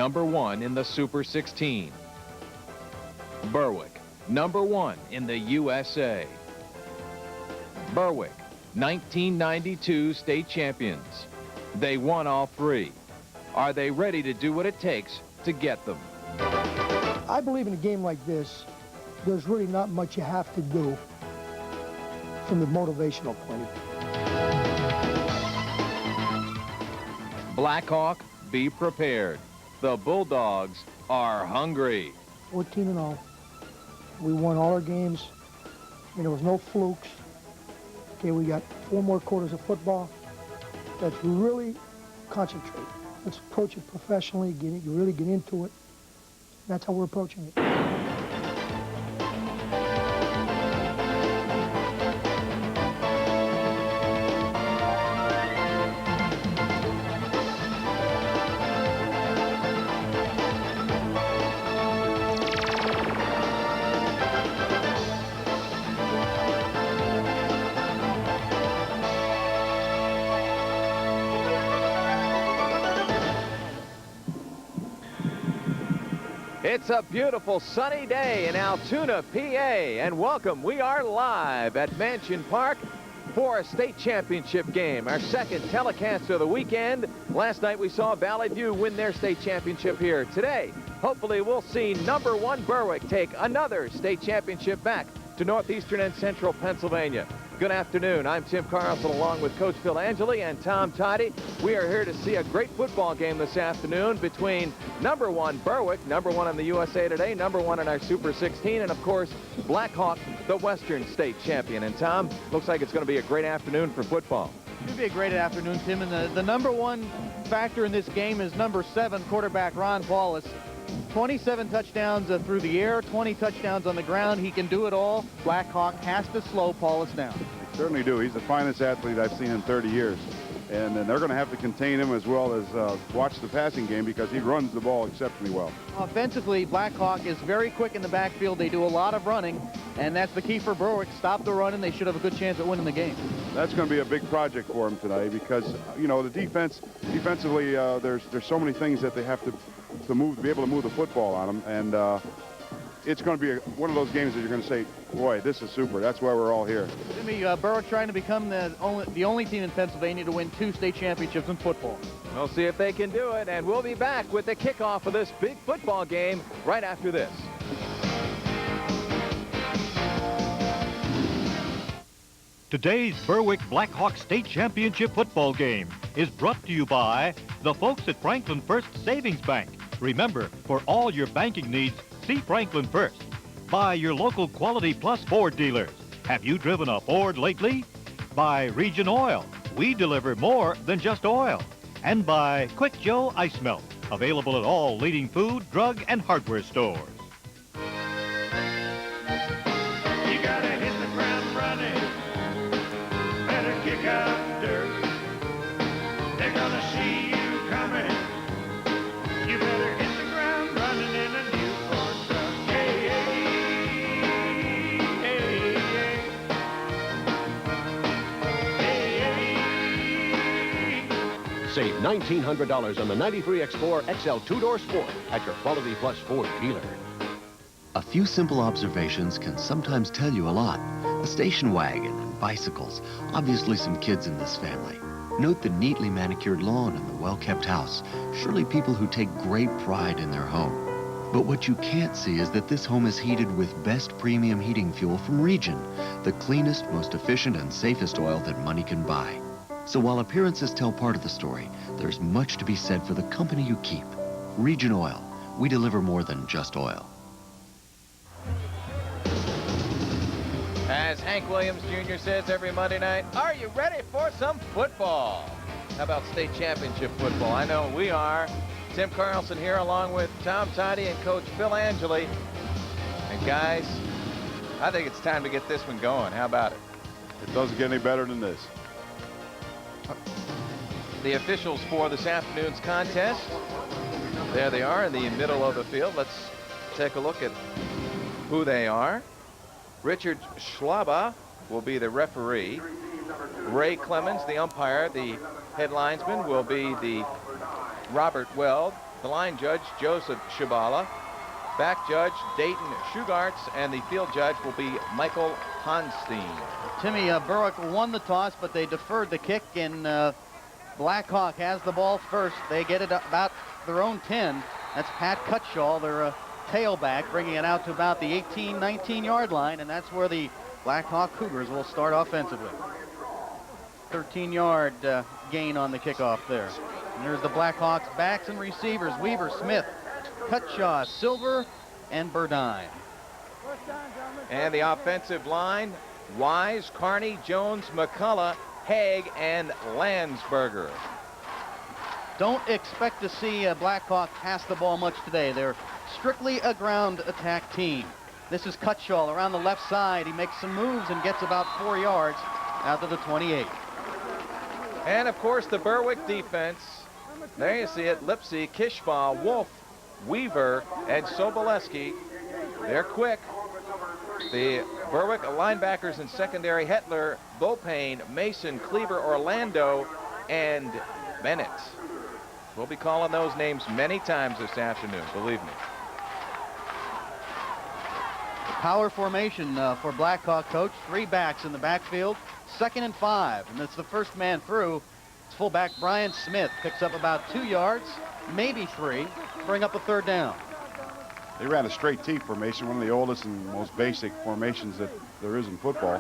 #1 in the Super 16. Berwick, #1 in the USA. Berwick, 1992 state champions. They won all 3. Are they ready to do what it takes to get them? I believe in a game like this, there's really not much you have to do from the motivational point of view. Blackhawk, be prepared. The Bulldogs are hungry. 14-0. We won all our games. I mean, there was no flukes. Okay, we got 4 more quarters of football. Let's really concentrate. Let's approach it professionally, really get into it. That's how we're approaching it. It's a beautiful sunny day in Altoona, PA, and welcome. We are live at Mansion Park for a state championship game, our second telecast of the weekend. Last night we saw Valley View win their state championship here. Today, hopefully we'll see #1 Berwick take another state championship back to northeastern and central Pennsylvania. Good afternoon. I'm Tim Carlson along with Coach Phil Angeli and Tom Toddy. We are here to see a great football game this afternoon between #1 Berwick, #1 in the USA Today, #1 in our Super 16, and of course Blackhawk, the Western State champion. And Tom, looks like it's going to be a great afternoon for football. It should be a great afternoon, Tim, and the #1 factor in this game is #7 quarterback Ron Paulus. 27 touchdowns through the air, 20 touchdowns on the ground. He can do it all. Blackhawk has to slow Paulus down. They certainly do. He's the finest athlete I've seen in 30 years. And then they're going to have to contain him as well as watch the passing game because he runs the ball exceptionally well. Offensively, Blackhawk is very quick in the backfield. They do a lot of running, and that's the key for Berwick. Stop the run, and they should have a good chance at winning the game. That's going to be a big project for him today because, you know, the defensively, there's so many things that they have to move, to be able to move the football on them. And it's going to be one of those games that you're going to say, boy, this is super. That's why we're all here. Jimmy, Berwick trying to become the only team in Pennsylvania to win 2 state championships in football. We'll see if they can do it, and we'll be back with the kickoff of this big football game right after this. Today's Berwick Blackhawk State Championship football game is brought to you by the folks at Franklin First Savings Bank. Remember, for all your banking needs, see Franklin First. By your local Quality Plus Ford dealers. Have you driven a Ford lately? By Region Oil. We deliver more than just oil. And by Quick Joe Ice Melt. Available at all leading food, drug, and hardware stores. You gotta hit the ground running. Better kick out dirt. They're gonna see you coming. You better hit the ground running in a new Ford truck. Hey, hey, hey, hey, hey. Save $1,900 on the 93 Explorer XL 2-door Sport at your Quality Plus Ford dealer. A few simple observations can sometimes tell you a lot. A station wagon and bicycles, obviously some kids in this family. Note the neatly manicured lawn and the well-kept house. Surely people who take great pride in their home. But what you can't see is that this home is heated with best premium heating fuel from Region, the cleanest, most efficient, and safest oil that money can buy. So while appearances tell part of the story, there's much to be said for the company you keep. Region Oil. We deliver more than just oil. As Hank Williams Jr. says every Monday night, are you ready for some football? How about state championship football? I know we are. Tim Carlson here along with Tom Toddy and Coach Phil Angeli. And guys, I think it's time to get this one going. How about it? It doesn't get any better than this. The officials for this afternoon's contest. There they are in the middle of the field. Let's take a look at who they are. Richard Schlaba will be the referee. Ray Clemens, the umpire. The head linesman will be the Robert Weld. The line judge, Joseph Shabala. Back judge, Dayton Shugarts. And the field judge will be Michael Honstein. Timmy, Berwick won the toss, but they deferred the kick, and Blackhawk has the ball first. They get it about their own 10. That's Pat Cutshall, their tailback, bringing it out to about the 18, 19-yard line, and that's where the Blackhawk Cougars will start offensively. 13-yard gain on the kickoff there. And there's the Blackhawks backs and receivers, Weaver, Smith, Cutshaw, Silver, and Burdine. And the offensive line, Wise, Carney, Jones, McCullough, Haig, and Landsberger. Don't expect to see Blackhawk pass the ball much today. They're strictly a ground attack team. This is Cutshall around the left side. He makes some moves and gets about 4 yards out to the 28. And of course the Berwick defense. There you see it, Lipsy, Kishbaugh, Wolf, Weaver, and Soboleski. They're quick. The Berwick linebackers in secondary, Hetler, Bopane, Mason, Cleaver, Orlando, and Bennett. We'll be calling those names many times this afternoon, believe me. Power formation for Blackhawk, coach. 3 backs in the backfield, 2nd and 5, and it's the first man through. It's fullback Brian Smith, picks up about 2 yards, maybe 3, bring up a 3rd down. They ran a straight T formation, one of the oldest and most basic formations that there is in football.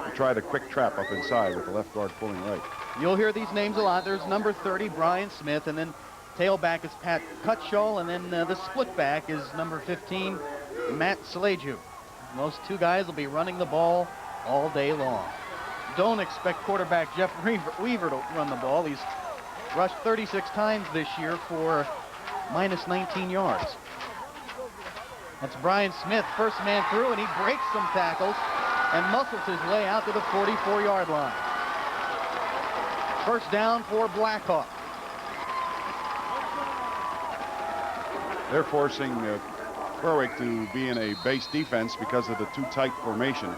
They tried a quick trap up inside with the left guard pulling right. You'll hear these names a lot. There's number 30, Brian Smith, and then tailback is Pat Cutshall, and then the split back is number 15, Matt Slaju. Those 2 guys will be running the ball all day long. Don't expect quarterback Jeff Weaver to run the ball. He's rushed 36 times this year for minus 19 yards. That's Brian Smith, first man through, and he breaks some tackles and muscles his way out to the 44-yard line. First down for Blackhawk. They're forcing Berwick to be in a base defense because of the too tight formation.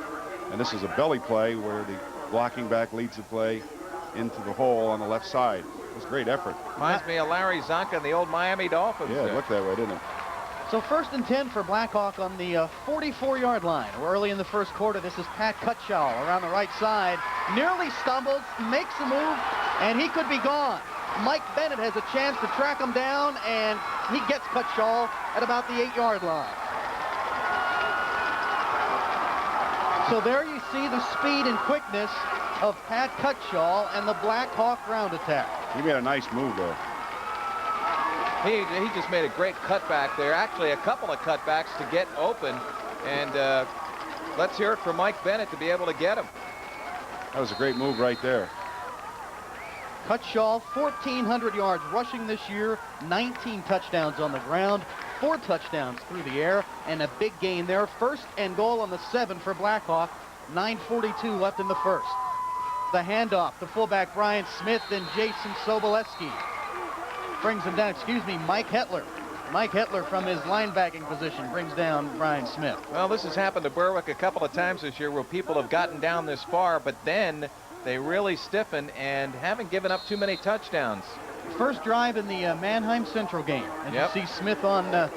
And this is a belly play where the blocking back leads the play into the hole on the left side. It was great effort. Reminds me of Larry Zonka and the old Miami Dolphins. Yeah, it looked that way, didn't it? So 1st and 10 for Blackhawk on the 44-yard line. Early in the first quarter, this is Pat Cutshall around the right side. Nearly stumbles, makes a move, and he could be gone. Mike Bennett has a chance to track him down, and he gets Cutshall at about the 8-yard line. So there you see the speed and quickness of Pat Cutshall and the Blackhawk ground attack. He made a nice move there. He just made a great cutback there. Actually, a couple of cutbacks to get open. And let's hear it for Mike Bennett to be able to get him. That was a great move right there. Cutshall, 1,400 yards rushing this year, 19 touchdowns on the ground, 4 touchdowns through the air, and a big gain there. 1st and goal on the 7 for Blackhawk, 9:42 left in the first. The handoff to fullback Brian Smith and Jason Soboleski. Brings him down, Mike Hetler. Mike Hetler from his linebacking position brings down Brian Smith. Well, this has happened to Berwick a couple of times this year where people have gotten down this far, but then they really stiffen and haven't given up too many touchdowns. First drive in the Mannheim Central game. And you see Smith on the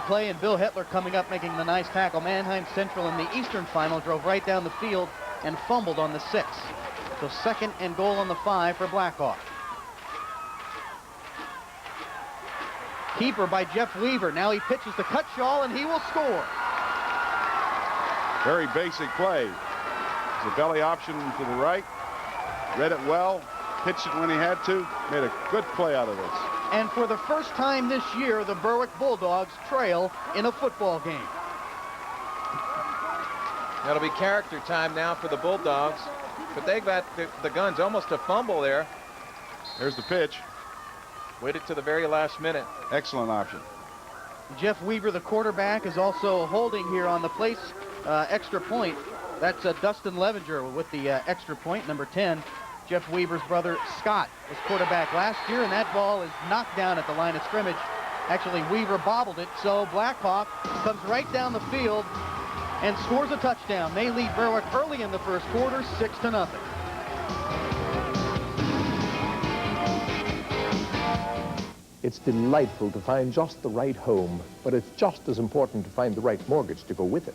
play and Bill Hetler coming up making the nice tackle. Mannheim Central in the Eastern Final drove right down the field and fumbled on the 6. So 2nd and goal on the 5 for Blackhawk. Keeper by Jeff Weaver. Now he pitches to Cutshall, and he will score. Very basic play. It's a belly option to the right. Read it well. Pitched it when he had to. Made a good play out of this. And for the first time this year, the Berwick Bulldogs trail in a football game. That'll be character time now for the Bulldogs. But they got the guns, almost a fumble there. There's the pitch. Waited to the very last minute. Excellent option. Jeff Weaver, the quarterback, is also holding here on the place extra point. That's Dustin Levenger with the extra point, number 10. Jeff Weaver's brother Scott was quarterback last year, and that ball is knocked down at the line of scrimmage. Actually, Weaver bobbled it, so Blackhawk comes right down the field and scores a touchdown. They lead Berwick early in the first quarter, 6-0. It's delightful to find just the right home, but it's just as important to find the right mortgage to go with it.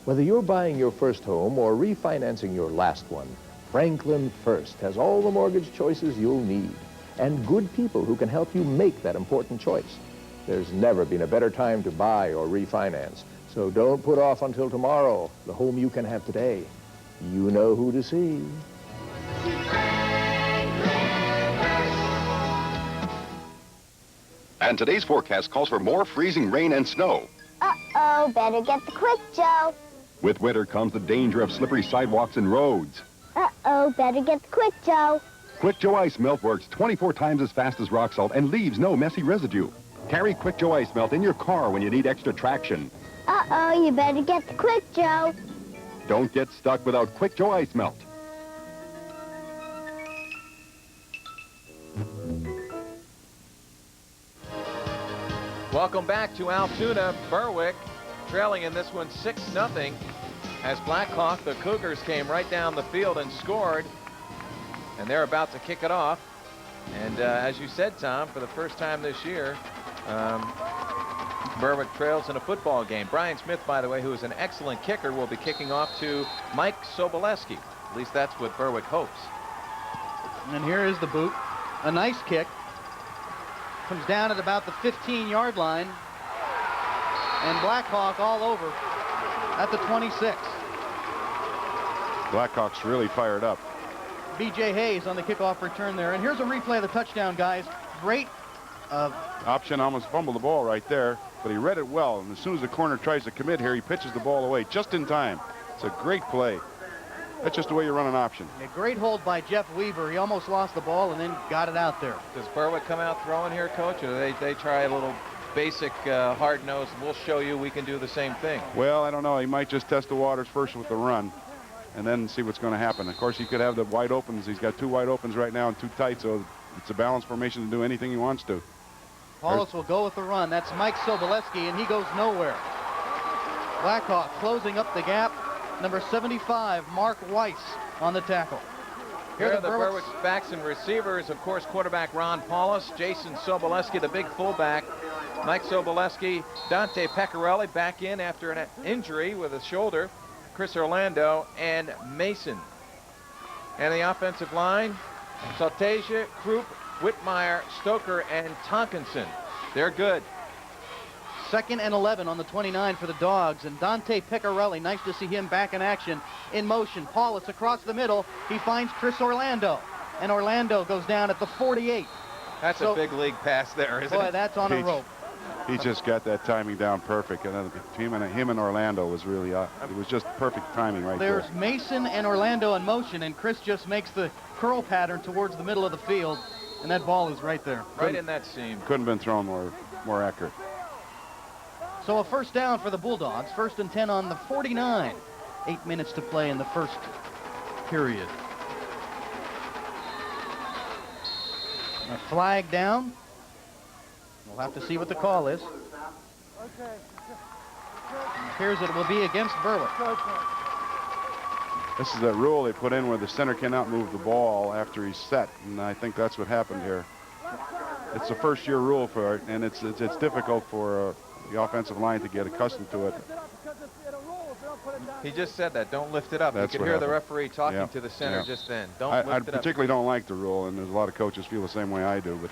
Whether you're buying your first home or refinancing your last one, Franklin First has all the mortgage choices you'll need and good people who can help you make that important choice. There's never been a better time to buy or refinance, so don't put off until tomorrow the home you can have today. You know who to see. And today's forecast calls for more freezing rain and snow. Uh-oh, better get the Quick Joe. With winter comes the danger of slippery sidewalks and roads. Uh-oh, better get the Quick Joe. Quick Joe Ice Melt works 24 times as fast as rock salt and leaves no messy residue. Carry Quick Joe Ice Melt in your car when you need extra traction. Uh-oh, you better get the Quick Joe. Don't get stuck without Quick Joe Ice Melt. Welcome back to Altoona. Berwick trailing in this one 6-0 as Blackhawk, the Cougars, came right down the field and scored. And they're about to kick it off. And as you said, Tom, for the first time this year, Berwick trails in a football game. Brian Smith, by the way, who is an excellent kicker, will be kicking off to Mike Soboleski. At least that's what Berwick hopes. And here is the boot. A nice kick. Comes down at about the 15-yard line. And Blackhawk all over at the 26. Blackhawks really fired up. B.J. Hayes on the kickoff return there. And here's a replay of the touchdown, guys. Great. Option almost fumbled the ball right there, but he read it well. And as soon as the corner tries to commit here, he pitches the ball away just in time. It's a great play. That's just the way you run an option. A great hold by Jeff Weaver. He almost lost the ball and then got it out there. Does Berwick come out throwing here, Coach, or do they try a little basic hard-nosed, we'll show you we can do the same thing? Well, I don't know. He might just test the waters first with the run and then see what's going to happen. Of course, he could have the wide opens. He's got two wide opens right now and two tight, so it's a balanced formation to do anything he wants to. Paulus will go with the run. That's Mike Soboleski, and he goes nowhere. Blackhawk closing up the gap. Number 75, Mark Weiss on the tackle. Here are the Berwick's backs and receivers. Of course, quarterback Ron Paulus, Jason Soboleski, the big fullback, Mike Soboleski, Dante Pecorelli back in after an injury with his shoulder, Chris Orlando, and Mason. And the offensive line, Saltasia, Krupp, Whitmire, Stoker, and Tonkinson. They're good. 2nd and 11 on the 29 for the Dogs, and Dante Pecorelli, nice to see him back in action, in motion. Paulus across the middle. He finds Chris Orlando, and Orlando goes down at the 48. That's a big league pass there, isn't it? Boy, that's on a rope. He just got that timing down perfect, and then him and Orlando was really, it was just perfect timing right there. There's Mason and Orlando in motion, and Chris just makes the curl pattern towards the middle of the field, and that ball is right there. Right in that seam. Couldn't have been thrown more accurate. So a first down for the Bulldogs. 1st and 10 on the 49. 8 minutes to play in the first period. A flag down. We'll have to see what the call is. It appears it will be against Berwick. This is that rule they put in where the center cannot move the ball after he's set, and I think that's what happened here. It's a first-year rule for it, and it's difficult for the offensive line to get accustomed to it. He just said that. Don't lift it up. That's you could what hear the happened. referee talking to the center just then. Don't lift I it up. particularly don't like the rule, and there's a lot of coaches feel the same way I do, but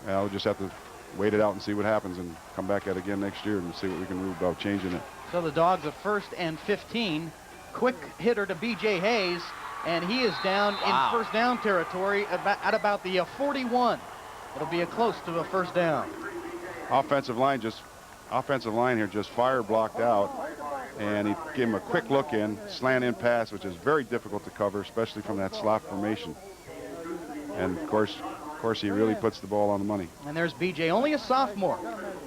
we'll just have to wait it out and see what happens and come back at it again next year and see what we can do about changing it. So the Dogs are 1st and 15. Quick hitter to B.J. Hayes, and he is down in first down territory at about the 41. It'll be close to a first down. Offensive line here just fire blocked out, and he gave him a quick look in, slant in pass, which is very difficult to cover, especially from that slot formation. And of course he really puts the ball on the money. And there's B.J., only a sophomore.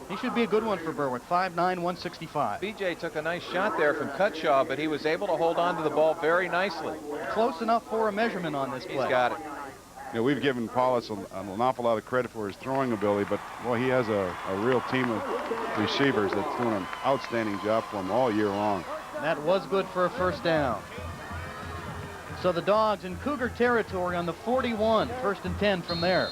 He should be a good one for Berwick. 5'9", 165. B.J. took a nice shot there from Cutshaw, but he was able to hold on to the ball very nicely. Close enough for a measurement on this play. He's got it. You know, we've given Paulus an awful lot of credit for his throwing ability, but boy, he has a real team of receivers that's doing an outstanding job for him all year long. That was good for a first down. So the Dogs in Cougar territory on the 41. 1st and 10 from there.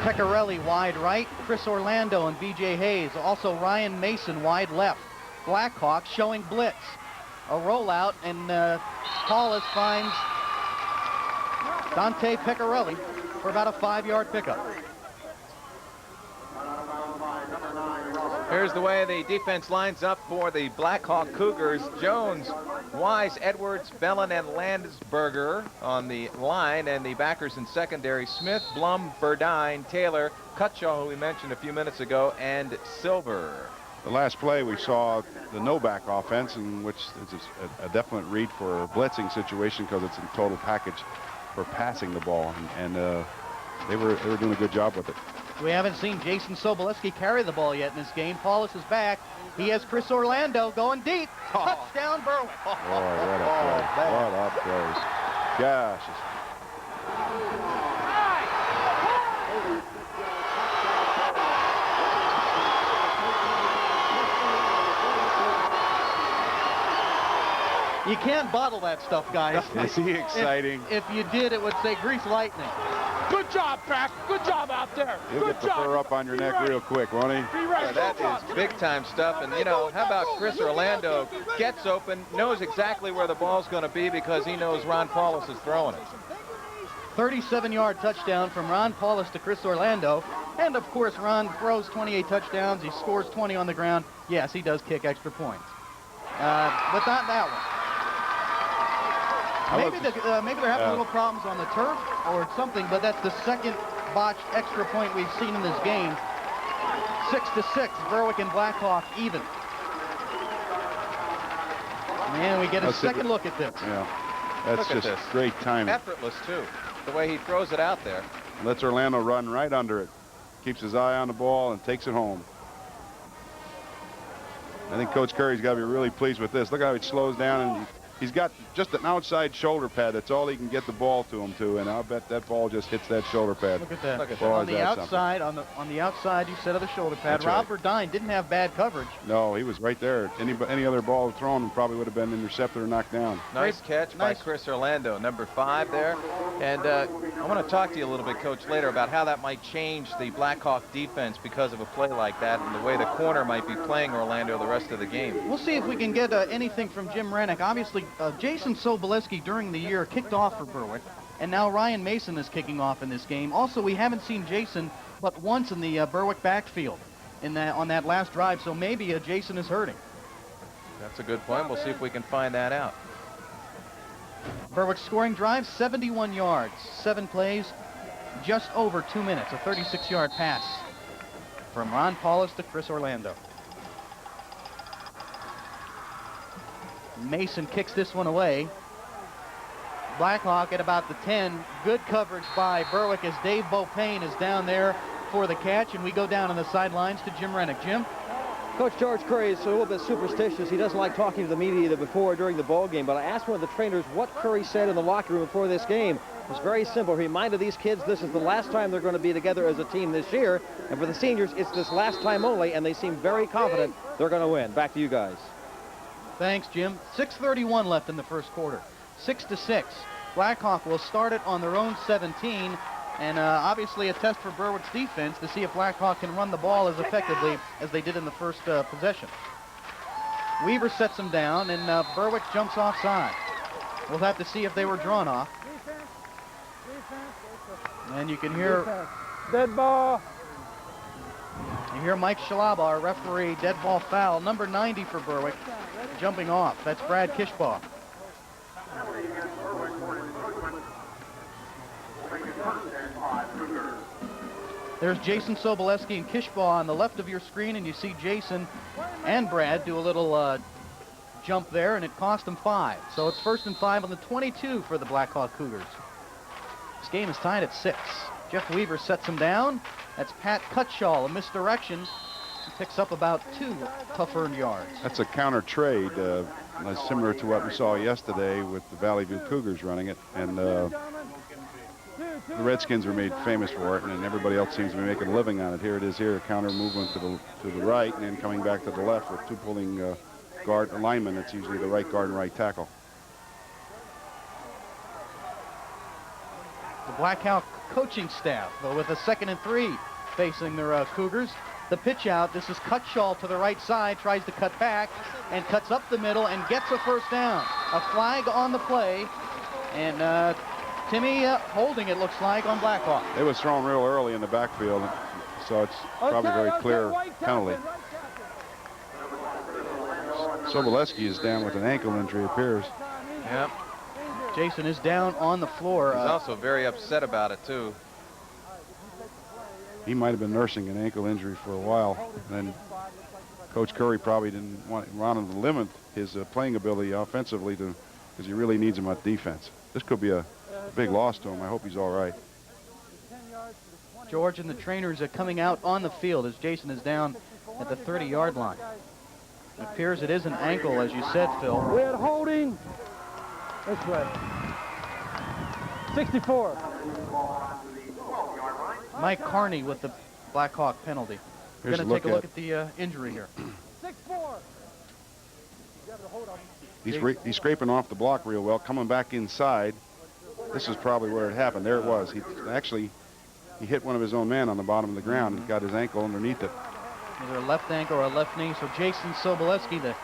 Pecorelli wide right, Chris Orlando and B.J. Hayes. Also Ryan Mason wide left. Blackhawk showing blitz. A rollout, and Paulus finds Dante Pecorelli for about a 5-yard pickup. Here's the way the defense lines up for the Blackhawk Cougars. Jones, Wise, Edwards, Bellin, and Landsberger on the line, and the backers in secondary, Smith, Blum, Burdine, Taylor, Cutshaw, who we mentioned a few minutes ago, and Silver. The last play we saw the no-back offense, in which is a definite read for a blitzing situation because it's in total package for passing the ball, and they were doing a good job with it. We haven't seen Jason Sobolewski carry the ball yet in this game. Paulus is back. He has Chris Orlando going deep. Touchdown, Berwick. Boy, what a play. What a play. Gosh. You can't bottle that stuff, guys. Is he exciting? If you did, it would say grease lightning. Good job, Pack. Good job out there. He'll get the fur up on your neck real quick, won't he? Yeah, that is big-time stuff. And, you know, how about Chris Orlando gets open, knows exactly where the ball's going to be because he knows Ron Paulus is throwing it. 37-yard touchdown from Ron Paulus to Chris Orlando. And, of course, Ron throws 28 touchdowns. He scores 20 on the ground. Yes, he does kick extra points. But not that one. Maybe they're having little problems on the turf or something, but that's the second botched extra point we've seen in this game. 6-6, Berwick and Blackhawk even. Man, we get a second look at this. Yeah, that's just great timing. Effortless, too, the way he throws it out there. Lets Orlando run right under it. Keeps his eye on the ball and takes it home. I think Coach Curry's got to be really pleased with this. Look how he slows down, and he's got just an outside shoulder pad. That's all he can get the ball to him to, and I'll bet that ball just hits that shoulder pad. Look at that. Look at that. On the outside, on the outside, you said of the shoulder pad. That's Rob right. Burdine didn't have bad coverage. No, he was right there. Any other ball thrown probably would have been intercepted or knocked down. Nice catch by Chris Orlando, number 5 there. And I want to talk to you a little bit, Coach, later about how that might change the Blackhawk defense because of a play like that and the way the corner might be playing Orlando the rest of the game. We'll see if we can get anything from Jim Rennick. Obviously, Jason Sobolewski during the year kicked off for Berwick, and now Ryan Mason is kicking off in this game. Also, we haven't seen Jason but once in the Berwick backfield on that last drive, so maybe Jason is hurting. That's a good point. We'll see if we can find that out. Berwick's scoring drive, 71 yards, 7 plays, just over 2 minutes, a 36-yard pass from Ron Paulus to Chris Orlando. Mason kicks this one away. Blackhawk at about the 10. Good coverage by Berwick as Dave Beaupain is down there for the catch, and we go down on the sidelines to Jim Rennick. Jim? Coach George Curry is a little bit superstitious. He doesn't like talking to the media either before or during the ball game, but I asked one of the trainers what Curry said in the locker room before this game. It was very simple. He reminded these kids this is the last time they're going to be together as a team this year, and for the seniors, it's this last time only, and they seem very confident they're going to win. Back to you guys. Thanks, Jim. 6:31 left in the first quarter. 6-6. Blackhawk will start it on their own 17, and obviously a test for Berwick's defense to see if Blackhawk can run the ball as effectively as they did in the first possession. Weaver sets them down, and Berwick jumps offside. We'll have to see if they were drawn off. And you can hear... Dead ball. You hear Mike Shalaba, our referee, dead ball foul. Number 90 for Berwick, jumping off. That's Brad Kishbaugh. There's Jason Sobolewski and Kishbaugh on the left of your screen, and you see Jason and Brad do a little jump there, and it cost them 5. So it's 1st and 5 on the 22 for the Blackhawk Cougars. This game is tied at 6. Jeff Weaver sets him down. That's Pat Cutshaw, a misdirection. He picks up about 2 tough-earned yards. That's a counter trade, similar to what we saw yesterday with the Valley View Cougars running it, and the Redskins were made famous for it, and everybody else seems to be making a living on it. Here it is here, a counter movement to the right, and then coming back to the left with 2 pulling guard linemen. It's usually the right guard and right tackle. The Blackhawk coaching staff with a 2nd and 3 facing their Cougars. The pitch out. This is Cutshaw to the right side, tries to cut back and cuts up the middle and gets a first down. A flag on the play, and Timmy holding it, looks like, on Blackhawk. It was thrown real early in the backfield, so it's probably a very clear penalty. Sobolewski is down with an ankle injury, it appears. Yep. Jason is down on the floor. He's also very upset about it, too. He might have been nursing an ankle injury for a while. And then Coach Curry probably didn't want him to limit his playing ability offensively because he really needs him at defense. This could be a big loss to him. I hope he's all right. George and the trainers are coming out on the field as Jason is down at the 30-yard line. It appears it is an ankle, as you said, Phil. We had holding. That's right. 64. Mike Carney with the Blackhawk penalty. We're going to take a look at the injury here. 6-4. He's scraping off the block real well, coming back inside. This is probably where it happened. There it was. He hit one of his own men on the bottom of the ground and got his ankle underneath it. Either a left ankle or a left knee. So Jason Sobolewski, the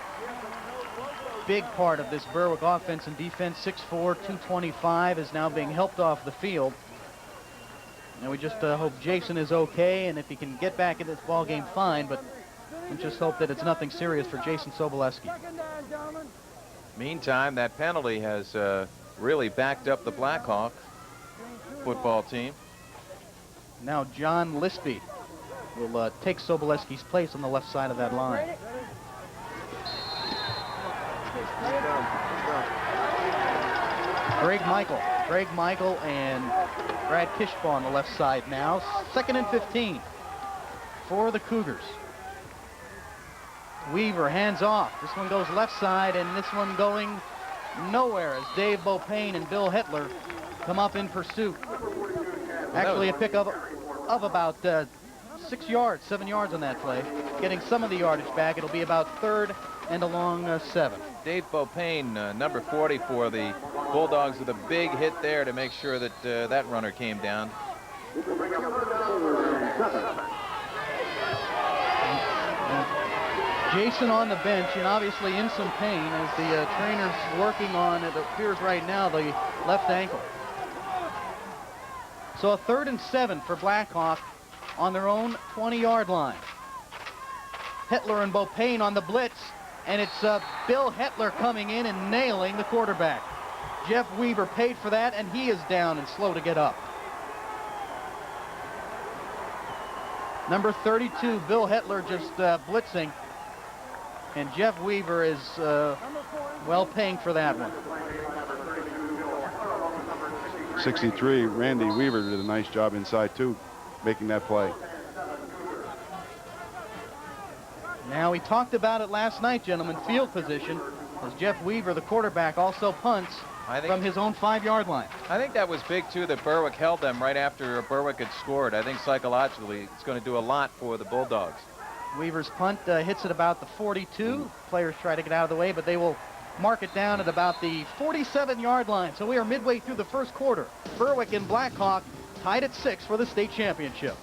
big part of this Berwick offense and defense, 6'4", 225, is now being helped off the field. And we just hope Jason is okay, and if he can get back in this ball game, fine, but we just hope that it's nothing serious for Jason Sobolewski. Meantime, that penalty has really backed up the Blackhawk football team. Now John Lispy will take Sobolewski's place on the left side of that line. Greg Michael and Brad Kishbaugh on the left side now. 2nd and 15 for the Cougars. Weaver hands off. This one goes left side, and this one going nowhere as Dave Beaupain and Bill Hetler come up in pursuit. Actually a pickup of about 6 yards, 7 yards on that play. Getting some of the yardage back. It'll be about 3rd and a long 7. Dave Beaupain, number 40 for the Bulldogs, with a big hit there to make sure that that runner came down. Jason on the bench and obviously in some pain as the trainer's working on, it appears right now, the left ankle. So a 3rd and 7 for Blackhawk on their own 20-yard line. Hetler and Beaupain on the blitz, and it's Bill Hetler coming in and nailing the quarterback. Jeff Weaver paid for that, and he is down and slow to get up. Number 32, Bill Hetler, just blitzing, and Jeff Weaver is well paying for that one. 63, Randy Weaver did a nice job inside too, making that play. Now, we talked about it last night, gentlemen, field position, as Jeff Weaver, the quarterback, also punts from his own 5-yard line. I think that was big, too, that Berwick held them right after Berwick had scored. I think psychologically it's going to do a lot for the Bulldogs. Weaver's punt hits at about the 42. Players try to get out of the way, but they will mark it down at about the 47-yard line. So we are midway through the first quarter. Berwick and Blackhawk tied at 6 for the state championship.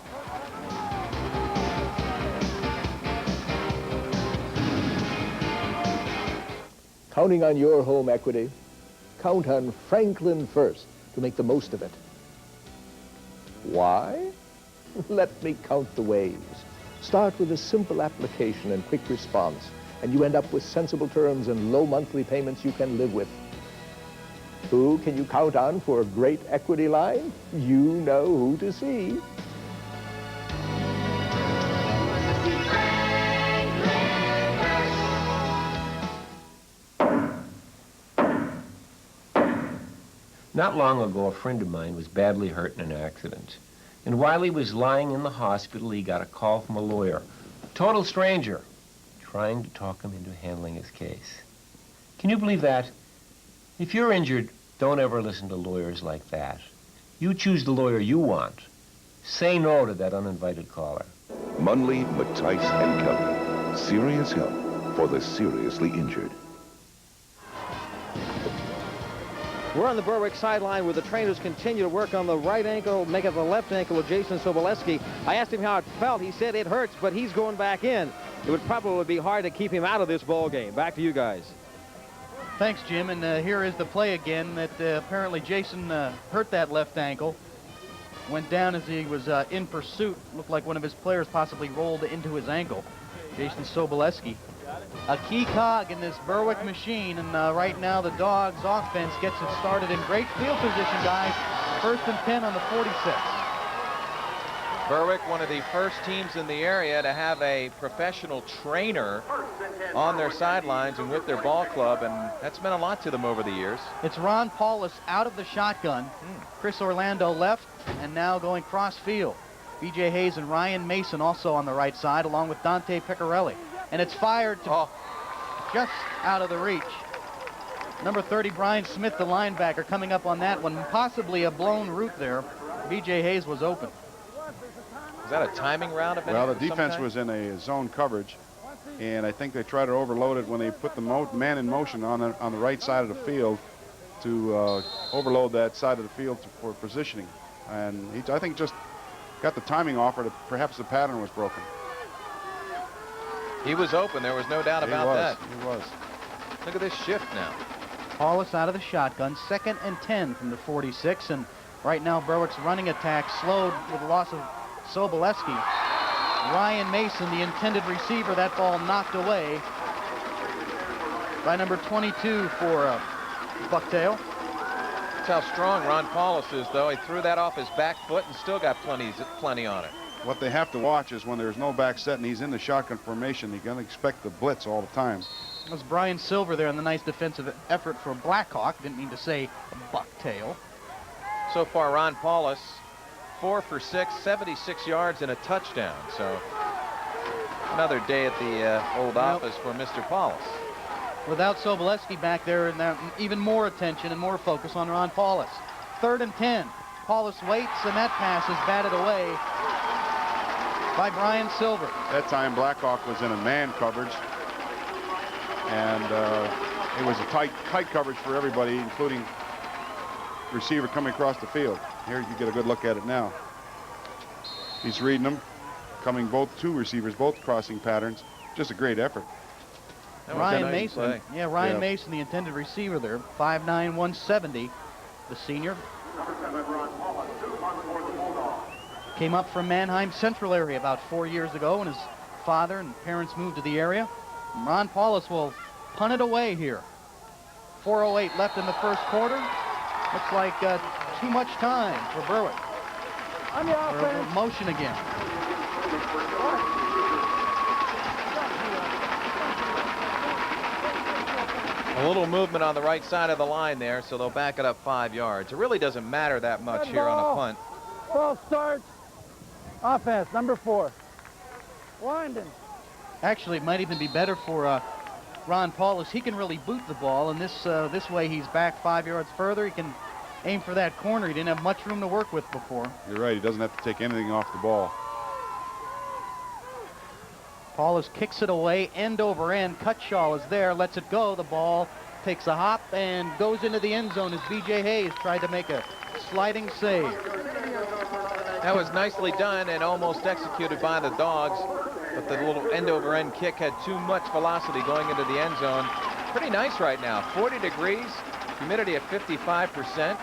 Counting on your home equity? Count on Franklin First to make the most of it. Why? Let me count the ways. Start with a simple application and quick response, and you end up with sensible terms and low monthly payments you can live with. Who can you count on for a great equity line? You know who to see. Not long ago, a friend of mine was badly hurt in an accident. And while he was lying in the hospital, he got a call from a lawyer, a total stranger, trying to talk him into handling his case. Can you believe that? If you're injured, don't ever listen to lawyers like that. You choose the lawyer you want. Say no to that uninvited caller. Munley, Mattice, and Kelly. Serious help for the seriously injured. We're on the Berwick sideline where the trainers continue to work on the right ankle, make it the left ankle of Jason Sobolewski. I asked him how it felt. He said it hurts, but he's going back in. It would probably be hard to keep him out of this ball game. Back to you guys. Thanks, Jim. And here is the play again that apparently Jason hurt that left ankle. Went down as he was in pursuit. Looked like one of his players possibly rolled into his ankle. Jason Sobolewski, a key cog in this Berwick machine, and right now the Dogs offense gets it started in great field position, guys. 1st and 10 on the 46. Berwick, one of the first teams in the area to have a professional trainer on their sidelines and with their ball club, and that's meant a lot to them over the years. It's Ron Paulus out of the shotgun. Chris Orlando left, and now going cross field. B.J. Hayes and Ryan Mason also on the right side, along with Dante Piccarelli. And it's fired to just out of the reach. Number 30, Brian Smith, the linebacker, coming up on that one. Possibly a blown route there. B.J. Hayes was open. Is that a timing route? Well, the defense was in a zone coverage, and I think they tried to overload it when they put the man in motion on the right side of the field to overload that side of the field for positioning. And he, I think, just got the timing off, or perhaps the pattern was broken. He was open. There was no doubt about that. He was. Look at this shift now. Paulus out of the shotgun, 2nd and 10 from the 46, and right now Berwick's running attack slowed with the loss of Sobolewski. Ryan Mason, the intended receiver, that ball knocked away by number 22 for Bucktail. That's how strong Ron Paulus is, though. He threw that off his back foot and still got plenty on it. What they have to watch is when there's no back set and he's in the shotgun formation, you're going to expect the blitz all the time. That was Brian Silver there in the nice defensive effort for Blackhawk. Didn't mean to say Bucktail. So far, Ron Paulus, 4 for 6, 76 yards and a touchdown. So another day at the old office for Mr. Paulus. Without Sobolewski back there, and even more attention and more focus on Ron Paulus. 3rd and 10. Paulus waits, and that pass is batted away by Brian Silver. That time Blackhawk was in a man coverage, and it was a tight coverage for everybody, including receiver coming across the field. Here you get a good look at it now. He's reading them, coming two receivers, both crossing patterns. Just a great effort. Ryan Mason, Ryan Mason, the intended receiver there, 5'9", 170, the senior. Came up from Mannheim Central area about 4 years ago when his father and parents moved to the area. And Ron Paulus will punt it away here. 4:08 left in the first quarter. Looks like too much time for Berwick. On the offense. Motion again. A little movement on the right side of the line there, so they'll back it up 5 yards. It really doesn't matter that much here on a punt. Ball starts. Offense, number 4. Winding. Actually, it might even be better for Ron Paulus. He can really boot the ball, and this way he's back 5 yards further. He can aim for that corner. He didn't have much room to work with before. You're right. He doesn't have to take anything off the ball. Paulus kicks it away, end over end. Cutshaw is there, lets it go. The ball takes a hop and goes into the end zone as B.J. Hayes tried to make a sliding save. That was nicely done and almost executed by the Dogs, but the little end-over-end kick had too much velocity going into the end zone. Pretty nice right now. 40 degrees, humidity at 55%.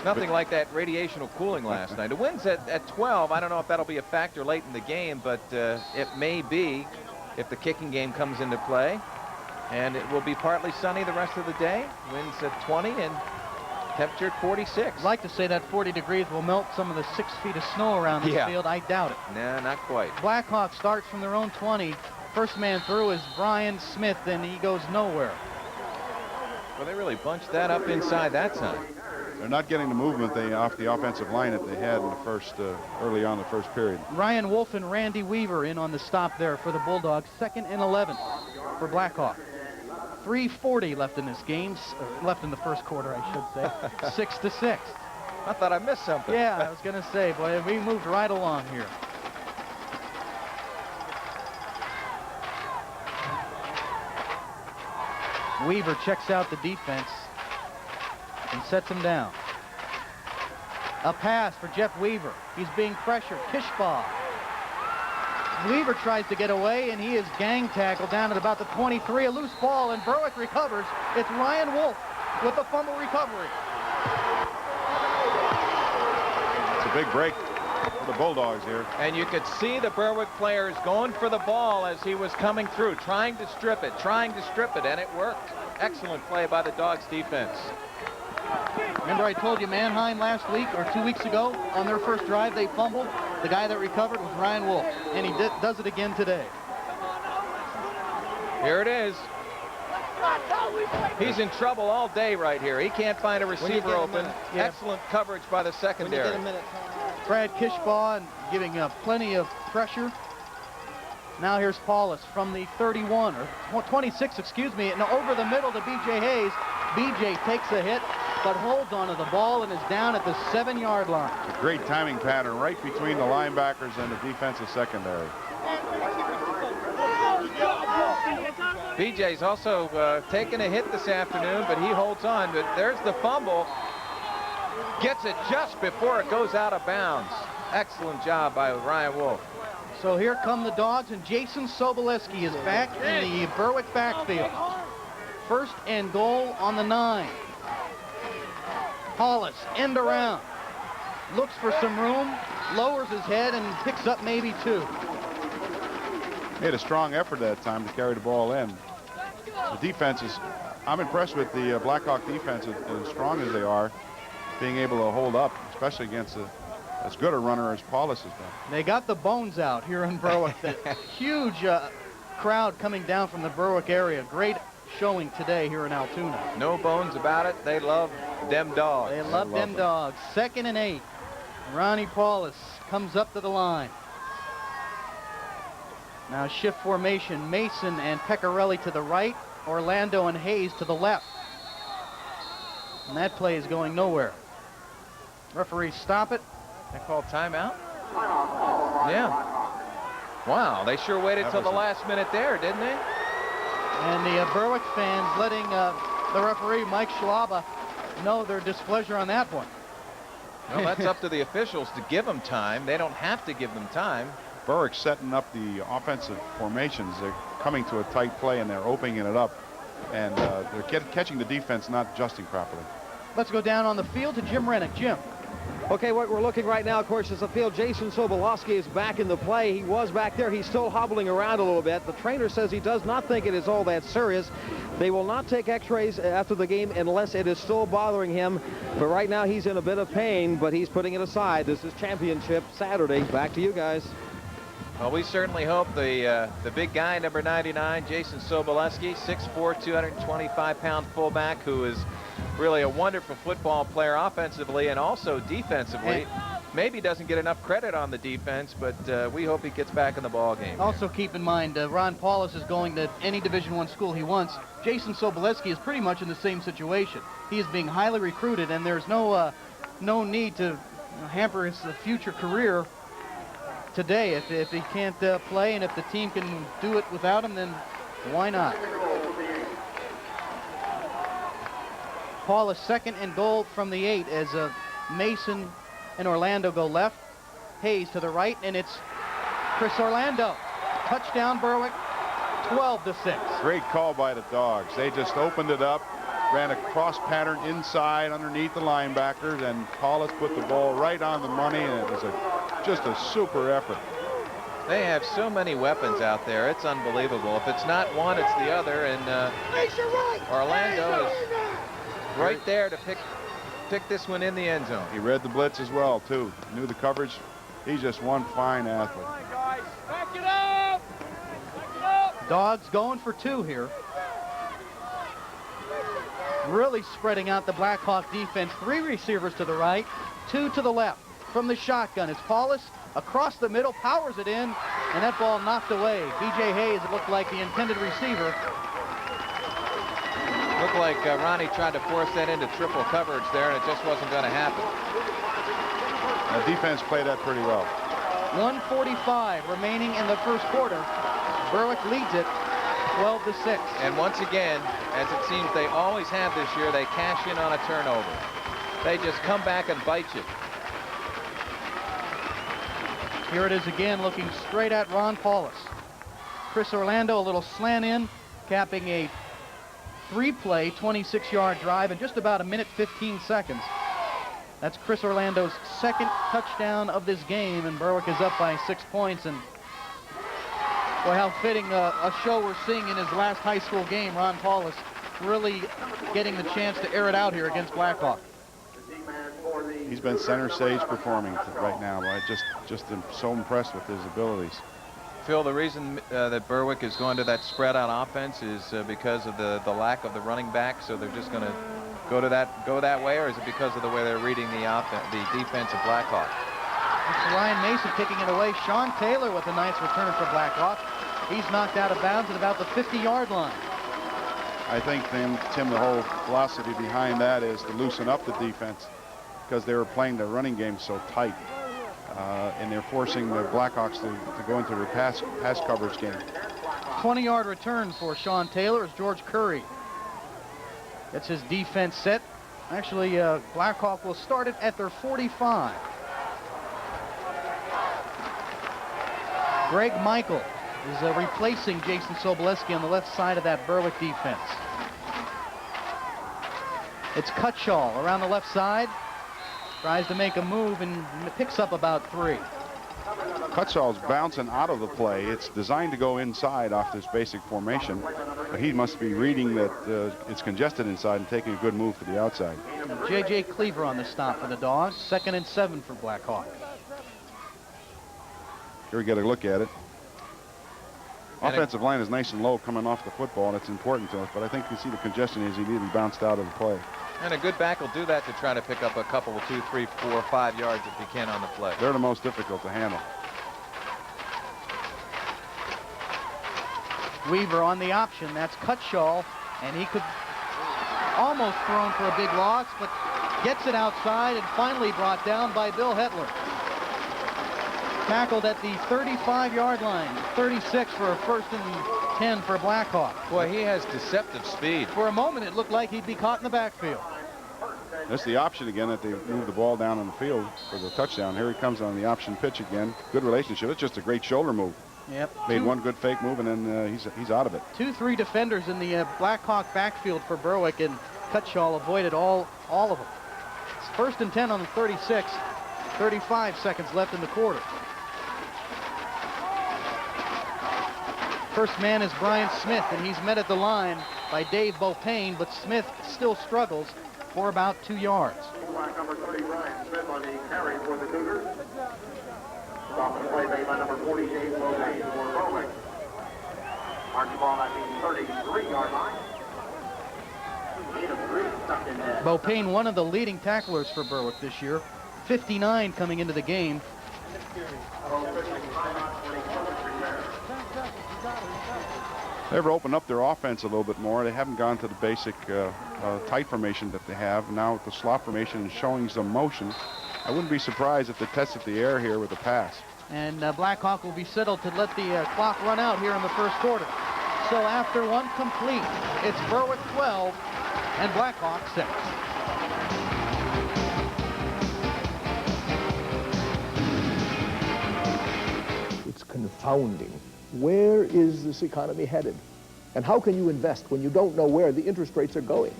Nothing like that radiational cooling last night. The wind's at 12. I don't know if that'll be a factor late in the game, but it may be if the kicking game comes into play. And it will be partly sunny the rest of the day. Winds at 20 and temperature at 46. I'd like to say that 40 degrees will melt some of the 6 feet of snow around this field. I doubt it. Nah, not quite. Blackhawk starts from their own 20. First man through is Brian Smith, and he goes nowhere. Well, they really bunched that up inside that time. They're not getting the movement off the offensive line that they had in the first, early on the first period. Ryan Wolf and Randy Weaver in on the stop there for the Bulldogs. 2nd and 11 for Blackhawk. 3:40 left in this game, left in the first quarter, I should say. 6-6. I thought I missed something. Yeah, I was going to say, boy, we moved right along here. Weaver checks out the defense. and sets him down. A pass for Jeff Weaver. He's being pressured. Kishbaugh. Weaver tries to get away, and he is gang tackled down at about the 23. A loose ball, and Berwick recovers. It's Ryan Wolf with the fumble recovery. It's a big break for the Bulldogs here. And you could see the Berwick players going for the ball as he was coming through, trying to strip it, and it worked. Excellent play by the Dogs defense. Remember I told you Mannheim last week or 2 weeks ago on their first drive they fumbled? The guy that recovered was Ryan Wolf, and he does it again today. Here it is. He's in trouble all day right here. He can't find a receiver open. Yeah. Excellent coverage by the secondary. Brad Kishbaugh and giving plenty of pressure. Now here's Paulus from the 31, or 26, excuse me, and over the middle to B.J. Hayes. B.J. takes a hit, but holds onto the ball and is down at the 7-yard line. It's a great timing pattern right between the linebackers and the defensive secondary. BJ's also taken a hit this afternoon, but he holds on. But there's the fumble. Gets it just before it goes out of bounds. Excellent job by Ryan Wolf. So here come the Dogs, and Jason Soboleski is back in the Berwick backfield. First and goal on the 9. Paulus, end around. Looks for some room, lowers his head, and picks up maybe 2. Made a strong effort that time to carry the ball in. The defense is, I'm impressed with the Blackhawk defense, as strong as they are, being able to hold up, especially against as good a runner as Paulus has been. They got the bones out here in Berwick. That huge crowd coming down from the Berwick area. Great showing today here in Altoona. No bones about it. They love them Dogs. They love them Dogs. 2nd and 8. Ronnie Paulus comes up to the line. Now shift formation. Mason and Pecorelli to the right. Orlando and Hayes to the left. And that play is going nowhere. Referees stop it. They called timeout? Yeah. Wow, they sure waited till the last minute there, didn't they? And the Berwick fans letting the referee, Mike Schlaba, know their displeasure on that one. Well, that's up to the officials to give them time. They don't have to give them time. Berwick setting up the offensive formations. They're coming to a tight play, and they're opening it up. And they're catching the defense not adjusting properly. Let's go down on the field to Jim Rennick. Jim. Okay, what we're looking right now, of course, is the field. Jason Sobolowski is back in the play. He was back there. He's still hobbling around a little bit. The trainer says he does not think it is all that serious. They will not take x-rays after the game unless it is still bothering him. But right now he's in a bit of pain, but he's putting it aside. This is championship Saturday. Back to you guys. Well, we certainly hope the big guy, number 99, Jason Sobolewski, 6'4", 225-pound fullback, who is really a wonderful football player offensively and also defensively. Maybe doesn't get enough credit on the defense, but we hope he gets back in the ball game. Also keep in mind, Ron Paulus is going to any Division I school he wants. Jason Sobolewski is pretty much in the same situation. He is being highly recruited, and there's no need to hamper his future career today. If he can't play, and if the team can do it without him, then why not? Paulus, 2nd and goal from the 8 as Mason and Orlando go left. Hayes to the right, and it's Chris Orlando. Touchdown Berwick, 12-6. Great call by the Dogs. They just opened it up, ran a cross pattern inside underneath the linebackers, and Paulus put the ball right on the money, and it was just a super effort. They have so many weapons out there. It's unbelievable. If it's not one, it's the other, and Orlando is right there to pick this one in the end zone. He read the blitz as well, too. Knew the coverage. He's just one fine athlete. Back it up! Dogs going for 2 here. Really spreading out the Blackhawk defense. 3 receivers to the right, 2 to the left. From the shotgun, it's Paulus across the middle, powers it in, and that ball knocked away. B.J. Hayes, it looked like the intended receiver. Looked like Ronnie tried to force that into triple coverage there, and it just wasn't going to happen. The defense played that pretty well. 1:45 remaining in the first quarter. Berwick leads it 12-6. And once again, as it seems they always have this year, they cash in on a turnover. They just come back and bite you. Here it is again, looking straight at Ron Paulus. Chris Orlando, a little slant in, capping a 3-play, 26-yard drive in just about 1:15 seconds. That's Chris Orlando's second touchdown of this game, and Berwick is up by 6 points. And boy, how fitting a show we're seeing in his last high school game. Ron Paulus really getting the chance to air it out here against Blackhawk. He's been center stage performing right now. I just am so impressed with his abilities. Phil, the reason that Berwick is going to that spread out offense is because of the lack of the running back, so they're just going to go that way, or is it because of the way they're reading the defense of Blackhawk? It's Ryan Mason kicking it away. Sean Taylor with a nice return for Blackhawk. He's knocked out of bounds at about the 50-yard line. I think, Tim, the whole philosophy behind that is to loosen up the defense, because they were playing the running game so tight, and they're forcing the Blackhawks to go into their pass coverage game. 20-yard return for Sean Taylor as George Curry gets his defense set. Actually, Blackhawk will start it at their 45. Greg Michael is replacing Jason Sobolewski on the left side of that Berwick defense. It's Cutshaw around the left side. Tries to make a move and picks up about 3. Cutsall's bouncing out of the play. It's designed to go inside off this basic formation, but he must be reading that it's congested inside and taking a good move to the outside. J.J. Cleaver on the stop for the Dogs. 2nd and 7 for Blackhawk. Here we get a look at it. Offensive line is nice and low coming off the football, and it's important to us, but I think you see the congestion as he nearly bounced out of the play. And a good back will do that to try to pick up a couple of 2, 3, 4, 5 yards if he can on the play. They're the most difficult to handle. Weaver on the option. That's Cutshaw, and he could almost thrown for a big loss, but gets it outside and finally brought down by Bill Hetler. Tackled at the 35-yard line, 36 for a 1st and 10 for Blackhawk. Boy, he has deceptive speed. For a moment, it looked like he'd be caught in the backfield. That's the option again, that they move the ball down on the field for the touchdown. Here he comes on the option pitch again. Good relationship. It's just a great shoulder move. Yep. Made one good fake move, and then he's out of it. 2-3 defenders in the Blackhawk backfield for Berwick, and Cutshaw avoided all of them. It's 1st and 10 on the 36. 35 seconds left in the quarter. First man is Brian Smith, and he's met at the line by Dave Beaupain, but Smith still struggles for about 2 yards. Number 30, Brian Smith on the carry for the Cougars. Off the play made by number 40, Dave Beaupain for Berwick. Marks the ball at the 33-yard line. Beaupain, one of the leading tacklers for Berwick this year. 59 coming into the game. They ever opened up their offense a little bit more. They haven't gone to the basic tight formation that they have. Now with the slot formation and showing some motion, I wouldn't be surprised if they tested the air here with a pass. And Blackhawk will be settled to let the clock run out here in the 1st quarter. So after one complete, it's Berwick 12 and Blackhawk 6. It's confounding. Where is this economy headed? And how can you invest when you don't know where the interest rates are going?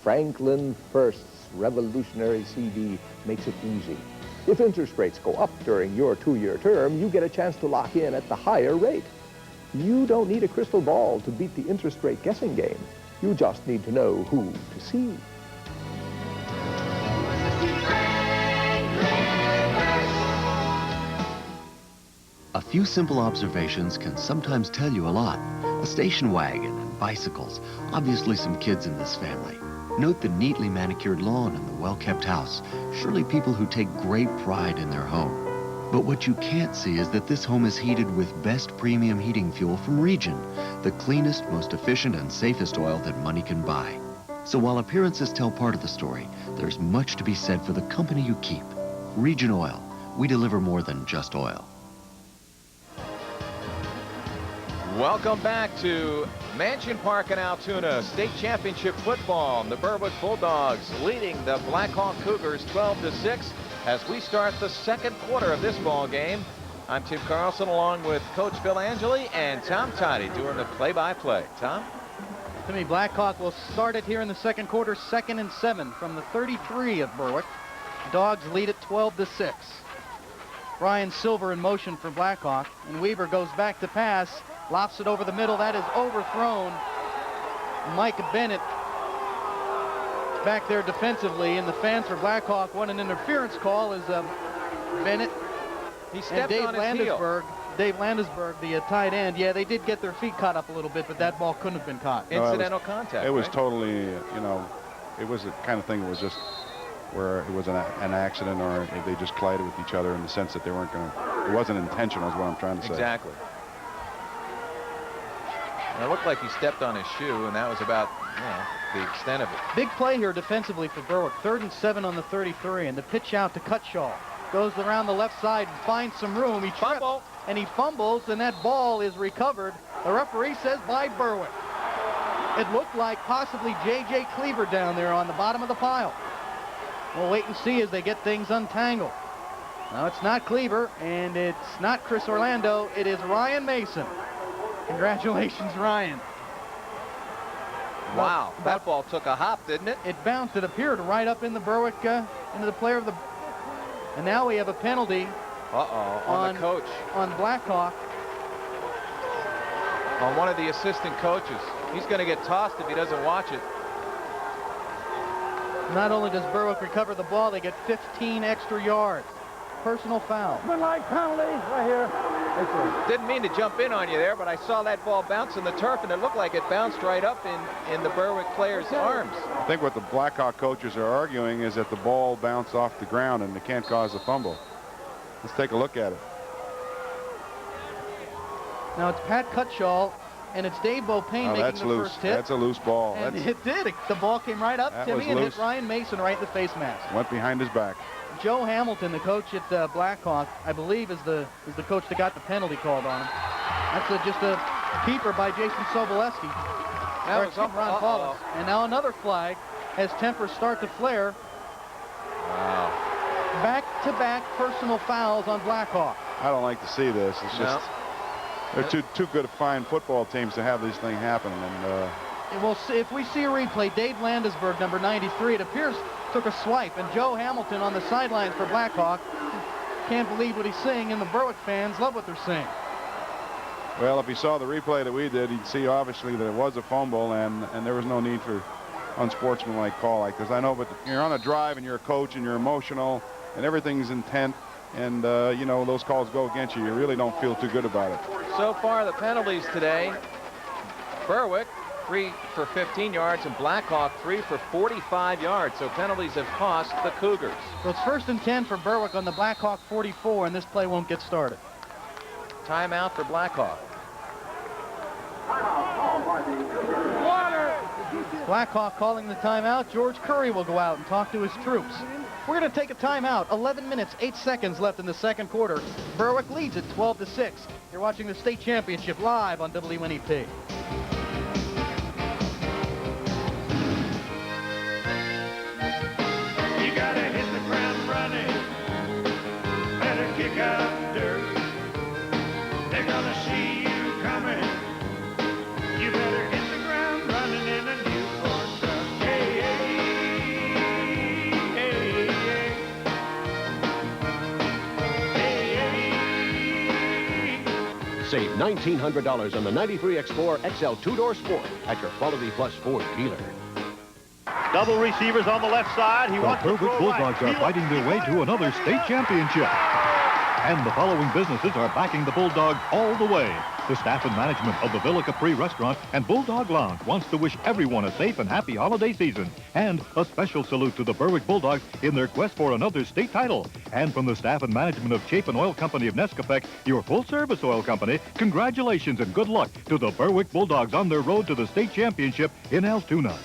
Franklin First's revolutionary CD makes it easy. If interest rates go up during your 2-year term, you get a chance to lock in at the higher rate. You don't need a crystal ball to beat the interest rate guessing game. You just need to know who to see. A few simple observations can sometimes tell you a lot. A station wagon and bicycles, obviously some kids in this family. Note the neatly manicured lawn and the well-kept house. Surely people who take great pride in their home. But what you can't see is that this home is heated with best premium heating fuel from Region, the cleanest, most efficient, and safest oil that money can buy. So while appearances tell part of the story, there's much to be said for the company you keep. Region Oil. We deliver more than just oil. Welcome back to Mansion Park in Altoona, state championship football. The Berwick Bulldogs leading the Blackhawk Cougars 12-6 as we start the second quarter of this ball game. I'm Tim Carlson along with Coach Phil Angeli and Tom Toddy doing the play-by-play. Tom? Timmy, Blackhawk will start it here in the second quarter, 2nd and 7 from the 33 of Berwick. Dogs lead it 12-6. Brian Silver in motion for Blackhawk, and Weaver goes back to pass, lofts it over the middle. That is overthrown. Mike Bennett back there defensively, and the fans for Blackhawk want an interference call as Bennett he stepped and Dave on his heel. Dave Landesberg, the tight end, yeah, they did get their feet caught up a little bit, but that ball couldn't have been caught. Incidental contact. It was right? totally, you know, it was the kind of thing that was just where it was an accident, or they just collided with each other in the sense that they weren't going to, it wasn't intentional is what I'm trying to say. Exactly. And it looked like he stepped on his shoe, and that was about, you know, the extent of it. Big play here defensively for Berwick. 3rd and 7 on the 33, and the pitch out to Cutshaw. Goes around the left side and finds some room. He trips, and he fumbles, and that ball is recovered. The referee says by Berwick. It looked like possibly J.J. Cleaver down there on the bottom of the pile. We'll wait and see as they get things untangled. Now it's not Cleaver, and it's not Chris Orlando. It is Ryan Mason. Congratulations, Ryan. Wow, that ball took a hop, didn't it? It bounced. It appeared right up in the Berwick, into the player of the... And now we have a penalty. On the coach. On Blackhawk. On one of the assistant coaches. He's going to get tossed if he doesn't watch it. Not only does Berwick recover the ball, they get 15 extra yards. Personal foul. Like penalty right here. Didn't mean to jump in on you there, but I saw that ball bounce in the turf, and it looked like it bounced right up in the Berwick player's arms. I think what the Blackhawk coaches are arguing is that the ball bounced off the ground and it can't cause a fumble. Let's take a look at it. Now it's Pat Cutshaw, and it's Dave Beaupain making the loose. first hit. That's a loose ball. And it did. The ball came right up, Timmy, and loose. hit Ryan Mason right in the face mask. Went behind his back. Joe Hamilton, the coach at Blackhawk, I believe is the coach that got the penalty called on him. That's just a keeper by Jason Sobolewski. That was Ron Paulus. And now another flag as tempers start to flare. Wow. Back-to-back personal fouls on Blackhawk. I don't like to see this. It's just they're too good fine football teams to have these things happen. And we'll see, if we see a replay, Dave Landesberg, number 93, it appears took a swipe, and Joe Hamilton on the sidelines for Blackhawk can't believe what he's seeing, and the Berwick fans love what they're seeing. Well, if he saw the replay that we did, he'd see obviously that it was a fumble, and there was no need for unsportsmanlike call like this. I know, but you're on a drive and you're a coach and you're emotional and everything's intent, and you know, those calls go against you. You really don't feel too good about it. So far, the penalties today: Berwick 3 for 15 yards, and Blackhawk 3 for 45 yards. So penalties have cost the Cougars. So it's 1st and 10 for Berwick on the Blackhawk 44, and this play won't get started. Timeout for Blackhawk. Blackhawk calling the timeout. George Curry will go out and talk to his troops. We're going to take a timeout. 11 minutes, 8 seconds left in the second quarter. Berwick leads it 12-6. You're watching the state championship live on WNEP. You gotta hit the ground running. Better kick out dirt. They're gonna see you coming. You better hit the ground running in a new Ford truck. Hey, hey, hey, hey. Hey, Save $1,900 on the 93 Explorer XL two-door sport at your Quality Plus Ford dealer. Double receivers on the left side. The Berwick Bulldogs are fighting their way to another state championship. And the following businesses are backing the Bulldogs all the way. The staff and management of the Villa Capri Restaurant and Bulldog Lounge wants to wish everyone a safe and happy holiday season. And a special salute to the Berwick Bulldogs in their quest for another state title. And from the staff and management of Chapin Oil Company of Nescafec, your full-service oil company, congratulations and good luck to the Berwick Bulldogs on their road to the state championship in Altoona.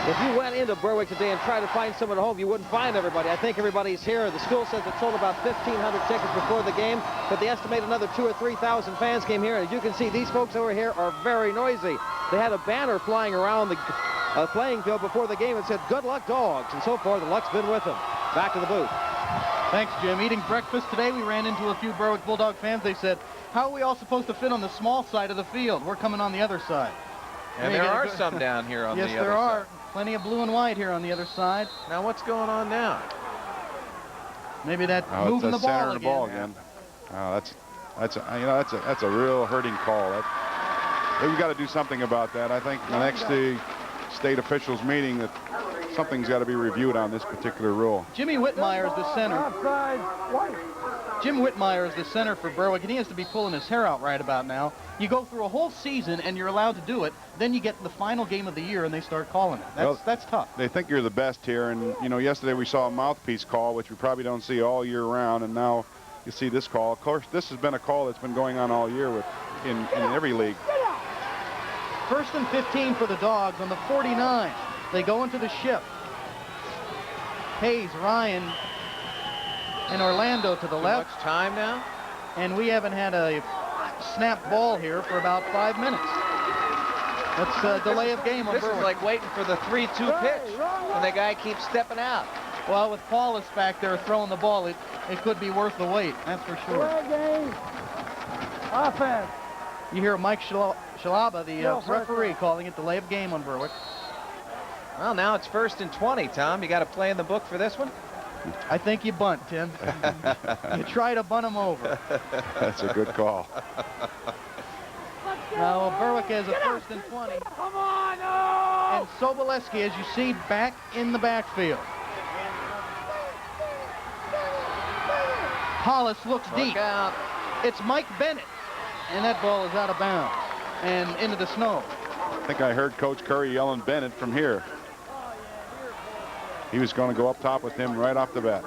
If you went into Berwick today and tried to find someone at home, you wouldn't find everybody. I think everybody's here. The school says it sold about 1,500 tickets before the game, but they estimate another 2,000 or 3,000 fans came here. And as you can see, these folks over here are very noisy. They had a banner flying around the playing field before the game that said, "Good luck, Dogs." And so far, the luck's been with them. Back to the booth. Thanks, Jim. Eating breakfast today, we ran into a few Berwick Bulldog fans. They said, "How are we all supposed to fit on the small side of the field? We're coming on the other side." And there are some down here on the other side. Yes, there are. Plenty of blue and white here on the other side. Now, what's going on now? Maybe that moving the ball again. Oh, that's a real hurting call. We've got to do something about that. I think the next state officials meeting that something's got to be reviewed on this particular rule. Jimmy Whitmire is the center. Offside, white. Jim Whitmire is the center for Berwick, and he has to be pulling his hair out right about now. You go through a whole season, and you're allowed to do it. Then you get the final game of the year, and they start calling it. That's tough. They think you're the best here, and, you know, yesterday we saw a mouthpiece call, which we probably don't see all year round, and now you see this call. Of course, this has been a call that's been going on all year in every league. 1st and 15 for the Dogs on the 49. They go into the shift. Hayes, Ryan, and Orlando to the left. Much time now? And we haven't had a snap ball here for about 5 minutes. That's a delay of game on This Berwick. is like waiting for the 3-2 pitch, and the guy keeps stepping out. Well, with Paulus back there throwing the ball, it could be worth the wait, that's for sure. Offense. You hear Mike Shalaba, the referee, calling it delay of game on Berwick. Well, now it's 1st and 20, Tom. You got a play in the book for this one? I think you bunt, Tim. You try to bunt him over. That's a good call. Now Berwick has a 1st and 20. Come on, no! And Soboleski, as you see, back in the backfield. Hollis looks deep. Out. It's Mike Bennett. And that ball is out of bounds and into the snow. I think I heard Coach Curry yelling Bennett from here. He was going to go up top with him right off the bat.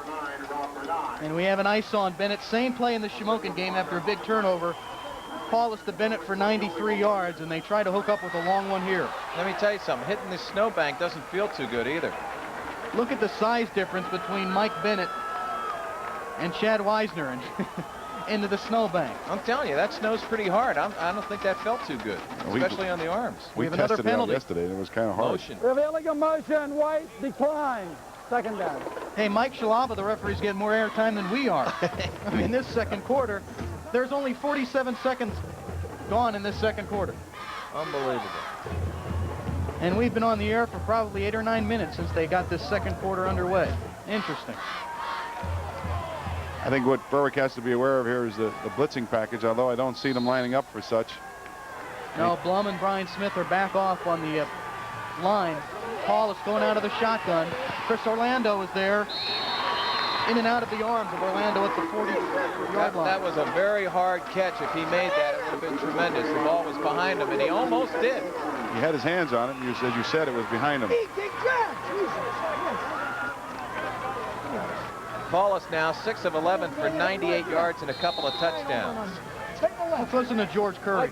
And we have an ice on Bennett. Same play in the Shamokin game after a big turnover. Paulus to Bennett for 93 yards, and they try to hook up with a long one here. Let me tell you something. Hitting this snowbank doesn't feel too good either. Look at the size difference between Mike Bennett and Chad Weisner and into the snowbank. I'm telling you, that snow's pretty hard. I don't think that felt too good, especially on the arms. We have another tested it out penalty yesterday, and it was kind of hard. Motion. Illegal motion, white, decline. Second down. Hey, Mike Shalaba, the referee's getting more airtime than we are. I mean, this second quarter, there's only 47 seconds gone in this second quarter. Unbelievable. And we've been on the air for probably 8 or 9 minutes since they got this second quarter underway. Interesting. I think what Berwick has to be aware of here is the blitzing package, although I don't see them lining up for such. No, Blum and Brian Smith are back off on the line. Paul is going out of the shotgun. Chris Orlando is there, in and out of the arms of Orlando at the 40-yard line. That was a very hard catch. If he made that, it would have been tremendous. The ball was behind him, and he almost did. He had his hands on it, and as you said, it was behind him. Paulus now 6 of 11 for 98 yards and a couple of touchdowns. Let's listen to George Curry.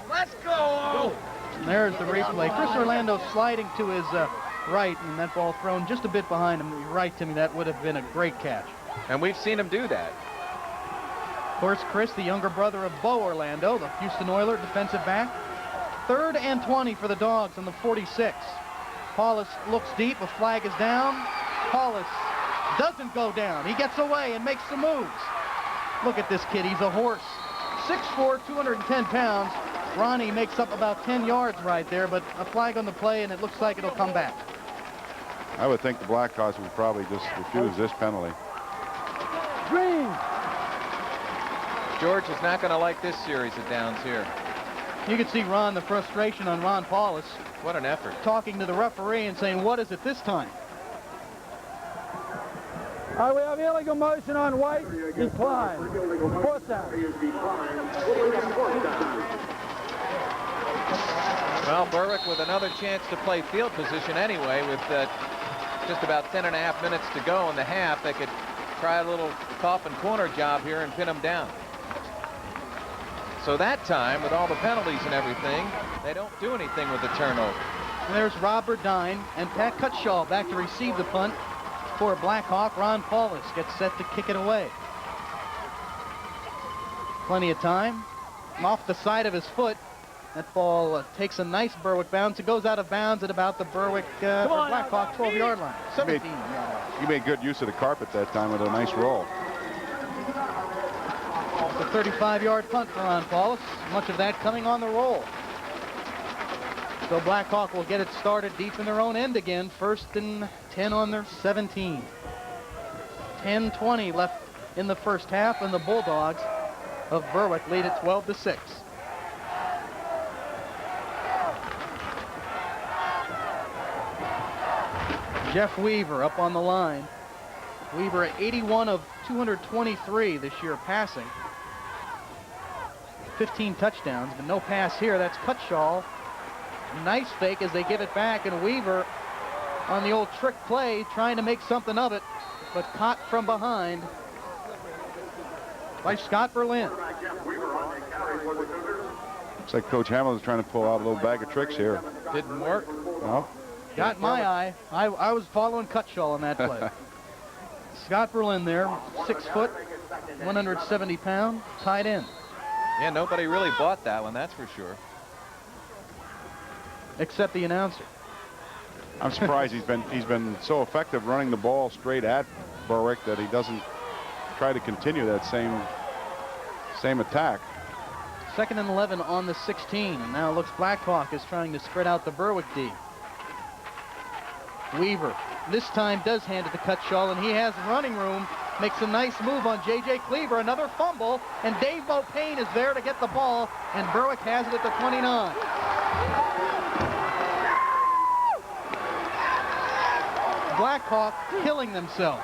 Let's go! And there's the replay. Chris Orlando sliding to his right, and that ball thrown just a bit behind him. You're right, Timmy, that would have been a great catch. And we've seen him do that. Of course, Chris, the younger brother of Bo Orlando, the Houston Oiler defensive back. 3rd and 20 for the Dogs on the 46. Paulus looks deep. A flag is down. Paulus doesn't go down. He gets away and makes some moves. Look at this kid. He's a horse. 6'4", 210 pounds. Ronnie makes up about 10 yards right there, but a flag on the play, and it looks like it'll come back. I would think the Blackhawks would probably just refuse this penalty. Green. George is not going to like this series of downs here. You can see Ron, the frustration on Ron Paulus. What an effort. Talking to the referee and saying, what is it this time? All right, we have illegal motion on white, decline. 4th down. Well, Berwick with another chance to play field position anyway with just about 10.5 minutes to go in the half. They could try a little coffin corner job here and pin them down. So that time, with all the penalties and everything, they don't do anything with the turnover. And there's Rob Burdine and Pat Cutshaw back to receive the punt for Blackhawk. Ron Paulus gets set to kick it away. Plenty of time. Off the side of his foot. That ball takes a nice Berwick bounce. It goes out of bounds at about the Berwick Blackhawk 12-yard line. 17 yard line. He made good use of the carpet that time with a nice roll. It's a 35-yard punt for Ron Paulus. Much of that coming on the roll. So Blackhawk will get it started deep in their own end again. 1st and 10 on their 17. 10:20 left in the first half, and the Bulldogs of Berwick lead it 12-6. Jeff Weaver up on the line. Weaver at 81 of 223 this year passing. 15 touchdowns, but no pass here. That's Cutshaw. Nice fake as they give it back, and Weaver on the old trick play trying to make something of it, but caught from behind by Scott Berlin. Looks like Coach Hamilton's trying to pull out a little bag of tricks here. Didn't work. No. Got my eye. I was following Cutshaw on that play. Scott Berlin there, 6 foot, 170 pound, tight end. Yeah, nobody really bought that one, that's for sure. Except the announcer. I'm surprised he's been so effective running the ball straight at Berwick that he doesn't try to continue that same attack. 2nd and 11 on the 16, and now it looks Blackhawk is trying to spread out the Berwick D. Weaver this time does hand it to Cutshaw, and he has running room. Makes a nice move on J.J. Cleaver, another fumble, and Dave Beaupain is there to get the ball, and Berwick has it at the 29. Blackhawk killing themselves.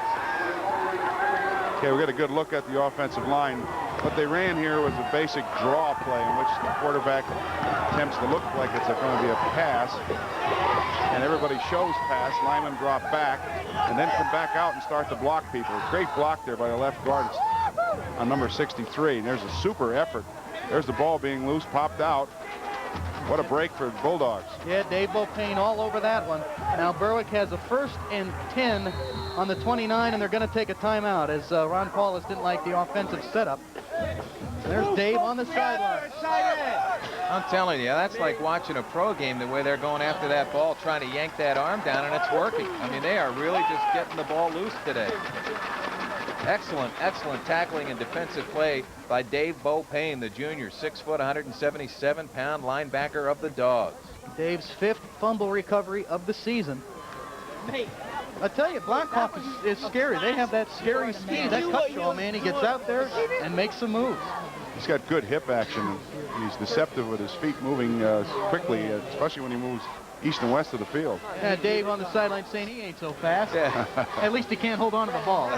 Okay, we got a good look at the offensive line. What they ran here was a basic draw play in which the quarterback attempts to look like it's going to be a pass, and everybody shows pass. Linemen drop back and then come back out and start to block people. Great block there by the left guard on number 63. And there's a super effort. There's the ball being loose, popped out. What a break for the Bulldogs. Yeah, Dave Beaupain all over that one. Now Berwick has a 1st and 10 on the 29, and they're going to take a timeout as Ron Paulus didn't like the offensive setup. There's Dave on the sideline. I'm telling you, that's like watching a pro game, the way they're going after that ball, trying to yank that arm down, and it's working. I mean, they are really just getting the ball loose today. Excellent, excellent tackling and defensive play by Dave Beaupain, the junior, 6 foot, 177 pound linebacker of the Dogs. Dave's 5th fumble recovery of the season. I tell you, Blackhawk is scary. They have that scary speed. That Cutshaw, man, he gets out there and makes some moves. He's got good hip action. He's deceptive with his feet moving quickly, especially when he moves east and west of the field. Dave on the sideline saying he ain't so fast. Yeah. At least he can't hold on to the ball.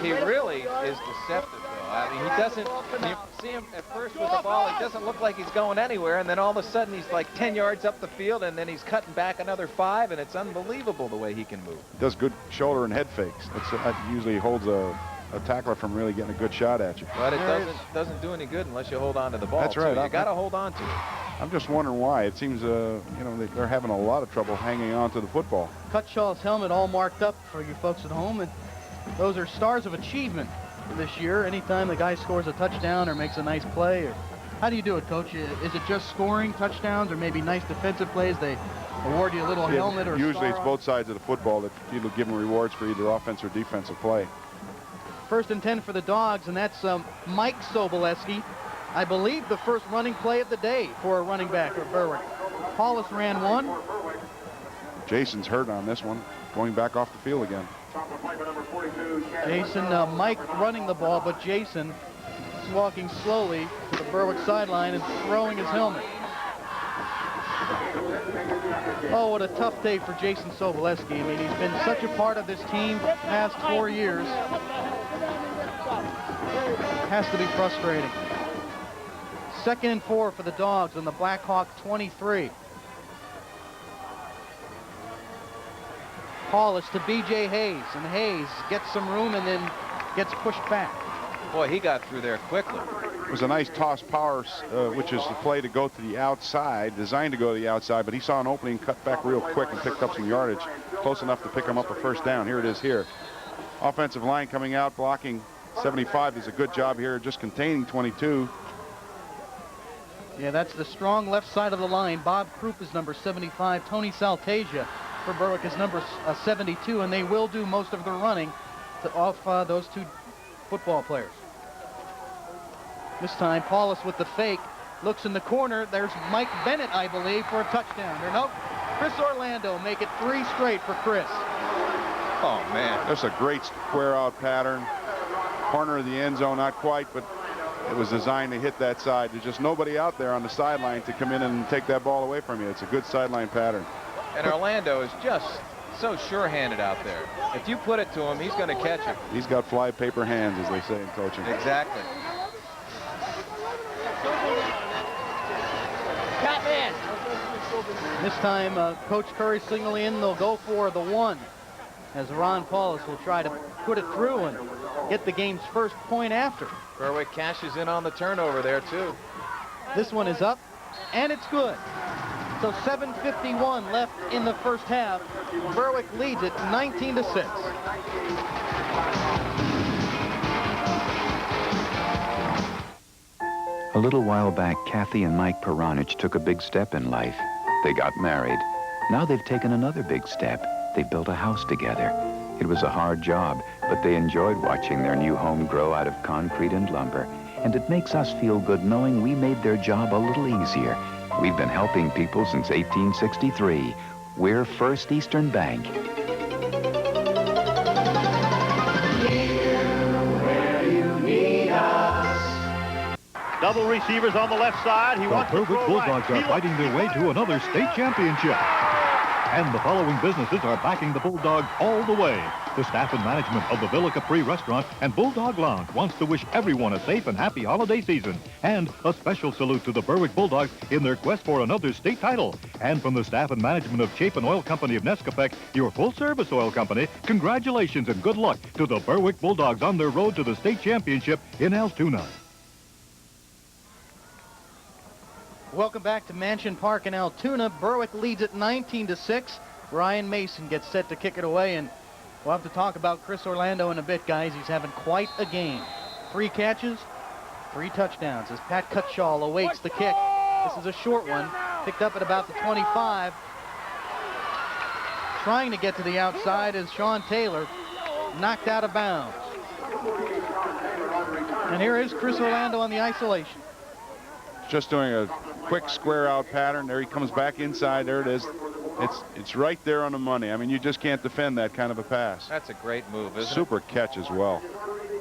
He really is deceptive, though. I mean, he doesn't, you see him at first with the ball, he doesn't look like he's going anywhere, and then all of a sudden he's like 10 yards up the field, and then he's cutting back another 5, and it's unbelievable the way he can move. Does good shoulder and head fakes. That usually holds a tackler from really getting a good shot at you. But it doesn't do any good unless you hold on to the ball. That's right. You got to hold on to it. I'm just wondering why. It seems, you know, they're having a lot of trouble hanging on to the football. Cutshaw's helmet all marked up for you folks at home, and those are stars of achievement for this year. Anytime the guy scores a touchdown or makes a nice play, or how do you do it, Coach? Is it just scoring touchdowns or maybe nice defensive plays? They award you a little helmet or usually it's star both sides of the football that you give them rewards for either offense or defensive play. 1st and 10 for the Dogs, and that's Mike Soboleski. I believe the first running play of the day for a running back at Berwick. Paulus ran one. Jason's hurt on this one, going back off the field again. Jason, Mike running the ball, but Jason is walking slowly to the Berwick sideline and throwing his helmet. Oh, what a tough day for Jason Soboleski. I mean, he's been such a part of this team the past 4 years. Has to be frustrating. 2nd and 4 for the Dogs on the Blackhawk 23. Paulus to B.J. Hayes, and Hayes gets some room and then gets pushed back. Boy, he got through there quickly. was a nice toss power, which is the play to go to the outside, designed to go to the outside, but he saw an opening, cut back real quick, and picked up some yardage, close enough to pick him up a first down. Here it is here. Offensive line coming out, blocking 75 does a good job here, just containing 22. Yeah, that's the strong left side of the line. Bob Krupp is number 75. Tony Saltasia for Berwick is number 72, and they will do most of the running off those two football players. This time, Paulus with the fake, looks in the corner. There's Mike Bennett, I believe, for a touchdown. Nope. Chris Orlando make it 3 straight for Chris. Oh, man. That's a great square out pattern. Corner of the end zone, not quite, but it was designed to hit that side. There's just nobody out there on the sideline to come in and take that ball away from you. It's a good sideline pattern. And Orlando is just so sure-handed out there. If you put it to him, he's going to catch it. He's got fly paper hands, as they say in coaching. Exactly. This time, Coach Curry signaling in. They'll go for the 1, as Ron Paulus will try to put it through and get the game's first point after. Berwick cashes in on the turnover there, too. This one is up, and it's good. So 7:51 left in the first half. Berwick leads it 19-6. A little while back, Kathy and Mike Peronich took a big step in life. They got married. Now they've taken another big step. They built a house together. It was a hard job, but they enjoyed watching their new home grow out of concrete and lumber. And it makes us feel good knowing we made their job a little easier. We've been helping people since 1863. We're First Eastern Bank. Double receivers on the left side. He wants to throw right. The Berwick Bulldogs are fighting their way to another state championship. And the following businesses are backing the Bulldogs all the way. The staff and management of the Villa Capri Restaurant and Bulldog Lounge wants to wish everyone a safe and happy holiday season. And a special salute to the Berwick Bulldogs in their quest for another state title. And from the staff and management of Chapin Oil Company of Nescafec, your full-service oil company, congratulations and good luck to the Berwick Bulldogs on their road to the state championship in Altoona. Welcome back to Mansion Park in Altoona. Berwick leads it 19-6. Ryan Mason gets set to kick it away, and we'll have to talk about Chris Orlando in a bit, guys. He's having quite a game. 3 catches, 3 touchdowns as Pat Cutshaw awaits the kick. This is a short one, picked up at about the 25. Trying to get to the outside is Sean Taylor, knocked out of bounds. And here is Chris Orlando on the isolation. Just doing a quick square out pattern. There he comes back inside. There it is. It's right there on the money. I mean, you just can't defend that kind of a pass. That's a great move, isn't it? Super catch as well.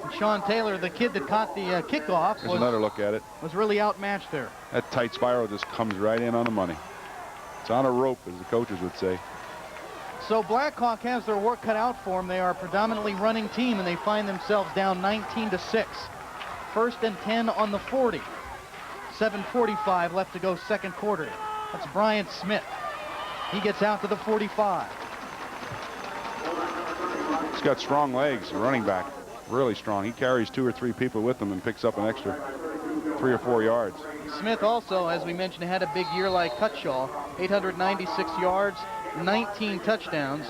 And Sean Taylor, the kid that caught the kickoff, There's another look at it. Was really outmatched there. That tight spiral just comes right in on the money. It's on a rope, as the coaches would say. So Blackhawk has their work cut out for them. They are a predominantly running team, and they find themselves down 19-6. 1st and 10 on the 40. 7:45 left to go second quarter. That's Brian Smith. He gets out to the 45. He's got strong legs, running back. Really strong. He carries 2 or 3 people with him and picks up an extra 3 or 4 yards. Smith also, as we mentioned, had a big year like Cutshaw. 896 yards, 19 touchdowns,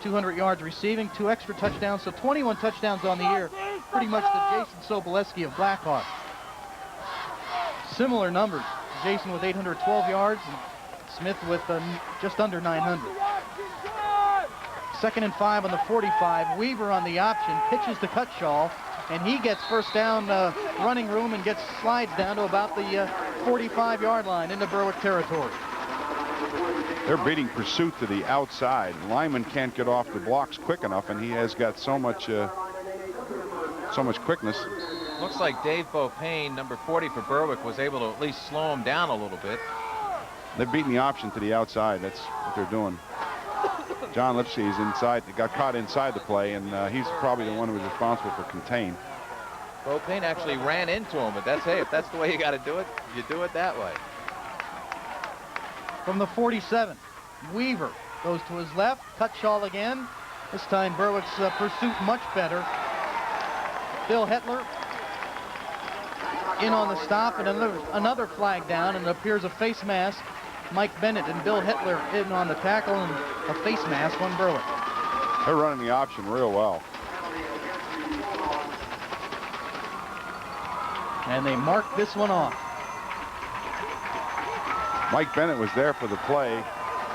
200 yards receiving, 2 extra touchdowns, so 21 touchdowns on the year. Pretty much the Jason Soboleski of Blackhawk. Similar numbers. Jason with 812 yards and Smith with just under 900. 2nd and 5 on the 45. Weaver on the option, pitches to Cutshaw, and he gets first down running room and slides down to about the 45-yard line into Berwick territory. They're beating pursuit to the outside. Lyman can't get off the blocks quick enough, and he has got so much quickness. Looks like Dave Beaupain, number 40 for Berwick, was able to at least slow him down a little bit. They're beating the option to the outside. That's what they're doing. John Lipsky is inside. He got caught inside the play, and he's probably the one who was responsible for contain. Beaupain actually ran into him, but hey, if that's the way you got to do it, you do it that way. From the 47, Weaver goes to his left. Cutshaw again. This time Berwick's pursuit much better. Bill Hetler in on the stop, and another flag down, and it appears a face mask. Mike Bennett and Bill Hitler in on the tackle, and a face mask on Berwick. They're running the option real well. And they marked this one off. Mike Bennett was there for the play.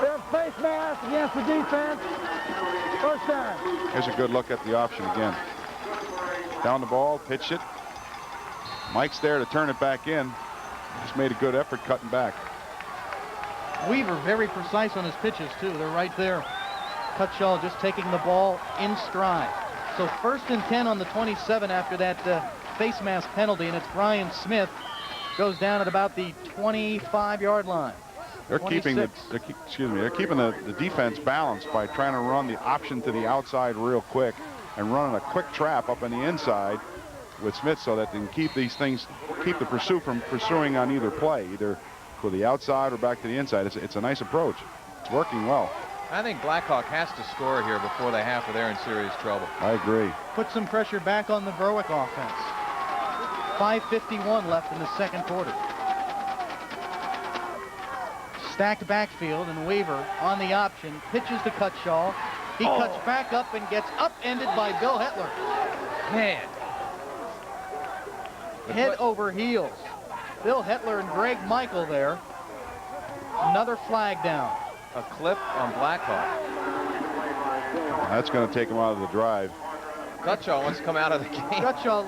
There's face mask against the defense. First down. Here's a good look at the option again. Down the ball, pitched it. Mike's there to turn it back in. Just made a good effort cutting back. Weaver very precise on his pitches, too. They're right there. Cutshaw just taking the ball in stride. So 1st and 10 on the 27 after that face mask penalty, and it's Brian Smith. Goes down at about the 25-yard line. They're keeping the defense balanced by trying to run the option to the outside real quick and running a quick trap up on the inside with Smith so that they can keep these things, keep the pursuit from pursuing on either play, either to the outside or back to the inside. It's a nice approach. It's working well. I think Blackhawk has to score here before they have, or they're in serious trouble. I agree. Put some pressure back on the Berwick offense. 5:51 left in the second quarter. Stacked backfield, and Weaver on the option, pitches to Cutshaw. He cuts back up and gets upended by Bill Hitler. Man. Head over heels. Bill Hitler and Greg Michael there. Another flag down. A clip on Blackhawk. That's going to take him out of the drive. Cutshaw wants to come out of the game. Cutshaw,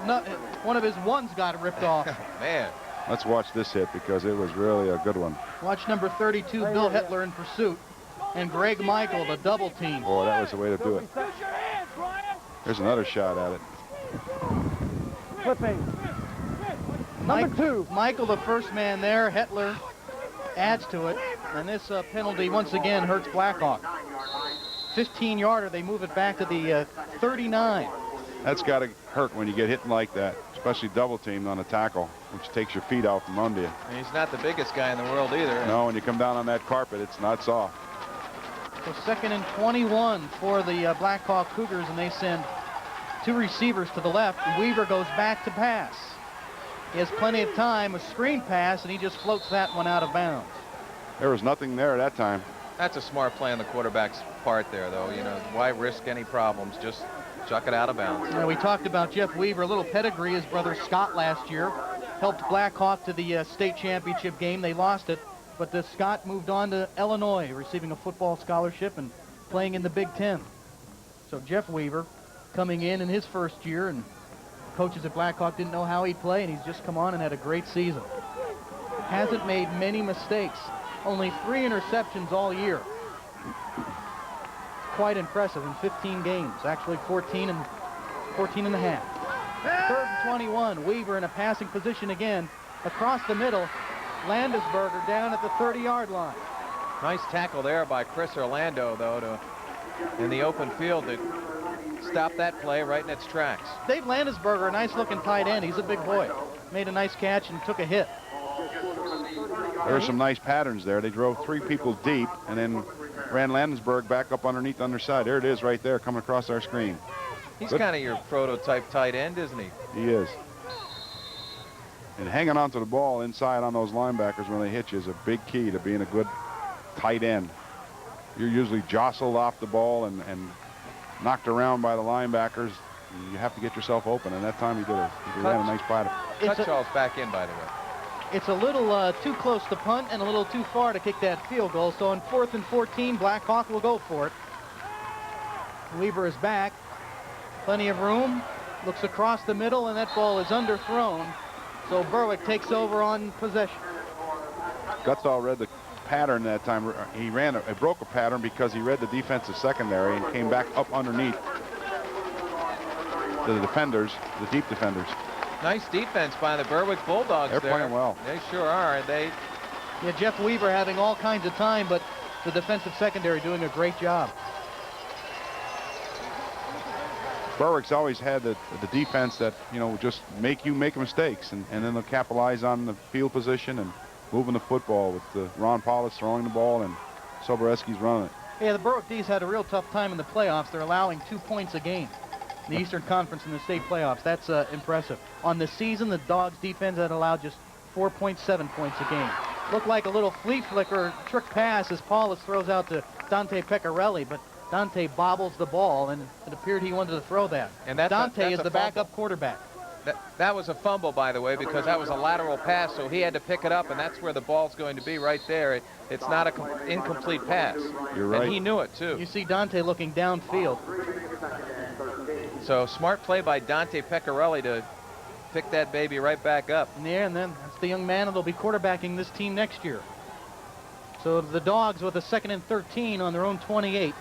one of his ones got ripped off. Man. Let's watch this hit because it was really a good one. Watch number 32, Bill Hitler in pursuit. And Greg Michael, the double team. Boy, that was the way to do it. There's another shot at it. Flipping. Number 2. Michael, the first man there. Hitler adds to it. And this penalty once again hurts Blackhawk. 15-yarder, they move it back to the 39. That's got to hurt when you get hit like that, especially double teamed on a tackle, which takes your feet out from under you. And he's not the biggest guy in the world either. No, when you come down on that carpet, it's not soft. So 2nd and 21 for the Blackhawk Cougars, and they send 2 receivers to the left. Weaver goes back to pass. He has plenty of time, a screen pass, and he just floats that one out of bounds. There was nothing there at that time. That's a smart play on the quarterback's part there, though. You know, why risk any problems? Just chuck it out of bounds. We talked about Jeff Weaver, a little pedigree. His brother Scott last year helped Blackhawk to the state championship game. They lost it, but Scott moved on to Illinois, receiving a football scholarship and playing in the Big Ten. So Jeff Weaver coming in his first year, and coaches at Blackhawk didn't know how he'd play, and he's just come on and had a great season. Hasn't made many mistakes. Only 3 interceptions all year. Quite impressive in 15 games. Actually 14 and a half. 3rd and 21. Weaver in a passing position again. Across the middle. Landesberger down at the 30-yard line. Nice tackle there by Chris Orlando, though, in the open field to stop that play right in its tracks. Dave Landesberger, a nice-looking tight end. He's a big boy. Made a nice catch and took a hit. There were some nice patterns there. They drove 3 people deep and then ran Landesberg back up underneath the underside. There it is right there coming across our screen. He's kind of your prototype tight end, isn't he? He is. And hanging on to the ball inside on those linebackers when they hit you is a big key to being a good tight end. You're usually jostled off the ball and knocked around by the linebackers. You have to get yourself open, and that time he ran a nice pattern. Cutshaw's back in, by the way. It's a little too close to punt and a little too far to kick that field goal. So on 4th and 14, Blackhawk will go for it. Weaver is back. Plenty of room. Looks across the middle, and that ball is underthrown. So Berwick takes over on possession. Gutthal read the pattern that time. He broke a pattern because he read the defensive secondary and came back up underneath the defenders, the deep defenders. Nice defense by the Berwick Bulldogs. They're playing well. They sure are. Yeah, Jeff Weaver having all kinds of time, but the defensive secondary doing a great job. Berwick's always had the defense that, you know, just make mistakes, and then they'll capitalize on the field position and moving the football with Ron Paulus throwing the ball and Soboreski's running it. Yeah, the Berwick D's had a real tough time in the playoffs. They're allowing 2 points a game. in the Eastern Conference in the state playoffs. That's impressive. On the season, the Dogs defense had allowed just 4.7 points a game. Looked like a little flea flicker trick pass as Paulus throws out to Dante Pecorelli, but Dante bobbles the ball, and it appeared he wanted to throw that. And that's Dante is a the backup quarterback. That was a fumble, by the way, because that was a lateral pass, so he had to pick it up, and that's where the ball's going to be right there. It's not an incomplete pass. You're right. And he knew it, too. You see Dante looking downfield. So smart play by Dante Pecorelli to pick that baby right back up. Yeah, and then that's the young man that'll be quarterbacking this team next year. So the Dogs with a 2nd and 13 on their own 28.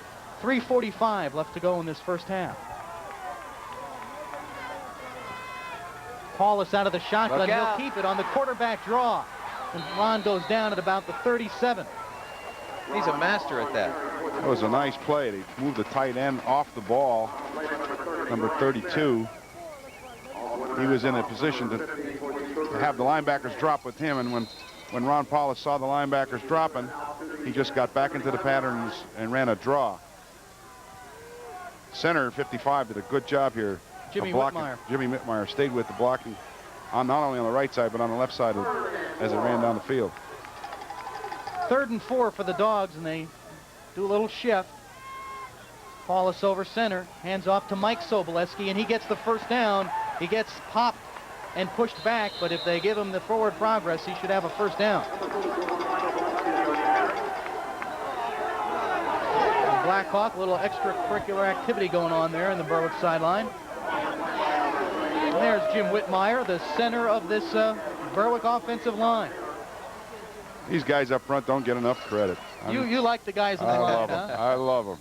3:45 left to go in this first half. Paulus out of the shotgun. He'll keep it on the quarterback draw. And Ron goes down at about the 37. He's a master at that. That was a nice play. They moved the tight end off the ball, number 32. He was in a position to have the linebackers drop with him, and when Ron Paulus saw the linebackers dropping, he just got back into the patterns and ran a draw. Center 55 did a good job here. Jimmy Whitmire. Jimmy Whitmire stayed with the blocking not only on the right side, but on the left side as it ran down the field. 3rd and 4 for the Dogs, and they do a little shift. Paulus over center, hands off to Mike Soboleski, and he gets the first down. He gets popped and pushed back, but if they give him the forward progress, he should have a first down. And Blackhawk, a little extracurricular activity going on there in the Berwick sideline. And there's Jim Whitmire, the center of this Berwick offensive line. These guys up front don't get enough credit. You like the guys in the line, huh? I love them.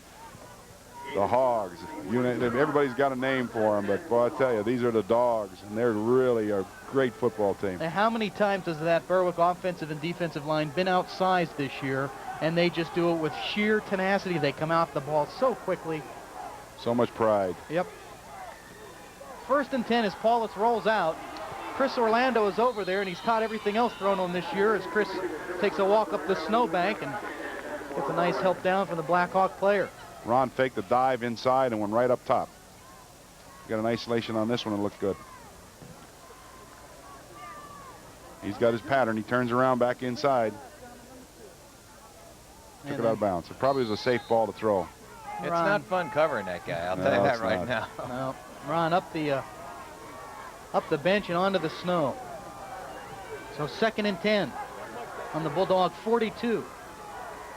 The Hogs. Everybody's got a name for them, but boy, I tell you, these are the Dogs, and they're really a great football team. Now, how many times has that Berwick offensive and defensive line been outsized this year, and they just do it with sheer tenacity? They come out the ball so quickly. So much pride. Yep. 1st and 10 as Paulus rolls out. Chris Orlando is over there, and he's caught everything else thrown on this year as Chris takes a walk up the snowbank and gets a nice help down from the Blackhawk player. Ron faked the dive inside and went right up top. Got an isolation on this one and looked good. He's got his pattern. He turns around back inside. Took it out of bounds. It probably was a safe ball to throw. It's not fun covering that guy. I'll tell you that right now. No. Ron up the bench and onto the snow. So 2nd and 10 on the Bulldog 42.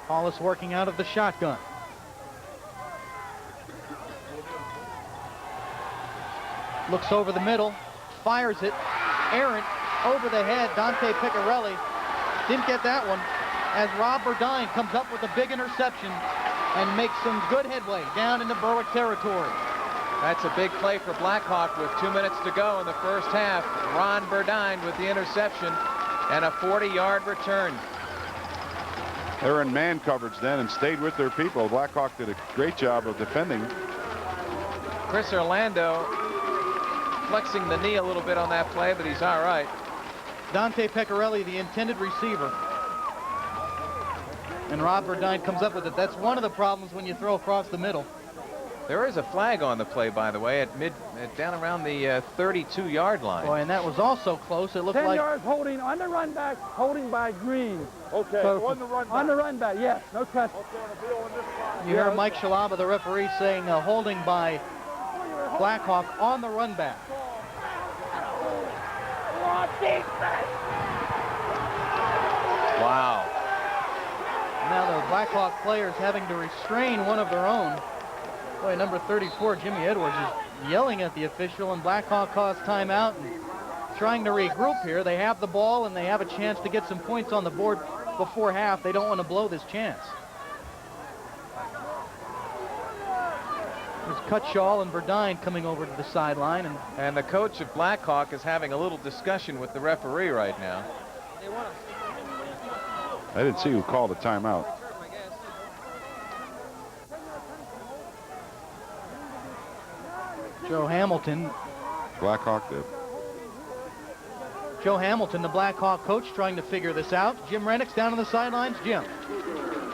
Paulus working out of the shotgun. Looks over the middle, fires it, errant, over the head. Dante Pecorelli didn't get that one as Rob Burdine comes up with a big interception and makes some good headway down into Berwick territory. That's a big play for Blackhawk with 2 minutes to go in the first half. Ron Burdine with the interception and a 40-yard return. They were in man coverage then and stayed with their people. Blackhawk did a great job of defending. Chris Orlando flexing the knee a little bit on that play, but he's all right. Dante Pecorelli, the intended receiver. And Rob Burdine comes up with it. That's one of the problems when you throw across the middle. There is a flag on the play, by the way, down around the 32-yard line. Boy, and that was also close. It looked 10 like... 10 yards holding on the run back, holding by Green. Okay, So on the run back. On the run back, yes, no question. You heard Mike Shalaba, the referee, saying holding by Blackhawk on the run back. Wow. Now the Blackhawk players having to restrain one of their own. Boy, number 34, Jimmy Edwards, is yelling at the official, and Blackhawk calls timeout and trying to regroup here. They have the ball, and they have a chance to get some points on the board before half. They don't want to blow this chance. There's Cutshaw and Burdine coming over to the sideline. And the coach of Blackhawk is having a little discussion with the referee right now. I didn't see who called a timeout. Joe Hamilton. Blackhawk did. Joe Hamilton, the Blackhawk coach, trying to figure this out. Jim Rennick's down on the sidelines. Jim.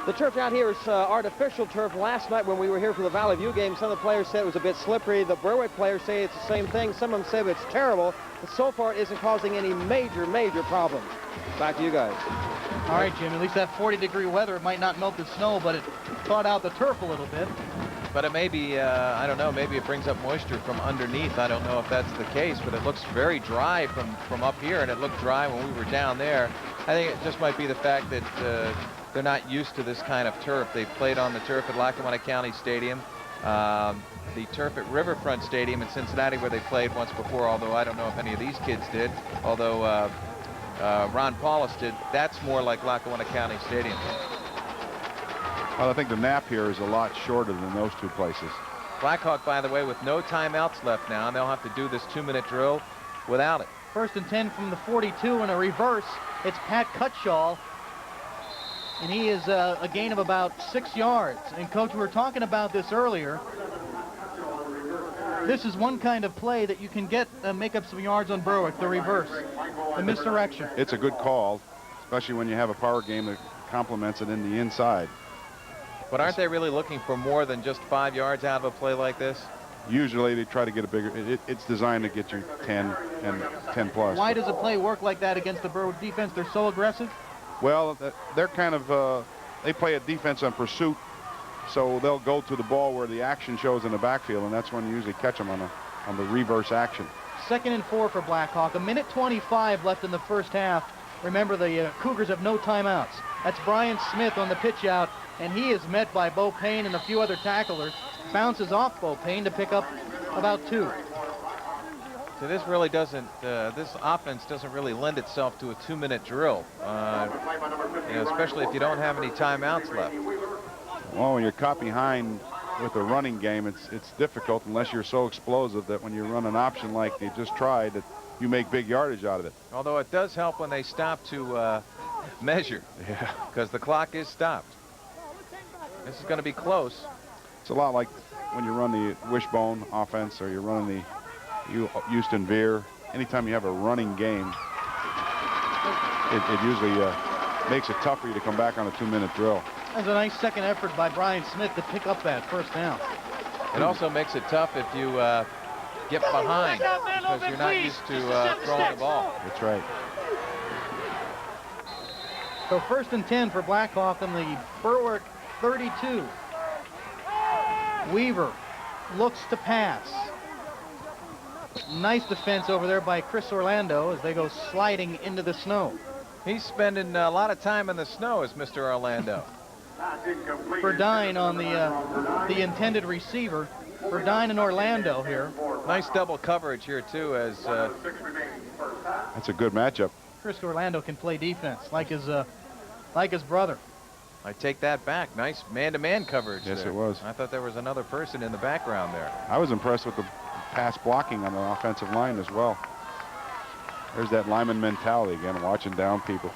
The turf out here is artificial turf. Last night when we were here for the Valley View game, some of the players said it was a bit slippery. The Berwick players say it's the same thing. Some of them say it's terrible. But so far it isn't causing any major problems. Back to you guys. All right, Jim, at least that 40-degree weather, it might not melt the snow, but it thawed out the turf a little bit. But it may be, I don't know, maybe it brings up moisture from underneath. I don't know if that's the case, but it looks very dry from up here, and it looked dry when we were down there. I think it just might be the fact that they're not used to this kind of turf. They played on the turf at Lackawanna County Stadium, the turf at Riverfront Stadium in Cincinnati, where they played once before, although I don't know if any of these kids did, although Ron Paulus did. That's more like Lackawanna County Stadium. Well, I think the nap here is a lot shorter than those two places. Blackhawk, by the way, with no timeouts left now, and they'll have to do this 2-minute drill without it. 1st and 10 from the 42 and a reverse. It's Pat Cutshall, and he is a gain of about 6 yards. And, Coach, we were talking about this earlier. This is one kind of play that you can get make up some yards on Berwick, the reverse, the misdirection. It's a good call, especially when you have a power game that complements it in the inside. But aren't they really looking for more than just 5 yards out of a play like this? Usually they try to get a bigger, it's designed to get you 10 and 10 plus. Why does a play work like that against the Berwick defense? They're so aggressive? Well, they're kind of, they play a defense on pursuit, so they'll go to the ball where the action shows in the backfield, and that's when you usually catch them on the reverse action. 2nd and 4 for Blackhawk. 1:25 left in the first half. Remember, the Cougars have no timeouts. That's Brian Smith on the pitch out, and he is met by Bo Payne and a few other tacklers. Bounces off Bo Payne to pick up about 2. So this really doesn't, this offense doesn't really lend itself to a 2-minute drill, especially if you don't have any timeouts left. Well, when you're caught behind with a running game, it's difficult unless you're so explosive that when you run an option like they just tried, that you make big yardage out of it. Although it does help when they stop to measure, because the clock is stopped. This is going to be close. It's a lot like when you run the wishbone offense or you're running the Houston Veer. Anytime you have a running game, it usually makes it tough for you to come back on a 2-minute drill. That's a nice second effort by Brian Smith to pick up that first down. It also makes it tough if you get behind because you're not used to throwing the ball. That's right. So 1st and 10 for Blackhawk on the Berwick 32. Weaver looks to pass. Nice defense over there by Chris Orlando as they go sliding into the snow. He's spending a lot of time in the snow, is Mr. Orlando. Burdine on the intended receiver. Burdine and Orlando here. Nice double coverage here too, as that's a good matchup. Chris Orlando can play defense like his brother. I take that back. Nice man-to-man coverage. Yes, there. it was. I thought there was another person in the background there. I was impressed with the pass blocking on the offensive line as well. There's that lineman mentality again, watching down people.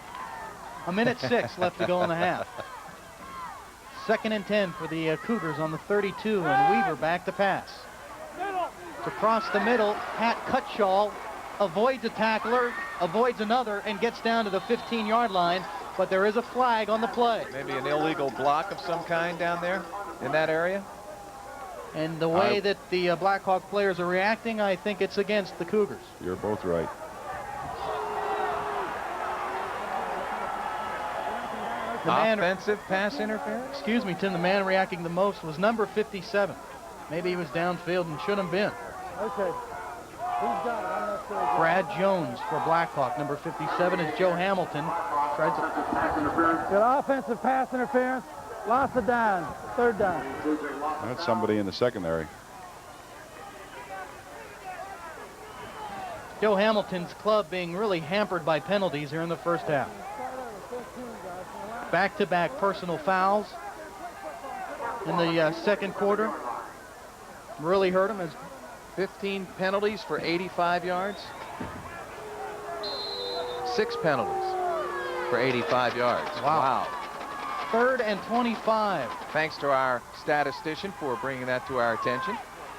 1:06 left to go in the half. 2nd and 10 for the Cougars on the 32, and Weaver back to pass. To cross the middle, Pat Cutshall avoids a tackler, avoids another, and gets down to the 15-yard line, but there is a flag on the play. Maybe an illegal block of some kind down there in that area. And the way that the Blackhawk players are reacting, I think it's against the Cougars. You're both right. Offensive pass interference? Excuse me, Tim, the man reacting the most was number 57. Maybe he was downfield and shouldn't have been. Okay. Who's got it? Brad Jones for Blackhawk. Number 57 is Joe Hamilton. Tries to... Good offensive pass interference. Lost the down. 3rd down. That's somebody in the secondary. Joe Hamilton's club being really hampered by penalties here in the first half. Back-to-back personal fouls in the second quarter. Really hurt him. As 15 penalties for 85 yards. 6 penalties for 85 yards. Wow. 3rd and 25. Thanks to our statistician for bringing that to our attention.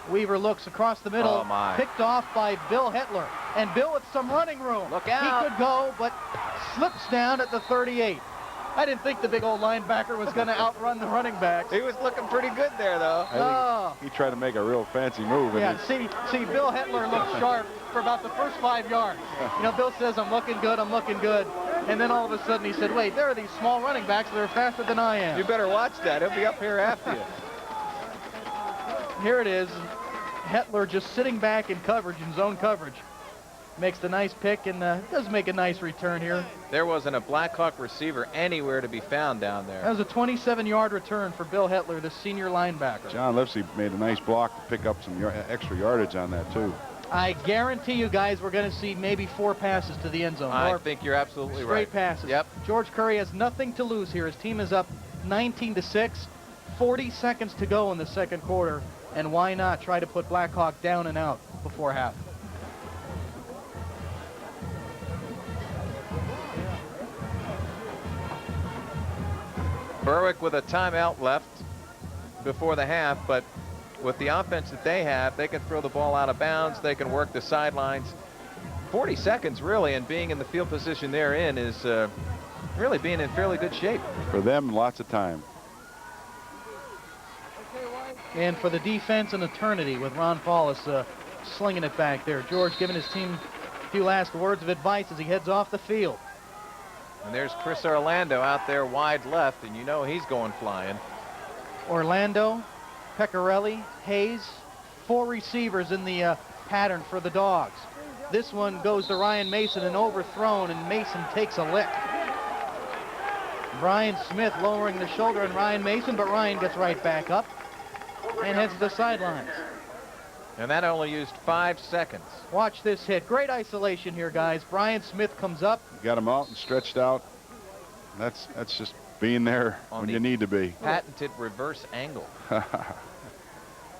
Weaver looks across the middle. Oh, my. Picked off by Bill Hetler. And Bill with some running room. Look out. He could go, but slips down at the 38. I didn't think the big old linebacker was going to outrun the running backs. He was looking pretty good there, though. I think he tried to make a real fancy move. Yeah, see, Bill Hetler looked sharp for about the first 5 yards. You know, Bill says, I'm looking good, I'm looking good. And then all of a sudden he said, wait, there are these small running backs that are faster than I am. You better watch that. He'll be up here after you. Here it is. Hetler just sitting back in coverage, in zone coverage. Makes the nice pick and does make a nice return here. There wasn't a Blackhawk receiver anywhere to be found down there. That was a 27-yard return for Bill Hetler, the senior linebacker. John Lipsey made a nice block to pick up some extra yardage on that, too. I guarantee you guys we're going to see maybe 4 passes to the end zone. I think you're absolutely right. Straight passes. Yep. George Curry has nothing to lose here. His team is up 19-6. 40 seconds to go in the second quarter. And why not try to put Blackhawk down and out before half? Berwick with a timeout left before the half, but with the offense that they have, they can throw the ball out of bounds. They can work the sidelines. 40 seconds, really, and being in the field position they're in is really being in fairly good shape. For them, lots of time. And for the defense, an eternity with Ron Paulus slinging it back there. George giving his team a few last words of advice as he heads off the field. And there's Chris Orlando out there wide left, and you know he's going flying. Orlando, Pecorelli, Hayes, 4 receivers in the pattern for the Dogs. This one goes to Ryan Mason and overthrown, and Mason takes a lick. Brian Smith lowering the shoulder on Ryan Mason, but Ryan gets right back up and heads to the sidelines. And that only used 5 seconds. Watch this hit. Great isolation here, guys. Brian Smith comes up. Got him out and stretched out. That's just being there when you need to be. Patented reverse angle. I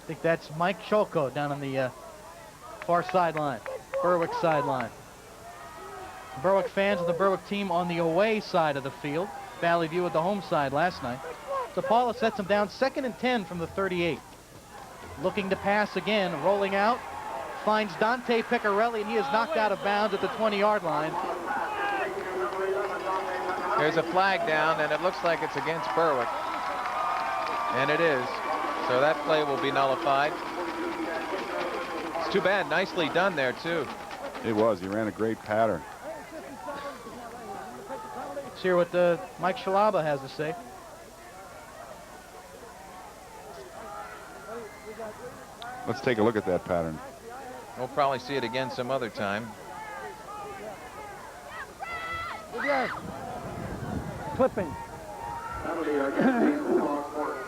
think that's Mike Cholko down on the far sideline, Berwick sideline. Berwick fans of the Berwick team on the away side of the field. Valley View at the home side last night. So Paula sets him down 2nd and 10 from the 38. Looking to pass again, rolling out, finds Dante Pecorelli, and he is knocked out of bounds at the 20-yard line. There's a flag down, and it looks like it's against Berwick. And it is. So that play will be nullified. It's too bad. Nicely done there, too. It was. He ran a great pattern. Let's hear what Mike Shalaba has to say. Let's take a look at that pattern. We'll probably see it again some other time. Clipping.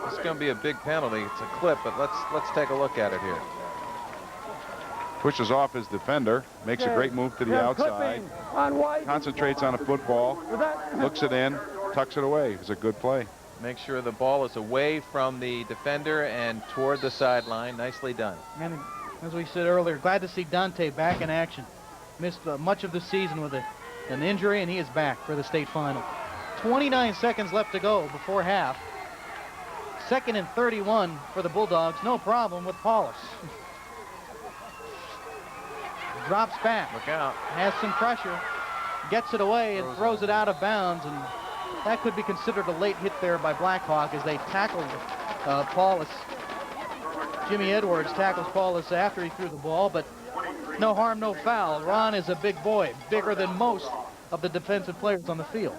It's going to be a big penalty. It's a clip, but let's take a look at it here. Pushes off his defender, makes a great move to the outside, concentrates on a football, looks it in, tucks it away. It's a good play. Make sure the ball is away from the defender and toward the sideline. Nicely done. And as we said earlier, glad to see Dante back in action. Missed much of the season with an injury, and he is back for the state final. 29 seconds left to go before half. 2nd and 31 for the Bulldogs. No problem with Paulus. Drops back. Look out. Has some pressure. Gets it away and throws it out of bounds. And that could be considered a late hit there by Blackhawk as they tackled Paulus. Jimmy Edwards tackles Paulus after he threw the ball, but no harm, no foul. Ron is a big boy, bigger than most of the defensive players on the field.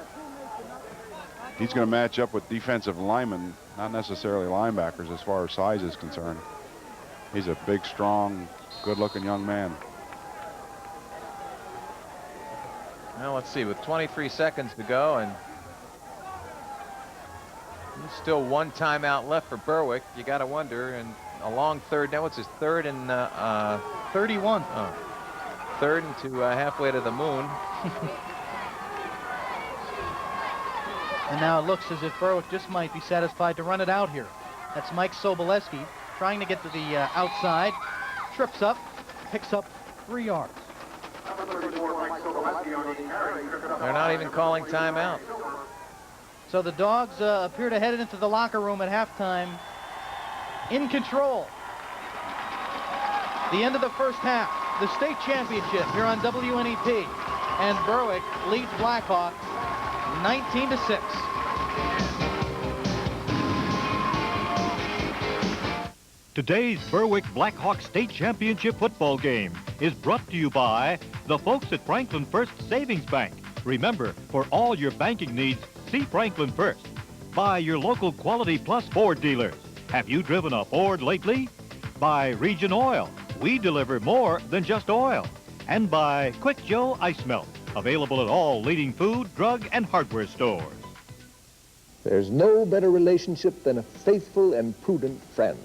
He's going to match up with defensive linemen, not necessarily linebackers as far as size is concerned. He's a big, strong, good-looking young man. Now let's see, with 23 seconds to go, and there's still 1 timeout left for Berwick. You got to wonder, and a long third down. What's his 3rd and 31? Oh, 3rd and to halfway to the moon. And now it looks as if Berwick just might be satisfied to run it out here. That's Mike Soboleski trying to get to the outside, trips up, picks up 3 yards. They're not even calling timeout. So the Dogs appear to head into the locker room at halftime in control. The end of the first half, the state championship here on WNEP, and Berwick leads Blackhawk 19-6. Today's Berwick Blackhawk State Championship football game is brought to you by the folks at Franklin First Savings Bank. Remember, for all your banking needs, see Franklin First. By your local Quality Plus Ford dealers. Have you driven a Ford lately? By Region Oil. We deliver more than just oil. And by Quick Joe Ice Melt. Available at all leading food, drug, and hardware stores. There's no better relationship than a faithful and prudent friend.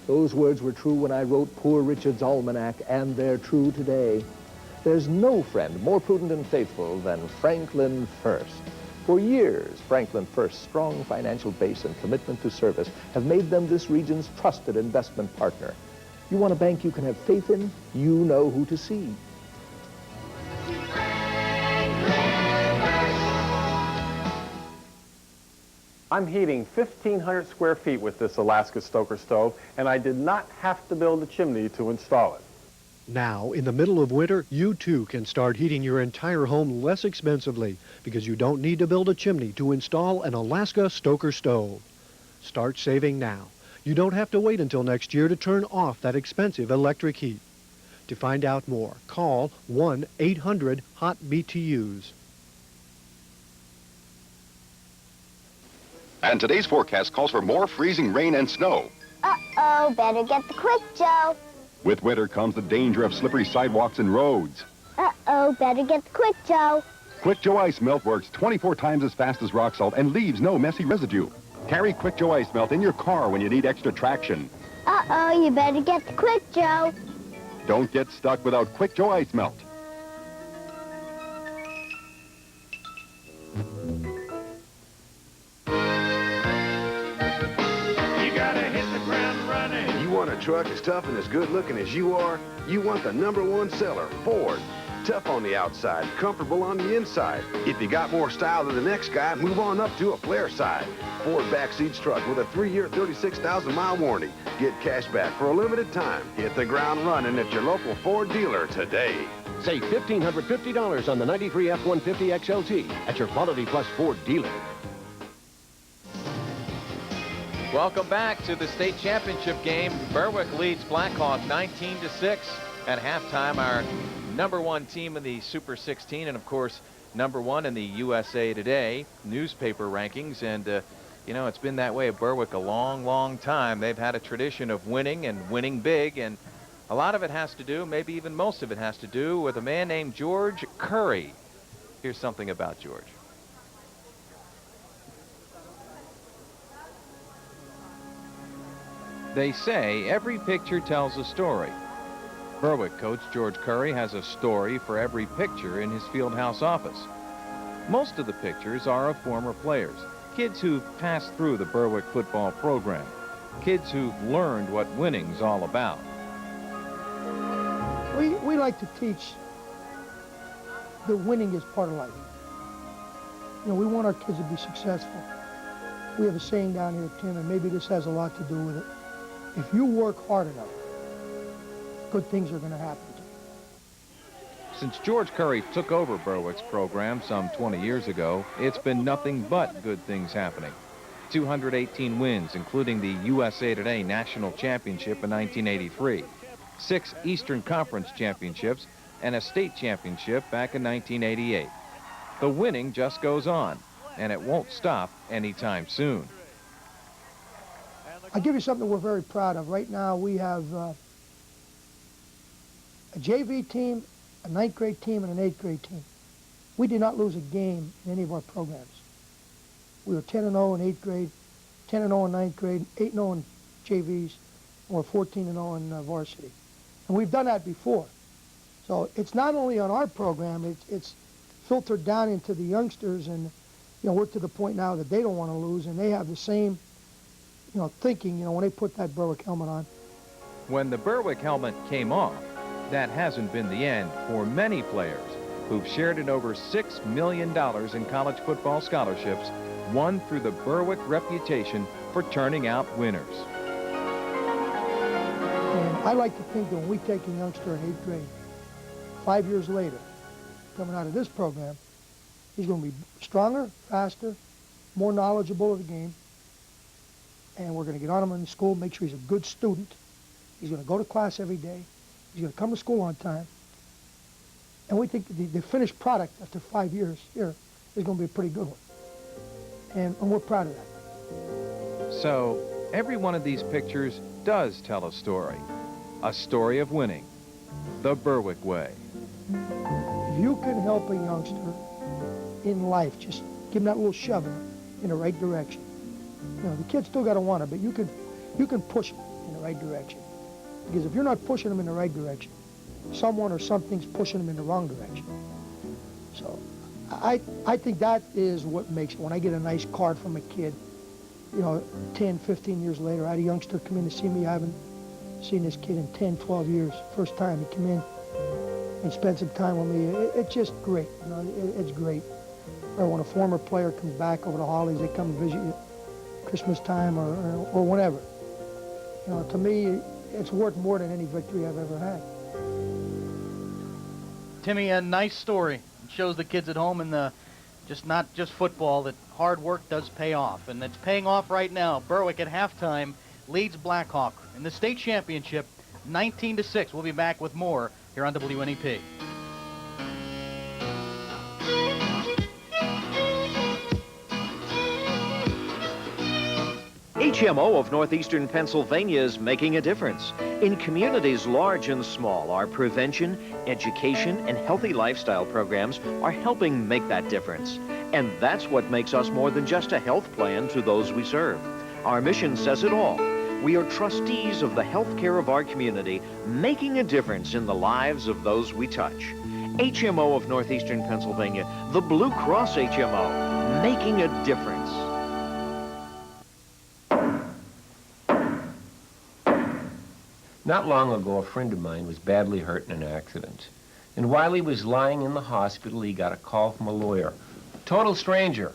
Those words were true when I wrote Poor Richard's Almanac, and they're true today. There's no friend more prudent and faithful than Franklin First. For years, Franklin First's strong financial base and commitment to service have made them this region's trusted investment partner. You want a bank you can have faith in? You know who to see. I'm heating 1,500 square feet with this Alaska Stoker stove, and I did not have to build a chimney to install it. Now, in the middle of winter, you too can start heating your entire home less expensively because you don't need to build a chimney to install an Alaska Stoker stove. Start saving now. You don't have to wait until next year to turn off that expensive electric heat. To find out more, call 1-800-HOT-BTUs. And today's forecast calls for more freezing rain and snow. Uh-oh, better get the Quick Joe. With winter comes the danger of slippery sidewalks and roads. Uh-oh, better get the Quick Joe. Quick Joe Ice Melt works 24 times as fast as rock salt and leaves no messy residue. Carry Quick Joe Ice Melt in your car when you need extra traction. Uh-oh, you better get the Quick Joe. Don't get stuck without Quick Joe Ice Melt. You want a truck as tough and as good looking as you are? You want the #1 seller, Ford. Tough on the outside, comfortable on the inside. If you got more style than the next guy, move on up to a flare side. Ford backseats truck with a 3-year, 36,000-mile warranty. Get cash back for a limited time. Hit the ground running at your local Ford dealer today. Save $1,550 on the 93 F-150 XLT at your Quality Plus Ford dealer. Welcome back to the state championship game. Berwick leads Blackhawk 19-6. At halftime, our #1 team in the Super 16, and of course, #1 in the USA Today newspaper rankings. And, you know, it's been that way at Berwick a long, long time. They've had a tradition of winning and winning big, and a lot of it has to do, maybe even most of it has to do, with a man named George Curry. Here's something about George. They say every picture tells a story. Berwick coach George Curry has a story for every picture in his fieldhouse office. Most of the pictures are of former players, kids who've passed through the Berwick football program, kids who've learned what winning's all about. We like to teach that winning is part of life. You know, we want our kids to be successful. We have a saying down here, Tim, and maybe this has a lot to do with it. If you work hard enough, good things are going to happen to you. Since George Curry took over Berwick's program some 20 years ago, it's been nothing but good things happening. 218 wins, including the USA Today National Championship in 1983, 6 Eastern Conference championships, and a state championship back in 1988. The winning just goes on, and it won't stop anytime soon. I'll give you something we're very proud of. Right now we have a JV team, a 9th grade team, and an 8th grade team. We did not lose a game in any of our programs. We were 10-0 in 8th grade, 10-0 in 9th grade, 8-0 in JVs, or 14-0 in varsity. And we've done that before. So it's not only on our program, it's filtered down into the youngsters, and you know, we're to the point now that they don't want to lose, and they have the same thinking, when they put that Berwick helmet on. When the Berwick helmet came off, that hasn't been the end for many players who've shared in over $6 million in college football scholarships, won through the Berwick reputation for turning out winners. And I like to think that when we take a youngster in 8th grade, 5 years later, coming out of this program, he's going to be stronger, faster, more knowledgeable of the game. And we're going to get on him in school, make sure he's a good student. He's going to go to class every day. He's going to come to school on time. And we think the finished product after 5 years here is going to be a pretty good one. And we're proud of that. So every one of these pictures does tell a story of winning, the Berwick way. If you can help a youngster in life, just give him that little shove in the right direction. You know, the kid's still got to want it, but you can push him in the right direction. Because if you're not pushing him in the right direction, someone or something's pushing him in the wrong direction. So I think that is what makes it. When I get a nice card from a kid, you know, 10, 15 years later, I had a youngster come in to see me. I haven't seen this kid in 10, 12 years. First time he came in and spent some time with me. It's just great. You know, it's great. Or when a former player comes back over the holidays, they come and visit you Christmas time or whenever. You know, to me, it's worth more than any victory I've ever had. Timmy, a nice story. It shows the kids at home and not just football, that hard work does pay off. And it's paying off right now. Berwick at halftime leads Blackhawk in the state championship 19-6. We'll be back with more here on WNEP. HMO of Northeastern Pennsylvania is making a difference. In communities large and small, our prevention, education, and healthy lifestyle programs are helping make that difference. And that's what makes us more than just a health plan to those we serve. Our mission says it all. We are trustees of the health care of our community, making a difference in the lives of those we touch. HMO of Northeastern Pennsylvania, the Blue Cross HMO, making a difference. Not long ago, a friend of mine was badly hurt in an accident. And while he was lying in the hospital, he got a call from a lawyer, a total stranger,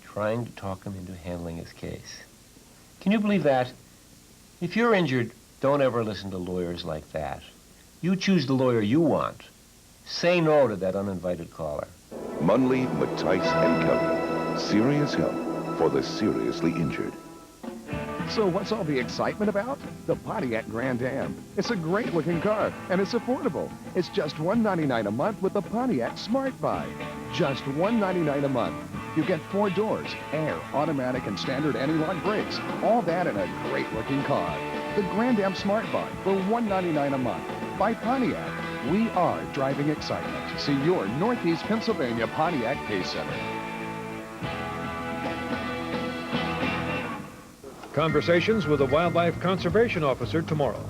trying to talk him into handling his case. Can you believe that? If you're injured, don't ever listen to lawyers like that. You choose the lawyer you want. Say no to that uninvited caller. Munley, Mattice, and Company. Serious help for the seriously injured. So what's all the excitement about? The Pontiac Grand Am. It's a great-looking car, and it's affordable. It's just $199 a month with the Pontiac Smart Buy. Just $199 a month. You get 4 doors, air, automatic, and standard anti-lock brakes. All that in a great-looking car. The Grand Am Smart Buy for $199 a month. By Pontiac. We are driving excitement. See your Northeast Pennsylvania Pontiac Pay Center. Conversations with a wildlife conservation officer tomorrow.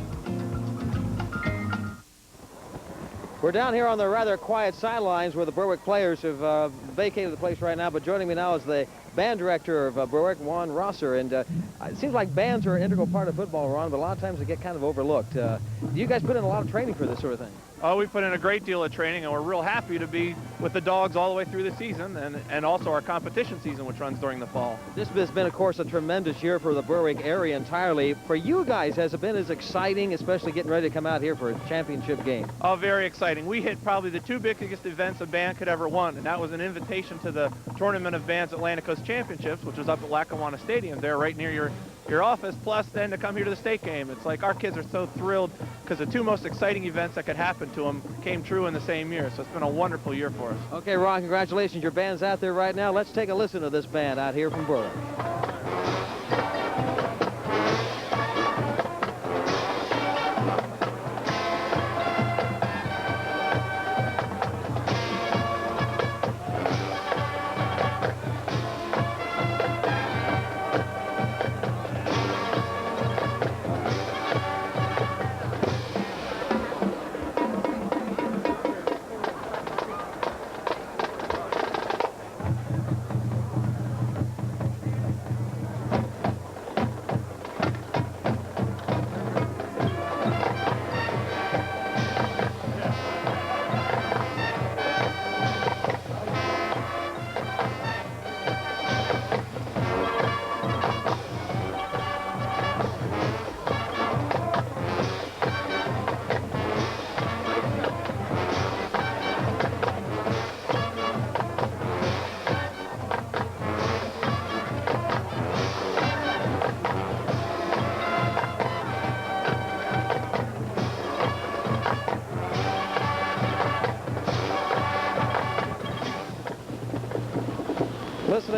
We're down here on the rather quiet sidelines where the Berwick players have vacated the place right now, but joining me now is the band director of Berwick, Juan Rosser, and it seems like bands are an integral part of football, Ron, but a lot of times they get kind of overlooked. Do you guys put in a lot of training for this sort of thing? Oh, we put in a great deal of training, and we're real happy to be with the Dogs all the way through the season, and also our competition season, which runs during the fall. This has been, of course, a tremendous year for the Berwick area entirely. For you guys, has it been as exciting, especially getting ready to come out here for a championship game? Oh, very exciting. We hit probably the 2 biggest events a band could ever want, and that was an invitation to the Tournament of Bands Atlantic Coast Championships, which was up at Lackawanna Stadium there, right near your office, plus then to come here to the state game. It's like our kids are so thrilled because the 2 most exciting events that could happen to them came true in the same year. So it's been a wonderful year for us. Okay, Ron, congratulations. Your band's out there right now. Let's take a listen to this band out here from Berwick.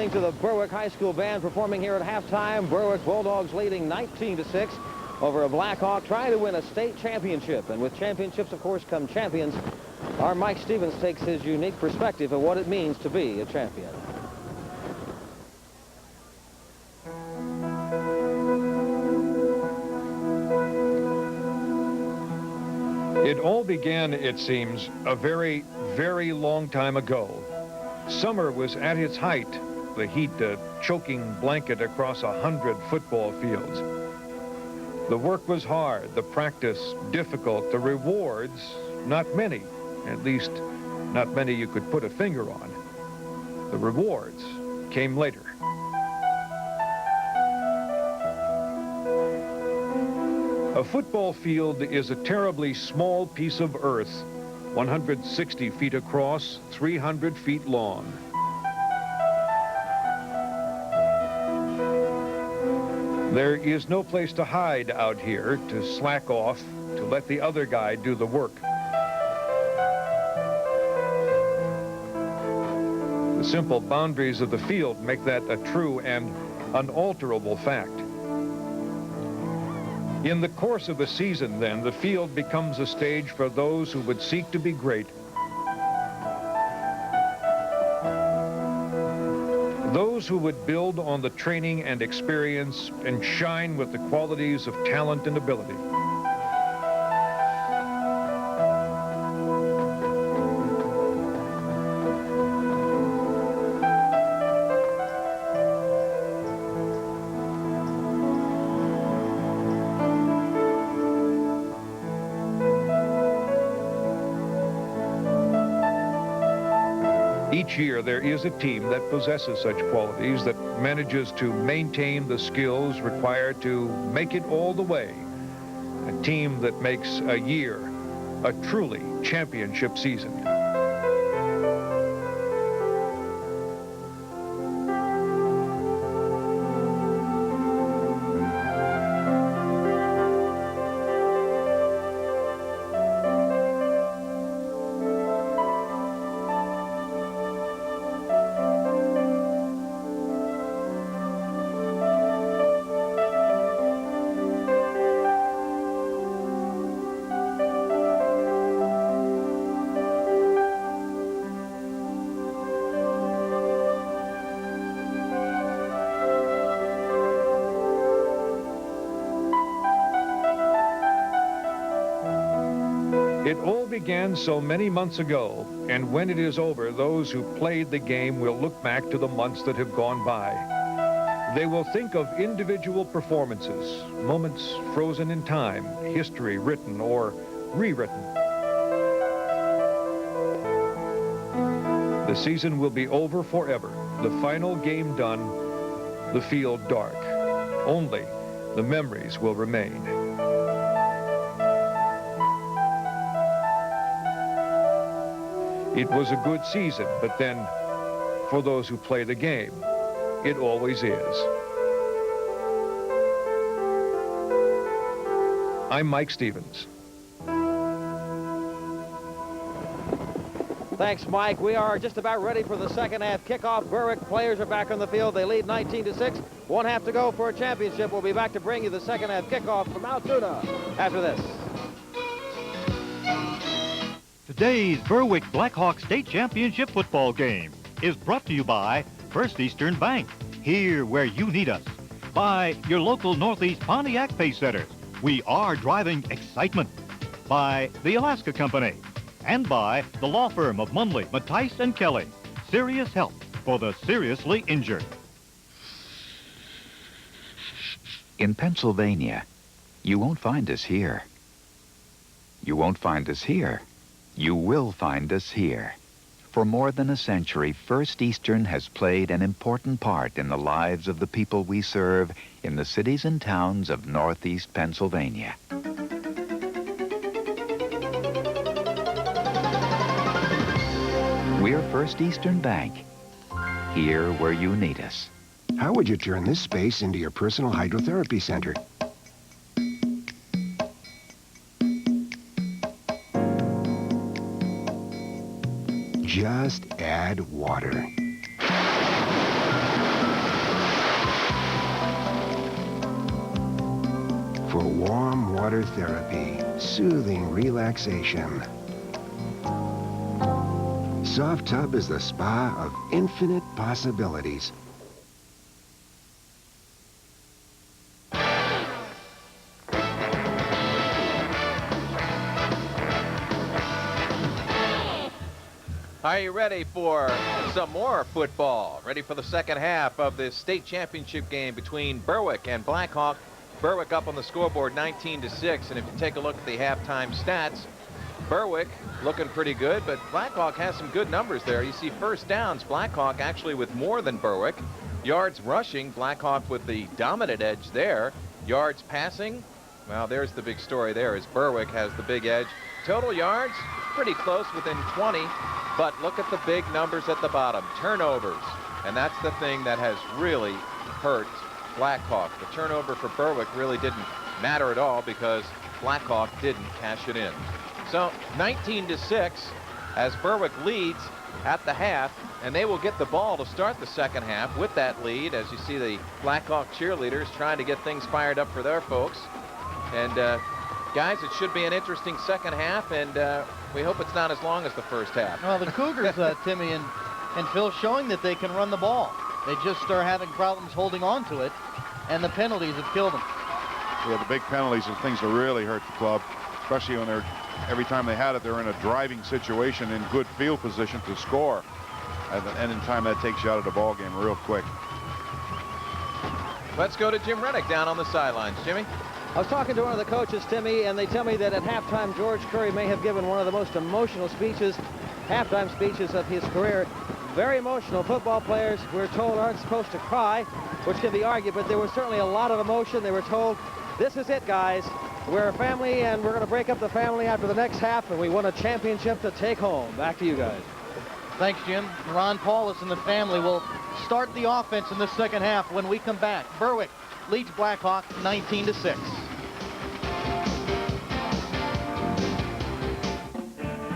listening to the Berwick High School Band performing here at halftime. Berwick Bulldogs leading 19-6 over a Blackhawk, trying to win a state championship. And with championships, of course, come champions. Our Mike Stevens takes his unique perspective of what it means to be a champion. It all began, it seems, a very, very long time ago. Summer was at its height, the heat a choking blanket across 100 football fields. The work was hard, the practice difficult, the rewards not many, at least not many you could put a finger on. The rewards came later. A football field is a terribly small piece of earth, 160 feet across, 300 feet long. There is no place to hide out here, to slack off, to let the other guy do the work. The simple boundaries of the field make that a true and unalterable fact. In the course of a season, then, the field becomes a stage for those who would seek to be great. Those who would build on the training and experience and shine with the qualities of talent and ability. Each year there is a team that possesses such qualities, that manages to maintain the skills required to make it all the way. A team that makes a year a truly championship season. It all began so many months ago, and when it is over, those who played the game will look back to the months that have gone by. They will think of individual performances, moments frozen in time, history written or rewritten. The season will be over forever, the final game done, the field dark. Only the memories will remain. It was a good season, but then, for those who play the game, it always is. I'm Mike Stevens. Thanks, Mike. We are just about ready for the second half kickoff. Berwick players are back on the field. They lead 19-6. 1 half to go for a championship. We'll be back to bring you the second half kickoff from Altoona after this. Today's Berwick Blackhawk State Championship football game is brought to you by First Eastern Bank, here where you need us. By your local Northeast Pontiac Pay Centers, we are driving excitement. By the Alaska Company, and by the law firm of Munley, Mattice and Kelly, serious help for the seriously injured. In Pennsylvania, you won't find us here. You won't find us here. You will find us here. For more than a century, First Eastern has played an important part in the lives of the people we serve in the cities and towns of Northeast Pennsylvania. We're First Eastern Bank, here where you need us. How would you turn this space into your personal hydrotherapy center? Just add water. for warm water therapy, soothing relaxation. Soft Tub is the spa of infinite possibilities. Are you ready for some more football? Ready for the second half of this state championship game between Berwick and Blackhawk? Berwick up on the scoreboard 19-6, and if you take a look at the halftime stats, Berwick looking pretty good, but Blackhawk has some good numbers there. You see first downs, Blackhawk actually with more than Berwick. Yards rushing, Blackhawk with the dominant edge there. Yards passing, well, there's the big story there, is Berwick has the big edge. Total yards, pretty close, within 20, but look at the big numbers at the bottom. Turnovers, and that's the thing that has really hurt Blackhawk. The turnover for Berwick really didn't matter at all because Blackhawk didn't cash it in. So 19-6 as Berwick leads at the half, and they will get the ball to start the second half with that lead, as you see the Blackhawk cheerleaders trying to get things fired up for their folks. And guys, it should be an interesting second half, and we hope it's not as long as the first half. Well, the Cougars, Timmy and Phil, showing that they can run the ball. They just are having problems holding on to it, and the penalties have killed them. Yeah, the big penalties are things that really hurt the club, especially when every time they had it, they're in a driving situation in good field position to score. And in time, that takes you out of the ball game real quick. Let's go to Jim Reddick down on the sidelines. Jimmy? I was talking to one of the coaches, Timmy, and they tell me that at halftime, George Curry may have given one of the most emotional halftime speeches of his career. Very emotional. Football players, we're told, aren't supposed to cry, which can be argued, but there was certainly a lot of emotion. They were told, this is it, guys. We're a family, and we're going to break up the family after the next half, and we won a championship to take home. Back to you guys. Thanks, Jim. Ron Paulus and the family will start the offense in the second half when we come back. Berwick leads Blackhawk 19-6.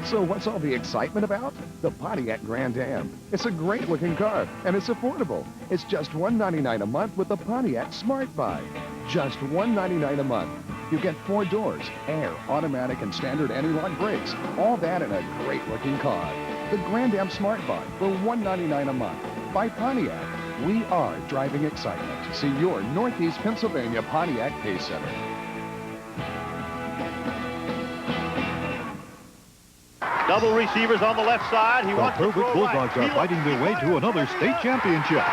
So what's all the excitement about? The Pontiac Grand Am. It's a great looking car, and it's affordable. It's just $199 a month with the Pontiac Smart Buy. Just $199 a month. You get 4 doors, air, automatic, and standard anti-lock brakes. All that in a great looking car. The Grand Am Smart Buy for $199 a month. By Pontiac. We are driving excitement. See your Northeast Pennsylvania Pontiac Pay Center. Double receivers on the left side. The Berwick Bulldogs are fighting their way to another state championship.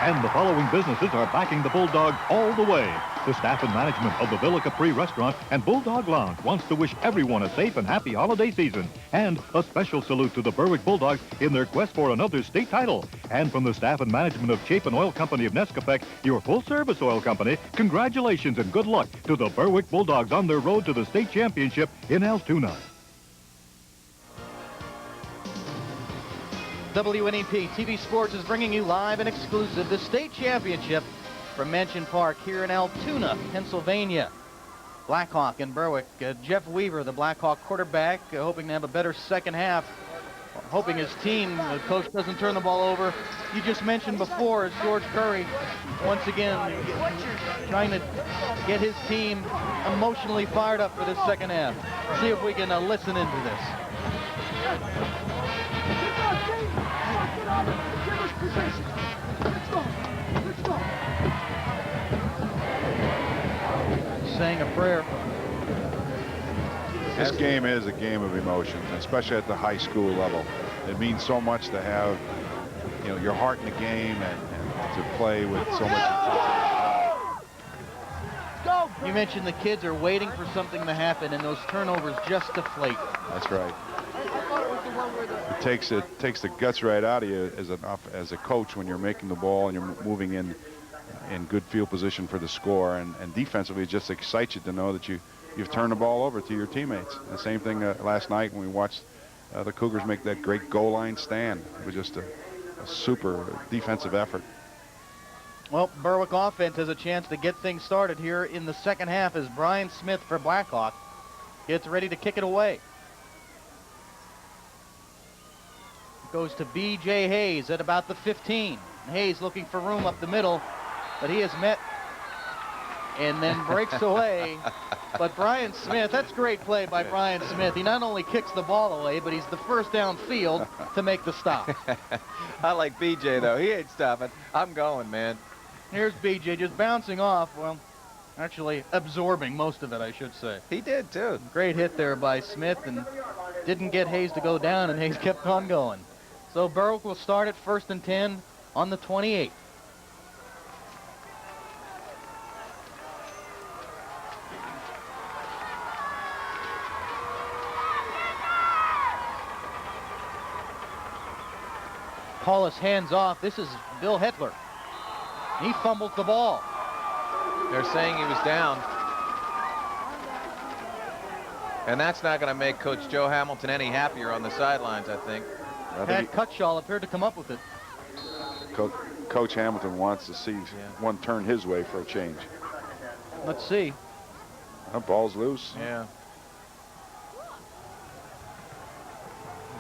And the following businesses are backing the Bulldogs all the way. The staff and management of the Villa Capri Restaurant and Bulldog Lounge wants to wish everyone a safe and happy holiday season. And a special salute to the Berwick Bulldogs in their quest for another state title. And from the staff and management of Chapin Oil Company of Nescafec, your full-service oil company, congratulations and good luck to the Berwick Bulldogs on their road to the state championship in Altoona. WNEP TV Sports is bringing you live and exclusive the state championship from Mansion Park here in Altoona, Pennsylvania. Blackhawk and Berwick. Jeff Weaver, the Blackhawk quarterback, hoping to have a better second half, hoping his team, the coach, doesn't turn the ball over. You just mentioned before, is George Curry, once again, trying to get his team emotionally fired up for this second half. See if we can listen into this. Saying a prayer. This game is a game of emotions, especially at the high school level. It means so much to have, your heart in the game and to play with so much. You mentioned the kids are waiting for something to happen, and those turnovers just deflate. That's right. It takes the guts right out of you as a coach when you're making the ball and you're moving in good field position for the score, and defensively it just excites you to know that you've turned the ball over to your teammates. The same thing last night when we watched the Cougars make that great goal line stand. It was just a super defensive effort. Well, Berwick offense has a chance to get things started here in the second half as Brian Smith for Blackhawk gets ready to kick it away. Goes to B.J. Hayes at about the 15. Hayes looking for room up the middle, but he has met and then breaks away. But Brian Smith, that's great play by Brian Smith. He not only kicks the ball away, but he's the first downfield to make the stop. I like BJ, though. He ain't stopping. I'm going, man. Here's BJ just bouncing off. Well, actually absorbing most of it, I should say. He did, too. Great hit there by Smith, and didn't get Hayes to go down, and Hayes kept on going. So Berwick will start at 1st and 10 on the 28. Paulus hands off. This is Bill Hetler. He fumbles the ball. They're saying he was down. And that's not going to make Coach Joe Hamilton any happier on the sidelines, I think. Pat Cutshall appeared to come up with it. Coach Hamilton wants to see one turn his way for a change. Let's see. Ball's loose. Yeah.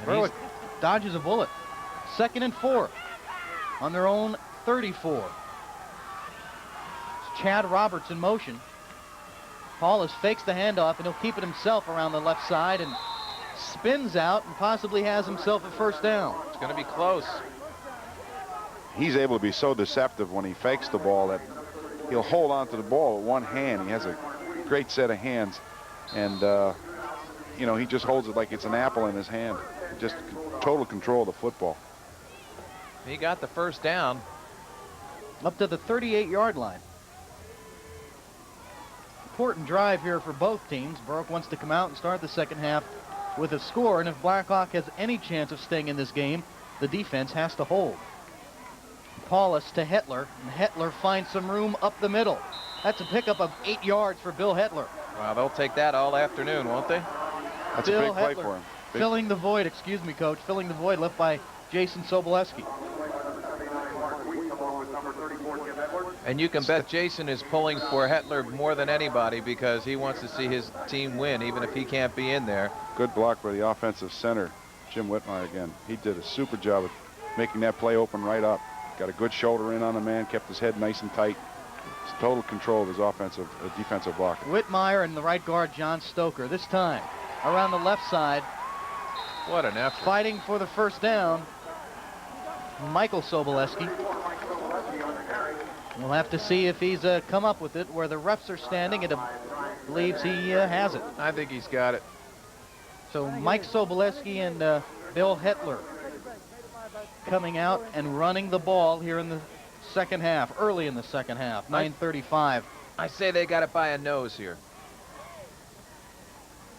Berwick dodges a bullet. 2nd and 4 on their own 34. It's Chad Roberts in motion. Paulus fakes the handoff, and he'll keep it himself around the left side and spins out and possibly has himself a 1st down. It's going to be close. He's able to be so deceptive when he fakes the ball that he'll hold on to the ball with one hand. He has a great set of hands, and you know, he just holds it like it's an apple in his hand. Just total control of the football. He got the 1st down. Up to the 38-yard line. Important drive here for both teams. Berwick wants to come out and start the 2nd half with a score, and if Blackhawk has any chance of staying in this game, the defense has to hold. Paulus to Hetler, and Hetler finds some room up the middle. That's a pickup of 8 yards for Bill Hetler. Wow, they'll take that all afternoon, won't they? That's Bill a big play Hetler for him. Filling the void, excuse me, Coach, filling the void left by Jason Sobolewski. And you can bet Jason is pulling for Hetler more than anybody because he wants to see his team win, even if he can't be in there. Good block by the offensive center, Jim Whitmire again. He did a super job of making that play open right up. Got a good shoulder in on the man, kept his head nice and tight. It's total control of his defensive block. Whitmire and the right guard, John Stoker, this time around the left side. What an effort. Fighting for the 1st down, Michael Sobolewski. We'll have to see if he's come up with it. Where the refs are standing, it believes he has it. I think he's got it. So Mike Sobolewski and Bill Hetler coming out and running the ball here in the 2nd half, early in the 2nd half, 9:35. I say they got it by a nose here.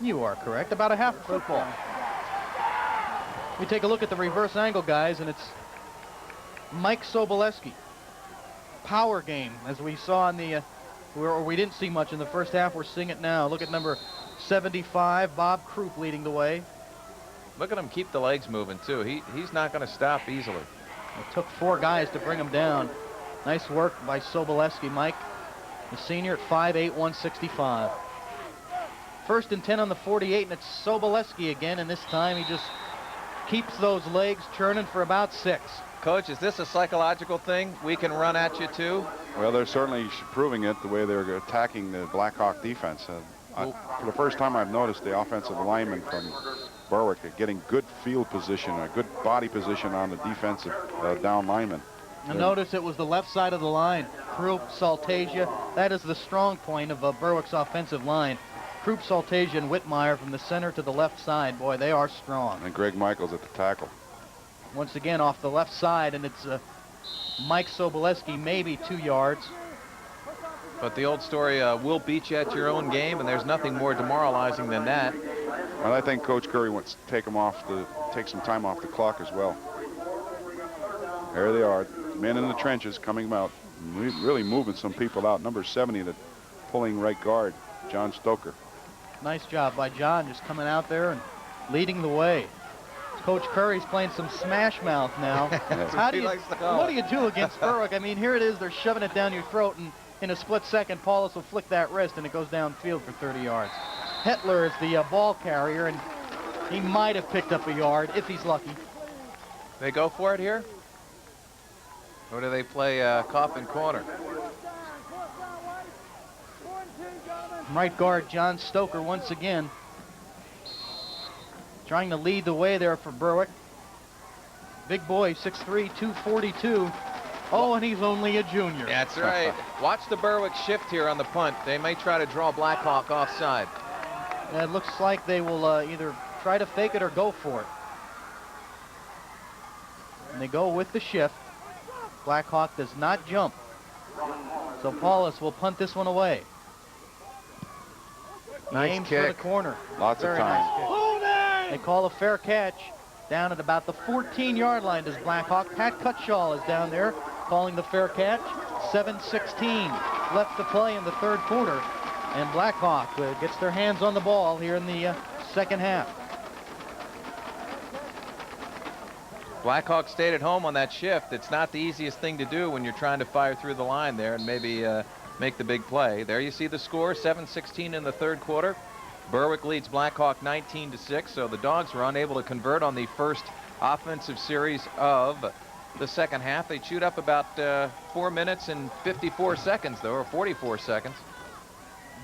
You are correct, about a half a football. We take a look at the reverse angle, guys, and it's Mike Sobolewski. Power game, as we saw in the, or we didn't see much in the 1st half. We're seeing it now. Look at number 75, Bob Croup leading the way. Look at him keep the legs moving, too. He's not going to stop easily. It took 4 guys to bring him down. Nice work by Sobolewski, Mike, the senior at 5'8", 165. 1st and 10 on the 48, and it's Sobolewski again, and this time he just keeps those legs churning for about 6. Coach, is this a psychological thing? We can run at you, too? Well, they're certainly proving it the way they're attacking the Blackhawk defense. For the first time, I've noticed the offensive linemen from Berwick are getting good field position, a good body position on the defensive down linemen. And notice it was the left side of the line. Croup, Saltasia, that is the strong point of Berwick's offensive line. Croup, Saltasia, and Whitmire from the center to the left side. Boy, they are strong. And Greg Michaels at the tackle. Once again off the left side, and it's Mike Sobolewski, maybe 2 yards. But the old story, we'll beat you at your own game, and there's nothing more demoralizing than that. And I think Coach Curry wants to take some time off the clock as well. There they are, men in the trenches coming out, really moving some people out. Number 70, the pulling right guard, John Stoker. Nice job by John, just coming out there and leading the way. Coach Curry's playing some smash mouth now. What do you do against Berwick? I mean, here it is, they're shoving it down your throat, and in a split second, Paulus will flick that wrist, and it goes downfield for 30 yards. Hetler is the ball carrier, and he might have picked up a yard if he's lucky. They go for it here? Or do they play coffin corner? Right guard John Stoker once again trying to lead the way there for Berwick. Big boy, 6'3", 242. Oh, and he's only a junior. That's right. Watch the Berwick shift here on the punt. They may try to draw Blackhawk offside. It looks like they will either try to fake it or go for it. And they go with the shift. Blackhawk does not jump. So Paulus will punt this one away. He Nice aims kick. for the corner. Lots of Very time. nice kick. They call a fair catch down at about the 14-yard line does Blackhawk. Pat Cutshaw is down there calling the fair catch. 7:16 left to play in the third quarter. And Blackhawk gets their hands on the ball here in the second half. Blackhawk stayed at home on that shift. It's not the easiest thing to do when you're trying to fire through the line there and maybe make the big play. There you see the score, 7:16 in the third quarter. Berwick leads Blackhawk 19-6, so the Dogs were unable to convert on the first offensive series of the second half. They chewed up about 4 minutes and 54 seconds, though, or 44 seconds.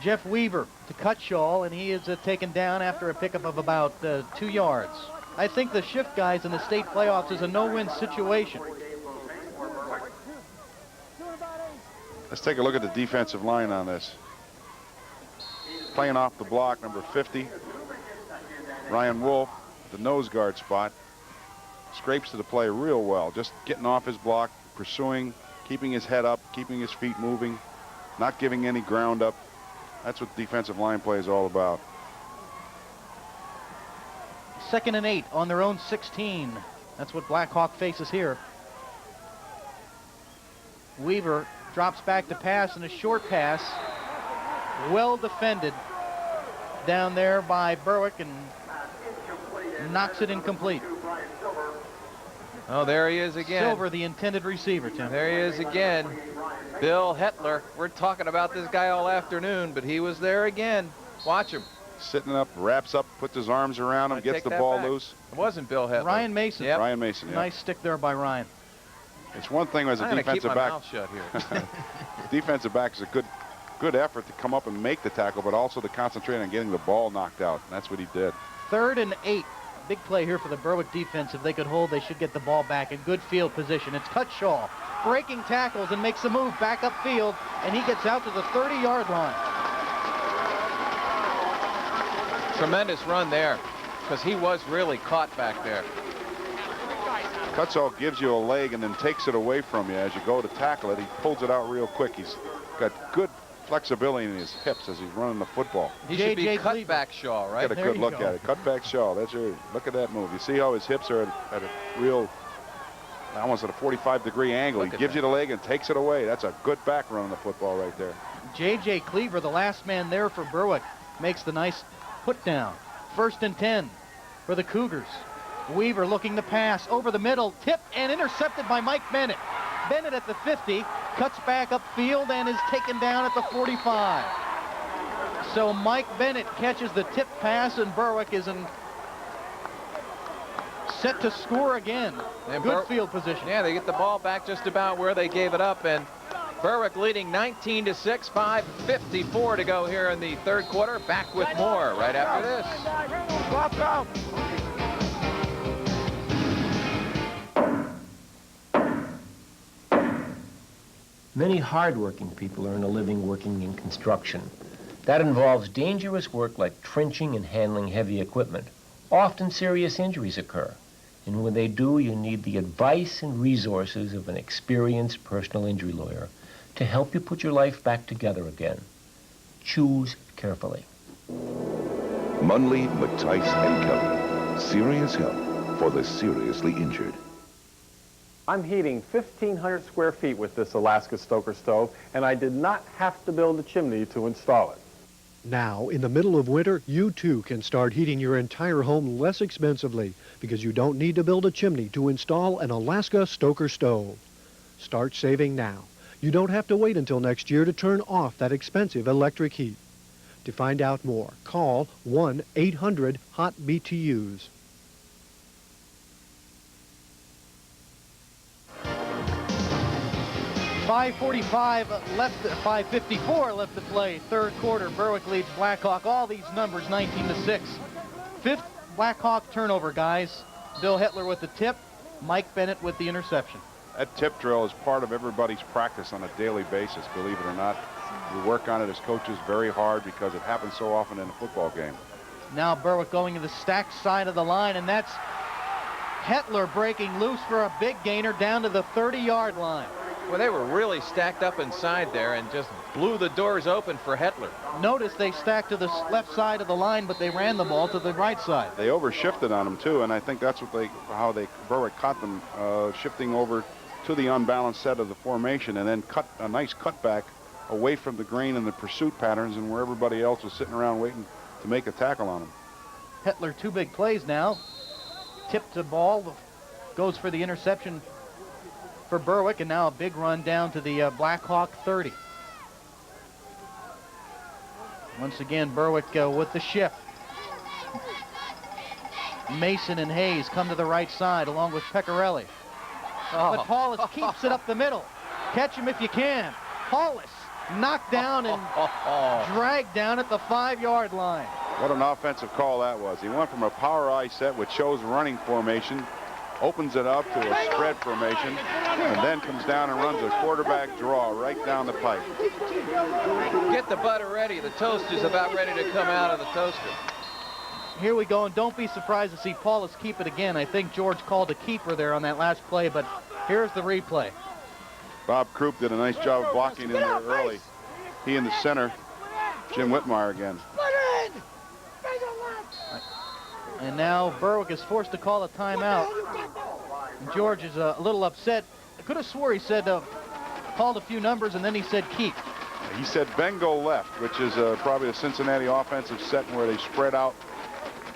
Jeff Weaver to Cutshaw, and he is taken down after a pickup of about 2 yards. I think the shift guys in the state playoffs is a no-win situation. Let's take a look at the defensive line on this. Playing off the block, number 50, Ryan Wolf, the nose guard spot, scrapes to the play real well, just getting off his block, pursuing, keeping his head up, keeping his feet moving, not giving any ground up. That's what defensive line play is all about. 2nd and 8 on their own 16. That's what Blackhawk faces here. Weaver drops back to pass, and a short pass. Well defended down there by Berwick, and knocks it incomplete. Oh, there he is again. Silver, the intended receiver, Tim. There he is again. Bill Hetler. We're talking about this guy all afternoon, but he was there again. Watch him. Sitting up, wraps up, puts his arms around him, gets the ball loose. It wasn't Bill Hetler. Ryan Mason. Yep. Ryan Mason, yeah. Nice stick there by Ryan. It's one thing as a I'm gonna defensive keep my back. mouth shut here. Defensive back is a good effort to come up and make the tackle, but also to concentrate on getting the ball knocked out. And that's what he did. 3rd and 8. Big play here for the Berwick defense. If they could hold, they should get the ball back in good field position. It's Cutshaw breaking tackles and makes a move back upfield, and he gets out to the 30-yard line. Tremendous run there, because he was really caught back there. Cutsall gives you a leg and then takes it away from you as you go to tackle it. He pulls it out real quick. He's got good flexibility in his hips as he's running the football. He should be cutback Shaw, right? Get a good look at it. Cutback Shaw. That's right. Look at that move. You see how his hips are at a real, almost at a 45-degree angle. He gives you the leg and takes it away. That's a good back running the football right there. J.J. Cleaver, the last man there for Berwick, makes the nice put down. 1st and 10 for the Cougars. Weaver looking to pass over the middle, tipped and intercepted by Mike Bennett. Bennett at the 50, cuts back upfield and is taken down at the 45. So Mike Bennett catches the tip pass, and Berwick is set to score again. Good field position. Yeah, they get the ball back just about where they gave it up, and Berwick leading 19-6, 5:54 to go here in the third quarter. Back with more right after this. Many hard-working people earn a living working in construction. That involves dangerous work like trenching and handling heavy equipment. Often serious injuries occur, and when they do, you need the advice and resources of an experienced personal injury lawyer to help you put your life back together again. Choose carefully. Munley, Mattice, and Kelly. Serious help for the seriously injured. I'm heating 1,500 square feet with this Alaska Stoker stove, and I did not have to build a chimney to install it. Now, in the middle of winter, you too can start heating your entire home less expensively because you don't need to build a chimney to install an Alaska Stoker stove. Start saving now. You don't have to wait until next year to turn off that expensive electric heat. To find out more, call 1-800-HOT-BTUs. 5:45 left, 5:54 left to play. Third quarter, Berwick leads Blackhawk. All these numbers, 19-6. Fifth Blackhawk turnover, guys. Bill Hetler with the tip, Mike Bennett with the interception. That tip drill is part of everybody's practice on a daily basis, believe it or not. We work on it as coaches very hard because it happens so often in a football game. Now Berwick going to the stacked side of the line, and that's Hetler breaking loose for a big gainer down to the 30-yard line. Well, they were really stacked up inside there and just blew the doors open for Hetler. Notice they stacked to the left side of the line, but they ran the ball to the right side. They overshifted on them too, and I think that's what Berwick caught them shifting over to the unbalanced set of the formation, and then cut a nice cutback away from the grain and the pursuit patterns, and where everybody else was sitting around waiting to make a tackle on them. Hetler, 2 big plays now. Tipped the ball, goes for the interception for Berwick, and now a big run down to the Blackhawk 30. Once again, Berwick with the shift. Mason and Hayes come to the right side along with Pecorelli. But Paulus keeps it up the middle. Catch him if you can. Paulus knocked down and dragged down at the 5-yard line. What an offensive call that was. He went from a power I set, which shows running formation, opens it up to a spread formation, and then comes down and runs a quarterback draw right down the pipe. Get the butter ready. The toaster's about ready to come out of the toaster. Here we go, and don't be surprised to see Paulus keep it again. I think George called a keeper there on that last play, but here's the replay. Bob Krupp did a nice job of blocking in there early. He in the center, Jim Whitmire again. And now Berwick is forced to call a timeout. And George is a little upset. I could have swore he said called a few numbers and then he said keep. He said Bengo left, which is probably a Cincinnati offensive set where they spread out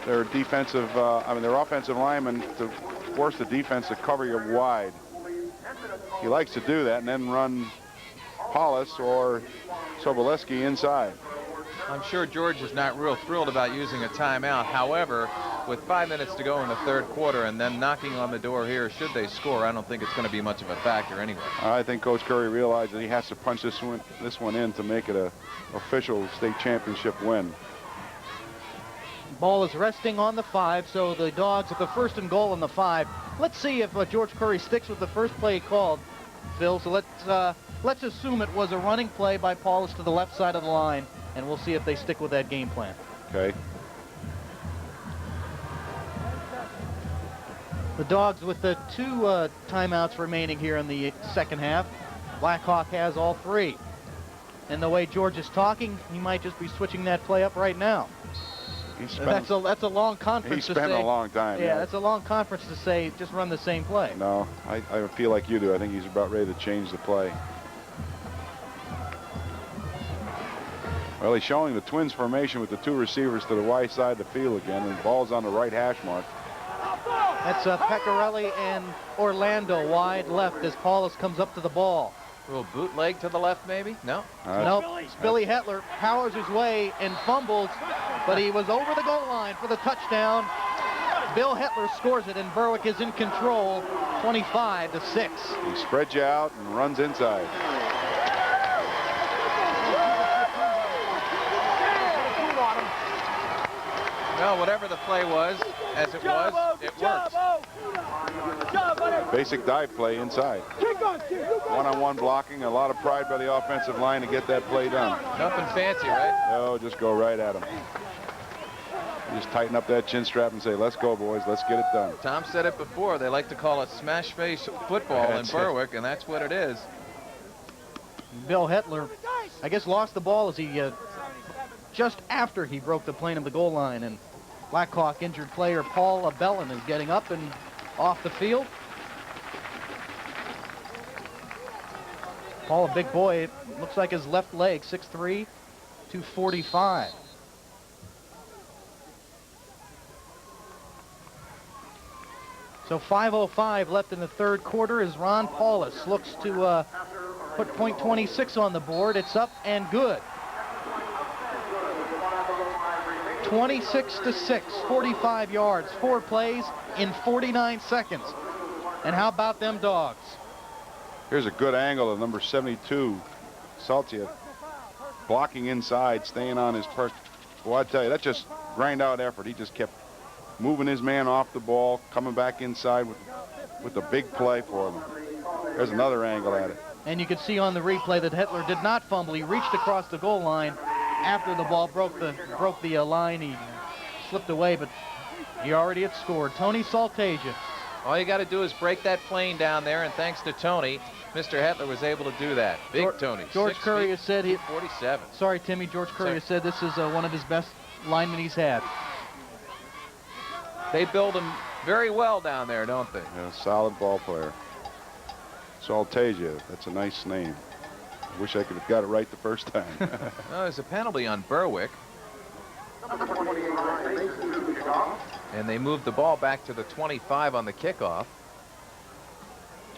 their defensive, their offensive linemen to force the defense to cover you wide. He likes to do that and then run Paulus or Soboleski inside. I'm sure George is not real thrilled about using a timeout. However, with 5 minutes to go in the third quarter and then knocking on the door here, should they score, I don't think it's going to be much of a factor anyway. I think Coach Curry realized that he has to punch this one in to make it a official state championship win. Ball is resting on the 5, so the Dogs at the 1st and goal on the 5. Let's see if George Curry sticks with the first play he called, Phil. So let's assume it was a running play by Paulus to the left side of the line, and we'll see if they stick with that game plan. Okay. The Dogs with the 2 timeouts remaining here in the second half. Blackhawk has all 3. And the way George is talking, he might just be switching that play up right now. That's a long conference to say. He spent a long time. Yeah, that's a long conference to say just run the same play. No, I feel like you do. I think he's about ready to change the play. Well, he's showing the Twins formation with the 2 receivers to the wide side of the field again, and the ball's on the right hash mark. That's Pecorelli and Orlando wide left as Paulus comes up to the ball. A little bootleg to the left, maybe? No? Nope. Billy Hetler powers his way and fumbles, but he was over the goal line for the touchdown. Bill Hetler scores it, and Berwick is in control, 25-6. He spreads you out and runs inside. Well, whatever the play was, as it was, it worked. Basic dive play inside. One-on-one blocking, a lot of pride by the offensive line to get that play done. Nothing fancy, right? No, just go right at him. Just tighten up that chin strap and say, let's go, boys, let's get it done. Tom said it before. They like to call it smash face football in Berwick, and that's what it is. Bill Hetler, I guess, lost the ball as he just after he broke the plane of the goal line, and Blackhawk injured player Paul Abellin is getting up and off the field. Paul, a big boy. It looks like his left leg, 6'3", 245. So 5:05 left in the third quarter as Ron Paulus looks to put point 26 on the board. It's up and good. 26-6, 45 yards, 4 plays in 49 seconds. And how about them Dogs? Here's a good angle of number 72, Saltia, blocking inside, staying on his perch. Well, I tell you, that just grind out effort. He just kept moving his man off the ball, coming back inside with a big play for them. There's another angle at it. And you can see on the replay that Hetler did not fumble. He reached across the goal line after the ball broke the line. He slipped away, but he already had scored. Tony Saltasia. All you got to do is break that plane down there, and thanks to Tony, Mr. Hetler was able to do that. Big Tony. George Curry has said he 47. Sorry, Timmy. George Curry has said this is one of his best linemen he's had. They build him very well down there, don't they? Yeah, solid ball player. Saltasia, that's a nice name. I wish I could have got it right the first time. There's a penalty on Berwick. And they moved the ball back to the 25 on the kickoff.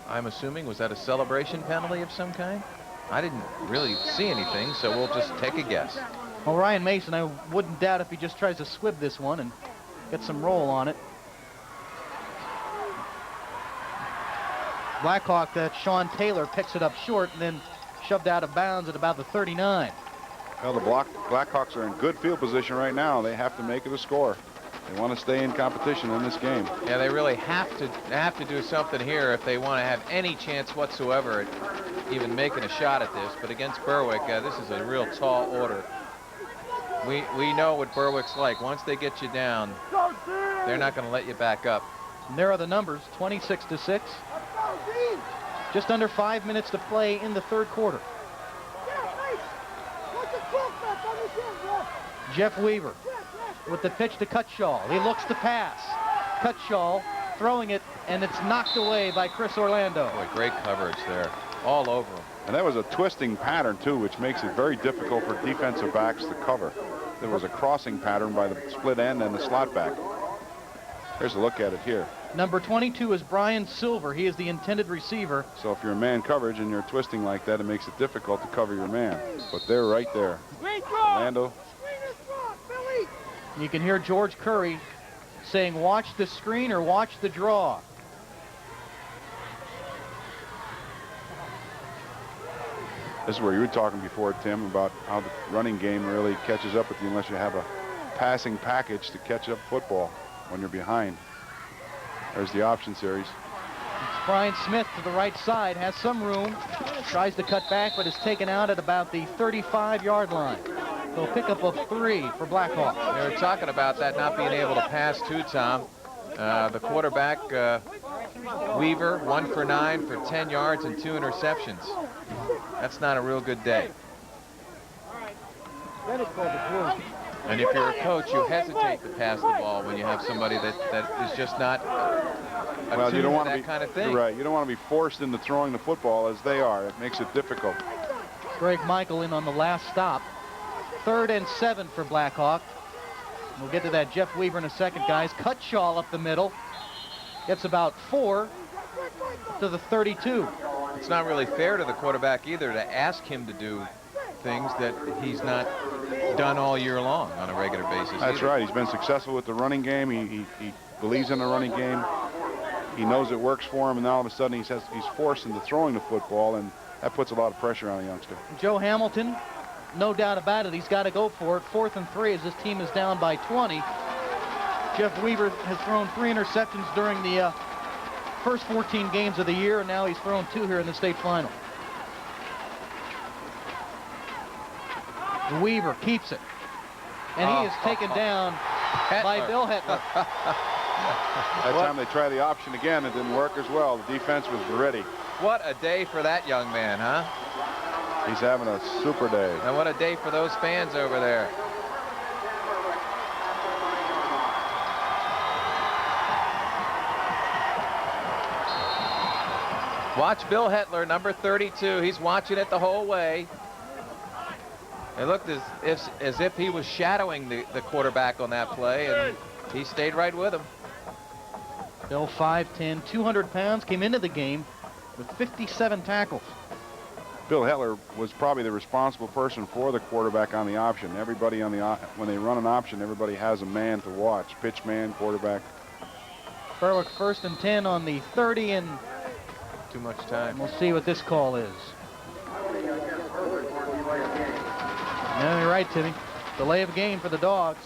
I'm assuming, was that a celebration penalty of some kind? I didn't really see anything, so we'll just take a guess. Well, Ryan Mason, I wouldn't doubt if he just tries to squib this one and get some roll on it. Blackhawk, Sean Taylor picks it up short and then shoved out of bounds at about the 39. Well, the Blackhawks are in good field position right now. They have to make it a score. They want to stay in competition in this game. Yeah, they really have to do something here if they want to have any chance whatsoever at even making a shot at this. But against Berwick, this is a real tall order. We know what Berwick's like. Once they get you down, they're not going to let you back up. And there are the numbers, 26-6. Just under 5 minutes to play in the third quarter. Jeff Weaver with the pitch to Cutshaw. He looks to pass. Cutshaw throwing it, and it's knocked away by Chris Orlando. Boy, great coverage there, all over him. And that was a twisting pattern, too, which makes it very difficult for defensive backs to cover. There was a crossing pattern by the split end and the slot back. Here's a look at it here. Number 22 is Brian Silver. He is the intended receiver. So if you're in man coverage and you're twisting like that, it makes it difficult to cover your man. But they're right there. Orlando. You can hear George Curry saying, watch the screen or watch the draw. This is where you were talking before, Tim, about how the running game really catches up with you unless you have a passing package to catch up football when you're behind. There's the option series. It's Brian Smith to the right side, has some room, tries to cut back, but is taken out at about the 35-yard line. They'll pick up a 3 for Blackhawk. They were talking about that not being able to pass too, Tom. The quarterback, Weaver, 1 for 9 for 10 yards and 2 interceptions. That's not a real good day. And if you're a coach, you hesitate to pass the ball when you have somebody that is just not well, you don't want that to be, kind of thing. You're right. You don't want to be forced into throwing the football as they are. It makes it difficult. Greg Michael in on the last stop. 3rd and 7 for Blackhawk. We'll get to that Jeff Weaver in a second, guys. Cutshaw up the middle. Gets about 4 to the 32. It's not really fair to the quarterback either to ask him to do things that he's not done all year long on a regular basis. That's right. He's been successful with the running game. He believes in the running game. He knows it works for him, and now all of a sudden he's forced into throwing the football, and that puts a lot of pressure on a youngster. Joe Hamilton, no doubt about it, he's got to go for it. 4th and 3 as this team is down by 20. Jeff Weaver has thrown 3 interceptions during the first 14 games of the year, and now he's thrown 2 here in the state final. Weaver keeps it, and he is taken down by Bill Hetler. That time they try the option again, it didn't work as well. The defense was ready. What a day for that young man, huh? He's having a super day. And what a day for those fans over there. Watch Bill Hetler, number 32. He's watching it the whole way. It looked as if he was shadowing the quarterback on that play, and he stayed right with him. Bill, 5'10", 200 pounds, came into the game with 57 tackles. Bill Hetler was probably the responsible person for the quarterback on the option. Everybody on the when they run an option, everybody has a man to watch. Pitch man, quarterback. Berwick 1st and 10 on the 30, and too much time. We'll see what this call is. No, you're right, Timmy. Delay of game for the Dogs.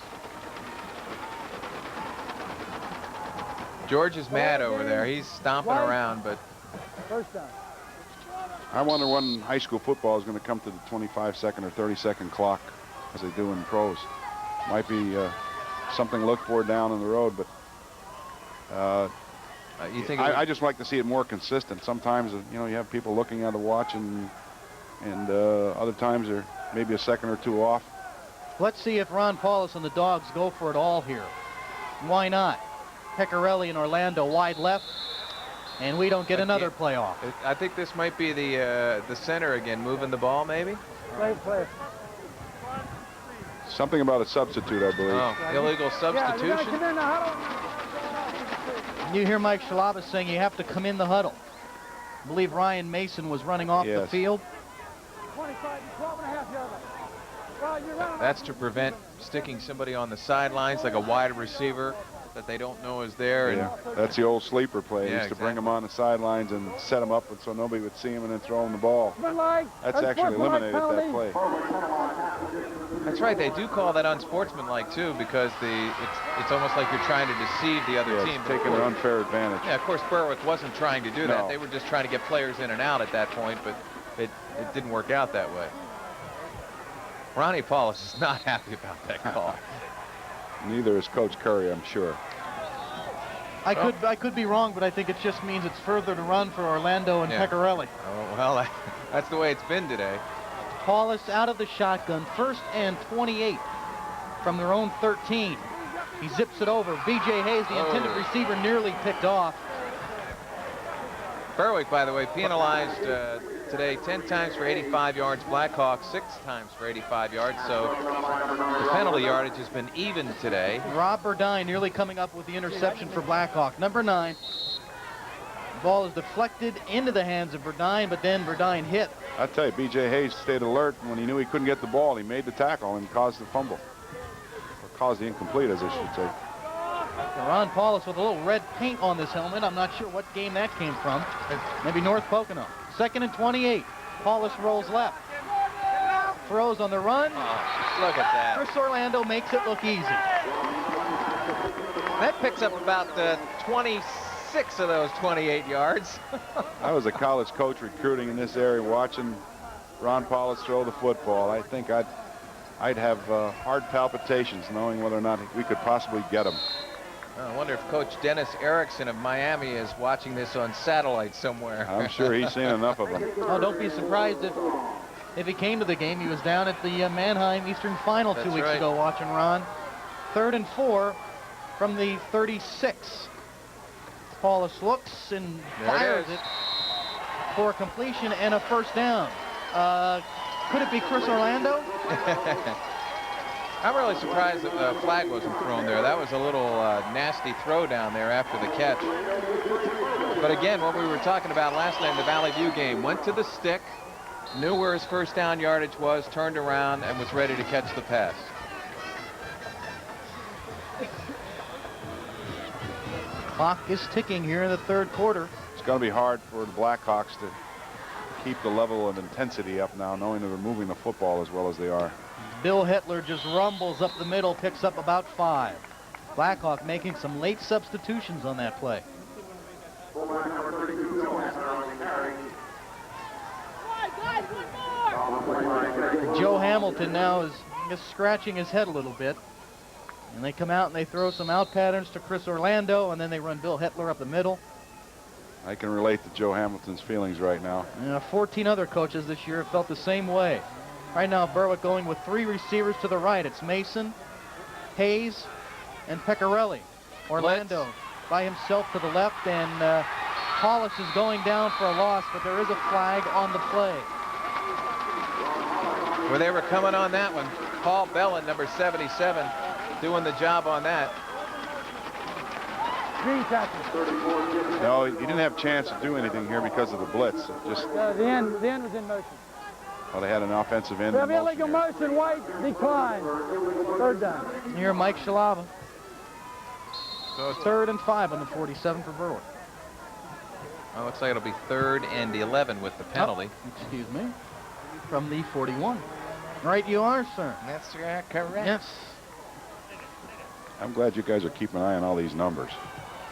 George is mad over there. He's stomping around, but First down. I wonder when high school football is going to come to the 25-second or 30-second clock as they do in pros. Might be something to look for down in the road, but you think I just like to see it more consistent. Sometimes, you know, you have people looking at a watch, and other times they're maybe a second or two off. Let's see if Ron Paulus and the Dogs go for it all here. Why not? Pecorelli and Orlando wide left, and we don't get another playoff. I think this might be the center again, moving the ball, maybe. Play. Something about a substitute, I believe. Oh, illegal substitution. You hear Mike Shalaba saying you have to come in the huddle. I believe Ryan Mason was running off the field. That's to prevent sticking somebody on the sidelines like a wide receiver that they don't know is there. Yeah, that's the old sleeper play. Yeah, Used to bring them on the sidelines and set them up so nobody would see him and then throw him the ball. That's actually eliminated that play. That's right. They do call that unsportsmanlike too, because it's almost like you're trying to deceive the other team. Taking an unfair advantage. Yeah, of course Berwick wasn't trying to do that. No. They were just trying to get players in and out at that point, but it didn't work out that way. Ronnie Paulus is not happy about that call. Neither is Coach Curry, I'm sure. I could be wrong, but I think it just means it's further to run for Orlando and Pecorelli. Oh, well, that's the way it's been today. Paulus out of the shotgun, 1st and 28 from their own 13. He zips it over. B.J. Hayes, the intended receiver, nearly picked off. Berwick, by the way, penalized today 10 times for 85 yards. Blackhawk 6 times for 85 yards. So the penalty yardage has been even today. Rob Burdine nearly coming up with the interception for Blackhawk. Number 9. The ball is deflected into the hands of Burdine, but then Burdine hit. I tell you, B.J. Hayes stayed alert when he knew he couldn't get the ball. He made the tackle and caused the fumble. Or caused the incomplete, as I should say. Ron Paulus with a little red paint on this helmet. I'm not sure what game that came from. Maybe North Pocono. 2nd and 28. Paulus rolls left. Throws on the run. Oh, look at that. Chris Orlando makes it look easy. That picks up about 26 of those 28 yards. I was a college coach recruiting in this area, watching Ron Paulus throw the football. I think I'd have heart palpitations knowing whether or not we could possibly get him. I wonder if Coach Dennis Erickson of Miami is watching this on satellite somewhere. I'm sure he's seen enough of them. Oh, don't be surprised if he came to the game. He was down at the Mannheim Eastern Final 2 weeks ago watching Ron. 3rd and 4 from the 36. Paulus looks and fires it for completion and a 1st down. Could it be Chris Orlando? I'm really surprised that the flag wasn't thrown there. That was a little nasty throw down there after the catch. But again, what we were talking about last night in the Valley View game, went to the stick, knew where his 1st down yardage was, turned around, and was ready to catch the pass. Clock is ticking here in the 3rd quarter. It's going to be hard for the Blackhawks to keep the level of intensity up now, knowing that they're moving the football as well as they are. Bill Hitler just rumbles up the middle, picks up about 5. Blackhawk making some late substitutions on that play. Joe Hamilton now is just scratching his head a little bit. And they come out and they throw some out patterns to Chris Orlando, and then they run Bill Hitler up the middle. I can relate to Joe Hamilton's feelings right now. 14 other coaches this year have felt the same way. Right now, Berwick going with 3 receivers to the right. It's Mason, Hayes, and Pecorelli. Orlando by himself to the left, and Paulus is going down for a loss, but there is a flag on the play. Where they were coming on that one. Paul Bellin, number 77, doing the job on that. No, he didn't have a chance to do anything here because of the blitz. The end was in motion. Well, they had an offensive end. Illegal motion, white, decline. 3rd down. Here, Mike Shalava. So 3rd and 5 on the 47 for Berwick. Well, looks like it'll be 3rd and 11 with the penalty. Oh, excuse me. From the 41. Right you are, sir. That's correct. Yes. I'm glad you guys are keeping an eye on all these numbers.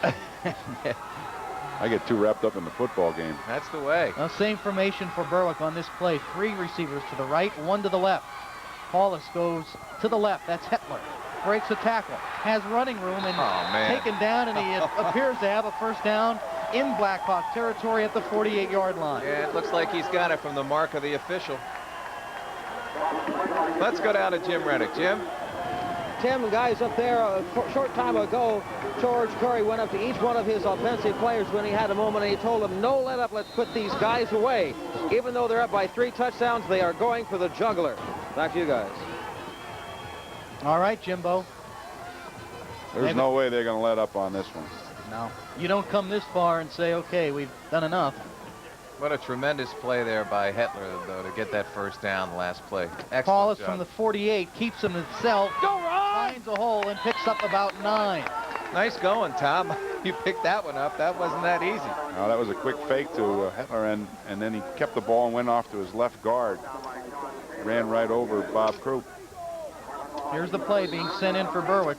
I get too wrapped up in the football game. That's the way. Well, same formation for Berwick on this play. 3 receivers to the right, 1 to the left. Paulus goes to the left. That's Hetler. Breaks a tackle. Has running room and taken down, and he appears to have a first down in Blackhawk territory at the 48-yard line. Yeah, it looks like he's got it from the mark of the official. Let's go down to Jim Reddick. Jim? Tim, guys up there a short time ago, George Curry went up to each one of his offensive players when he had a moment, and he told them, no let up, let's put these guys away. Even though they're up by 3 touchdowns, they are going for the juggler. Back to you guys. All right, Jimbo. There's no way they're going to let up on this one. No. You don't come this far and say, okay, we've done enough. What a tremendous play there by Hetler, though, to get that first down the last play. Excellent Paulus job. from the 48 keeps him himself, finds a hole, and picks up about 9. Nice going, Tom. You picked that one up. That wasn't that easy. No, that was a quick fake to Hetler, and then he kept the ball and went off to his left guard. Ran right over Bob Croup. Here's the play being sent in for Berwick.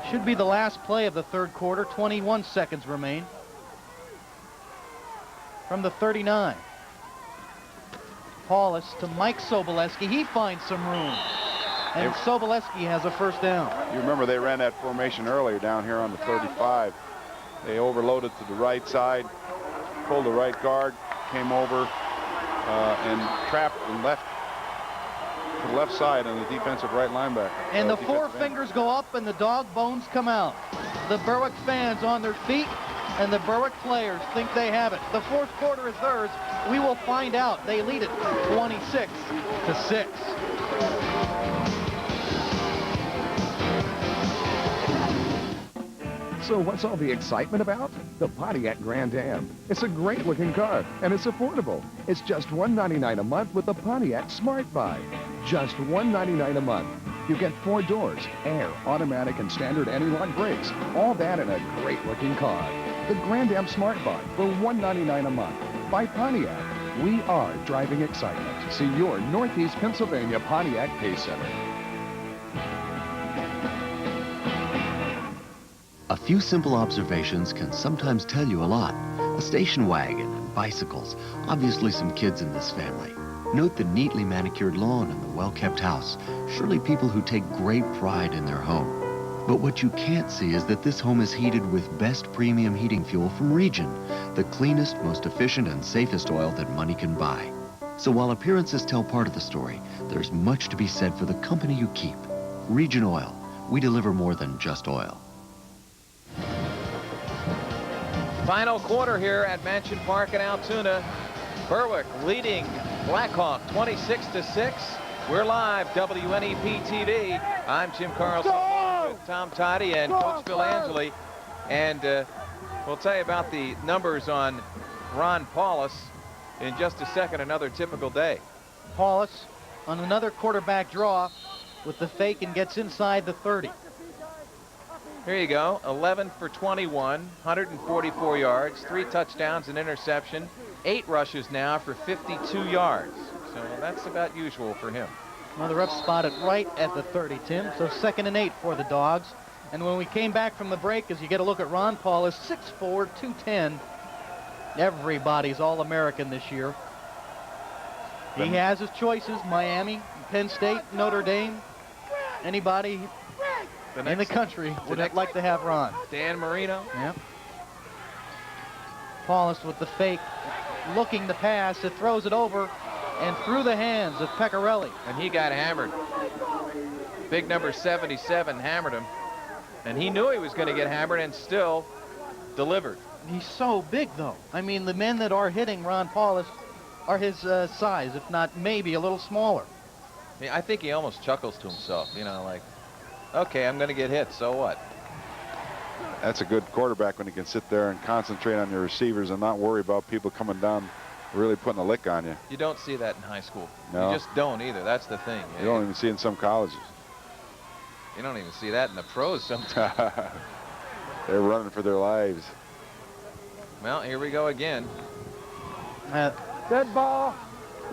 Should be the last play of the 3rd quarter. 21 seconds remain. From the 39. Paulus to Mike Soboleski. He finds some room. And Soboleski has a first down. You remember they ran that formation earlier down here on the 35. They overloaded to the right side, pulled the right guard, came over and trapped and left to the left side on the defensive right linebacker. And the 4 fingers go up and the dog bones come out. The Berwick fans on their feet and the Berwick players think they have it. The 4th quarter is theirs. We will find out. They lead it 26-6. So what's all the excitement about? The Pontiac Grand Am. It's a great looking car, and it's affordable. It's just $199 a month with the Pontiac Smart Buy. Just $199 a month. You get 4 doors, air, automatic, and standard anti-lock brakes. All that in a great looking car. The Grand Am Smart Buy for $199 a month. By Pontiac. We are driving excitement. See your Northeast Pennsylvania Pontiac Pay Center. A few simple observations can sometimes tell you a lot. A station wagon and bicycles, obviously some kids in this family. Note the neatly manicured lawn and the well-kept house. Surely people who take great pride in their home. But what you can't see is that this home is heated with best premium heating fuel from Region, the cleanest, most efficient, and safest oil that money can buy. So while appearances tell part of the story, there's much to be said for the company you keep. Region Oil. We deliver more than just oil. Final quarter here at Mansion Park in Altoona. Berwick leading Blackhawk 26-6. We're live, WNEP TV. I'm Jim Carlson with Tom Toddy and Coach Phil Angeli. And we'll tell you about the numbers on Ron Paulus in just a second. Another typical day. Paulus on another quarterback draw with the fake and gets inside the 30. Here you go, 11 for 21, 144 yards, 3 touchdowns, an interception, 8 rushes now for 52 yards. So that's about usual for him. Well, the ref spotted right at the 30, Tim. So 2nd and 8 for the Dogs. And when we came back from the break, as you get a look at Ron Paulus, 6'4", 210. Everybody's All-American this year. He has his choices, Miami, Penn State, Notre Dame. Anybody in the country would like to have Ron. Dan Marino. Yep. Paulus with the fake, looking to pass. It throws it over and through the hands of Pecorelli. And he got hammered. Big number 77 hammered him. And he knew he was going to get hammered and still delivered. He's so big, though. I mean, the men that are hitting Ron Paulus are his size, if not maybe a little smaller. Yeah, I think he almost chuckles to himself, you know, like, okay, I'm going to get hit, so what? That's a good quarterback when he can sit there and concentrate on your receivers and not worry about people coming down really putting a lick on you. You don't see that in high school. No. You just don't either. That's the thing. You don't even see it in some colleges. You don't even see that in the pros sometimes. They're running for their lives. Well, here we go again. Dead ball.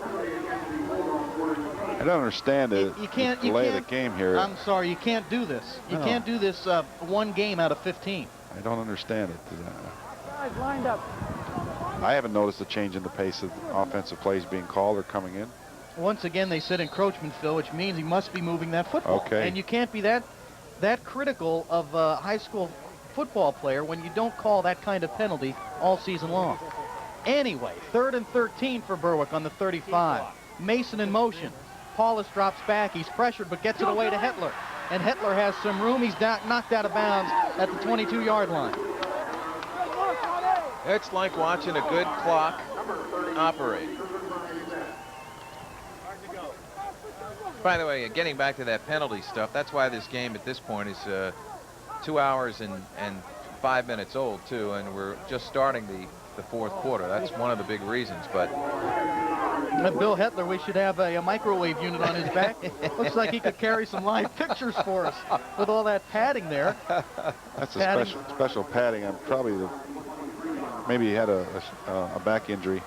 I don't understand the delay of the game here. I'm sorry, you can't do this. You can't do this one game out of 15. I don't understand it. Guys lined up. I haven't noticed a change in the pace of offensive plays being called or coming in. Once again, they said encroachment, Phil, which means he must be moving that football. Okay. And you can't be that critical of a high school football player when you don't call that kind of penalty all season long. Anyway, 3rd and 13 for Berwick on the 35. Mason in motion. Paulus drops back. He's pressured, but gets it away to Hetler. And Hetler has some room. He's knocked out of bounds at the 22-yard line. It's like watching a good clock operate. By the way, getting back to that penalty stuff, that's why this game at this point is 2 hours and 5 minutes old, too, and we're just starting the fourth quarter. That's one of the big reasons, but... Bill Hetler, we should have a microwave unit on his back. Looks like he could carry some live pictures for us with all that padding there. That's a special padding. I'm probably maybe he had a back injury.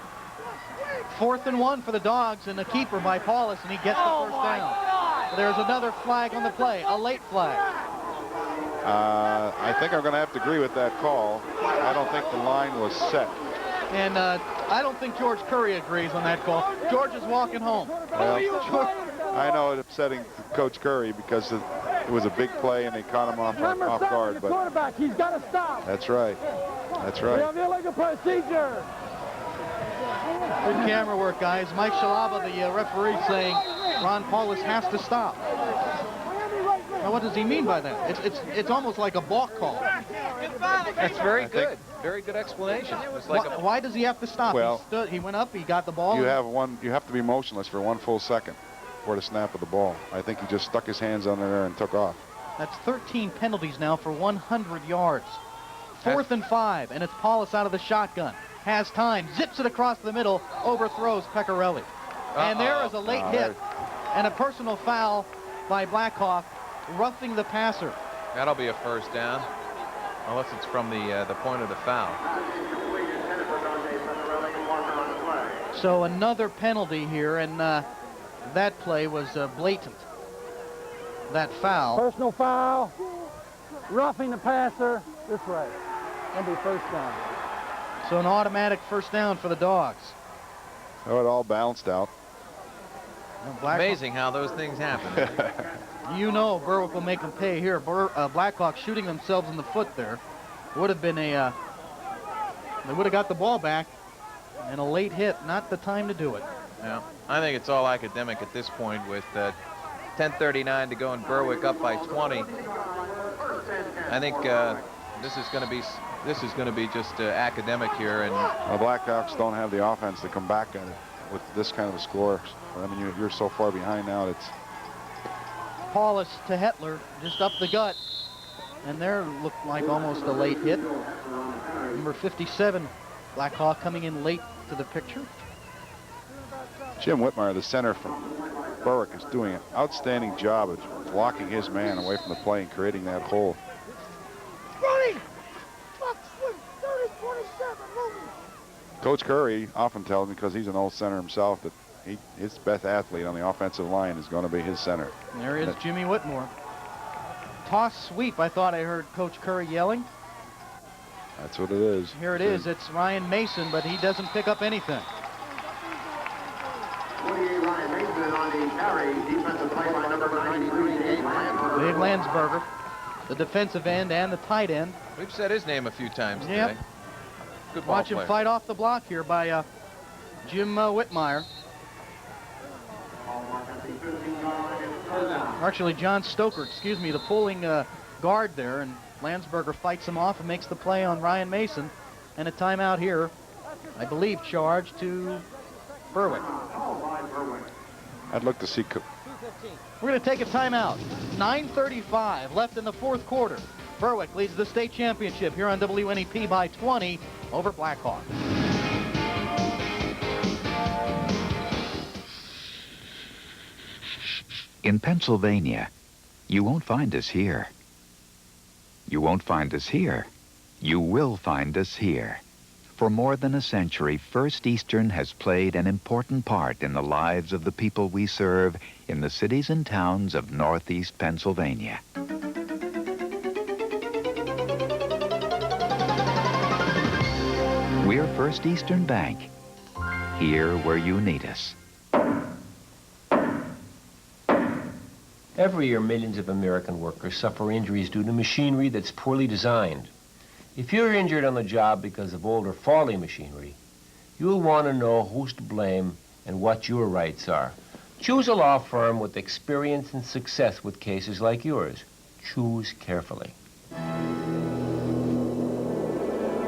4th and 1 for the Dogs, and a keeper by Paulus, and he gets the first down. There's another flag on the play, a late flag. I think I'm going to have to agree with that call. I don't think the line was set. And I don't think George Curry agrees on that call. George is walking home. Well, I know it's upsetting Coach Curry because it was a big play and they caught him off guard. But quarterback, he's got to stop. That's right. That's right. We have the illegal procedure. Good camera work, guys. Mike Shalaba, the referee, saying Ron Paulus has to stop. Now, what does he mean by that? It's almost like a balk call. That's very good. Very good explanation. It's like why does he have to stop? Well, he went up, he got the ball. You have to be motionless for 1 full second for the snap of the ball. I think he just stuck his hands under there and took off. That's 13 penalties now for 100 yards. 4th and 5, and it's Paulus out of the shotgun. Has time, zips it across the middle, overthrows Pecorelli. And there is a late hit and a personal foul by Blackhawk, roughing the passer. That'll be a first down, unless it's from the point of the foul. So another penalty here, and that play was blatant. That foul. Personal foul, roughing the passer, this way. That'll be first down. So an automatic first down for the Dogs. So it all balanced out. Amazing how those things happen. You know Berwick will make them pay here. Blackhawk shooting themselves in the foot there. Would have been a... they would have got the ball back. And a late hit, not the time to do it. Yeah, I think it's all academic at this point with 10:39 to go and Berwick up by 20. I think this is going to be just academic here, and the Blackhawks don't have the offense to come back at it with this kind of a score. I mean, you're so far behind now. It's Paulus to Hetler, just up the gut, and there looked like almost a late hit. Number 57, Blackhawk coming in late to the picture. Jim Whitmire, the center from Berwick, is doing an outstanding job of blocking his man away from the play and creating that hole. Coach Curry often tells me, because he's an old center himself, that his best athlete on the offensive line is going to be his center. And there is Jimmy Whitmore. Toss sweep, I thought I heard Coach Curry yelling. That's what it is. Here it is. It's Ryan Mason, but he doesn't pick up anything. Ryan Mason on the carry, defensive play by number 93, Dave Lansberger. Dave Lansberger, the defensive end and the tight end. We've said his name a few times today. Yep. Good ball Watch him player. fight off the block here by Jim Whitmire. Actually, John Stoker, excuse me, the pulling guard there, and Lansberger fights him off and makes the play on Ryan Mason. And a timeout here, I believe, charged to Berwick. I'd look to see. We're going to take a timeout. 9:35 left in the fourth quarter. Berwick leads the state championship here on WNEP by 20 over Blackhawk. In Pennsylvania, You won't find us here. You won't find us here. You will find us here. For more than a century, First Eastern has played an important part in the lives of the people we serve in the cities and towns of Northeast Pennsylvania. We're First Eastern Bank, here where you need us. Every year, millions of American workers suffer injuries due to machinery that's poorly designed. If you're injured on the job because of old or faulty machinery, you'll want to know who's to blame and what your rights are. Choose a law firm with experience and success with cases like yours. Choose carefully.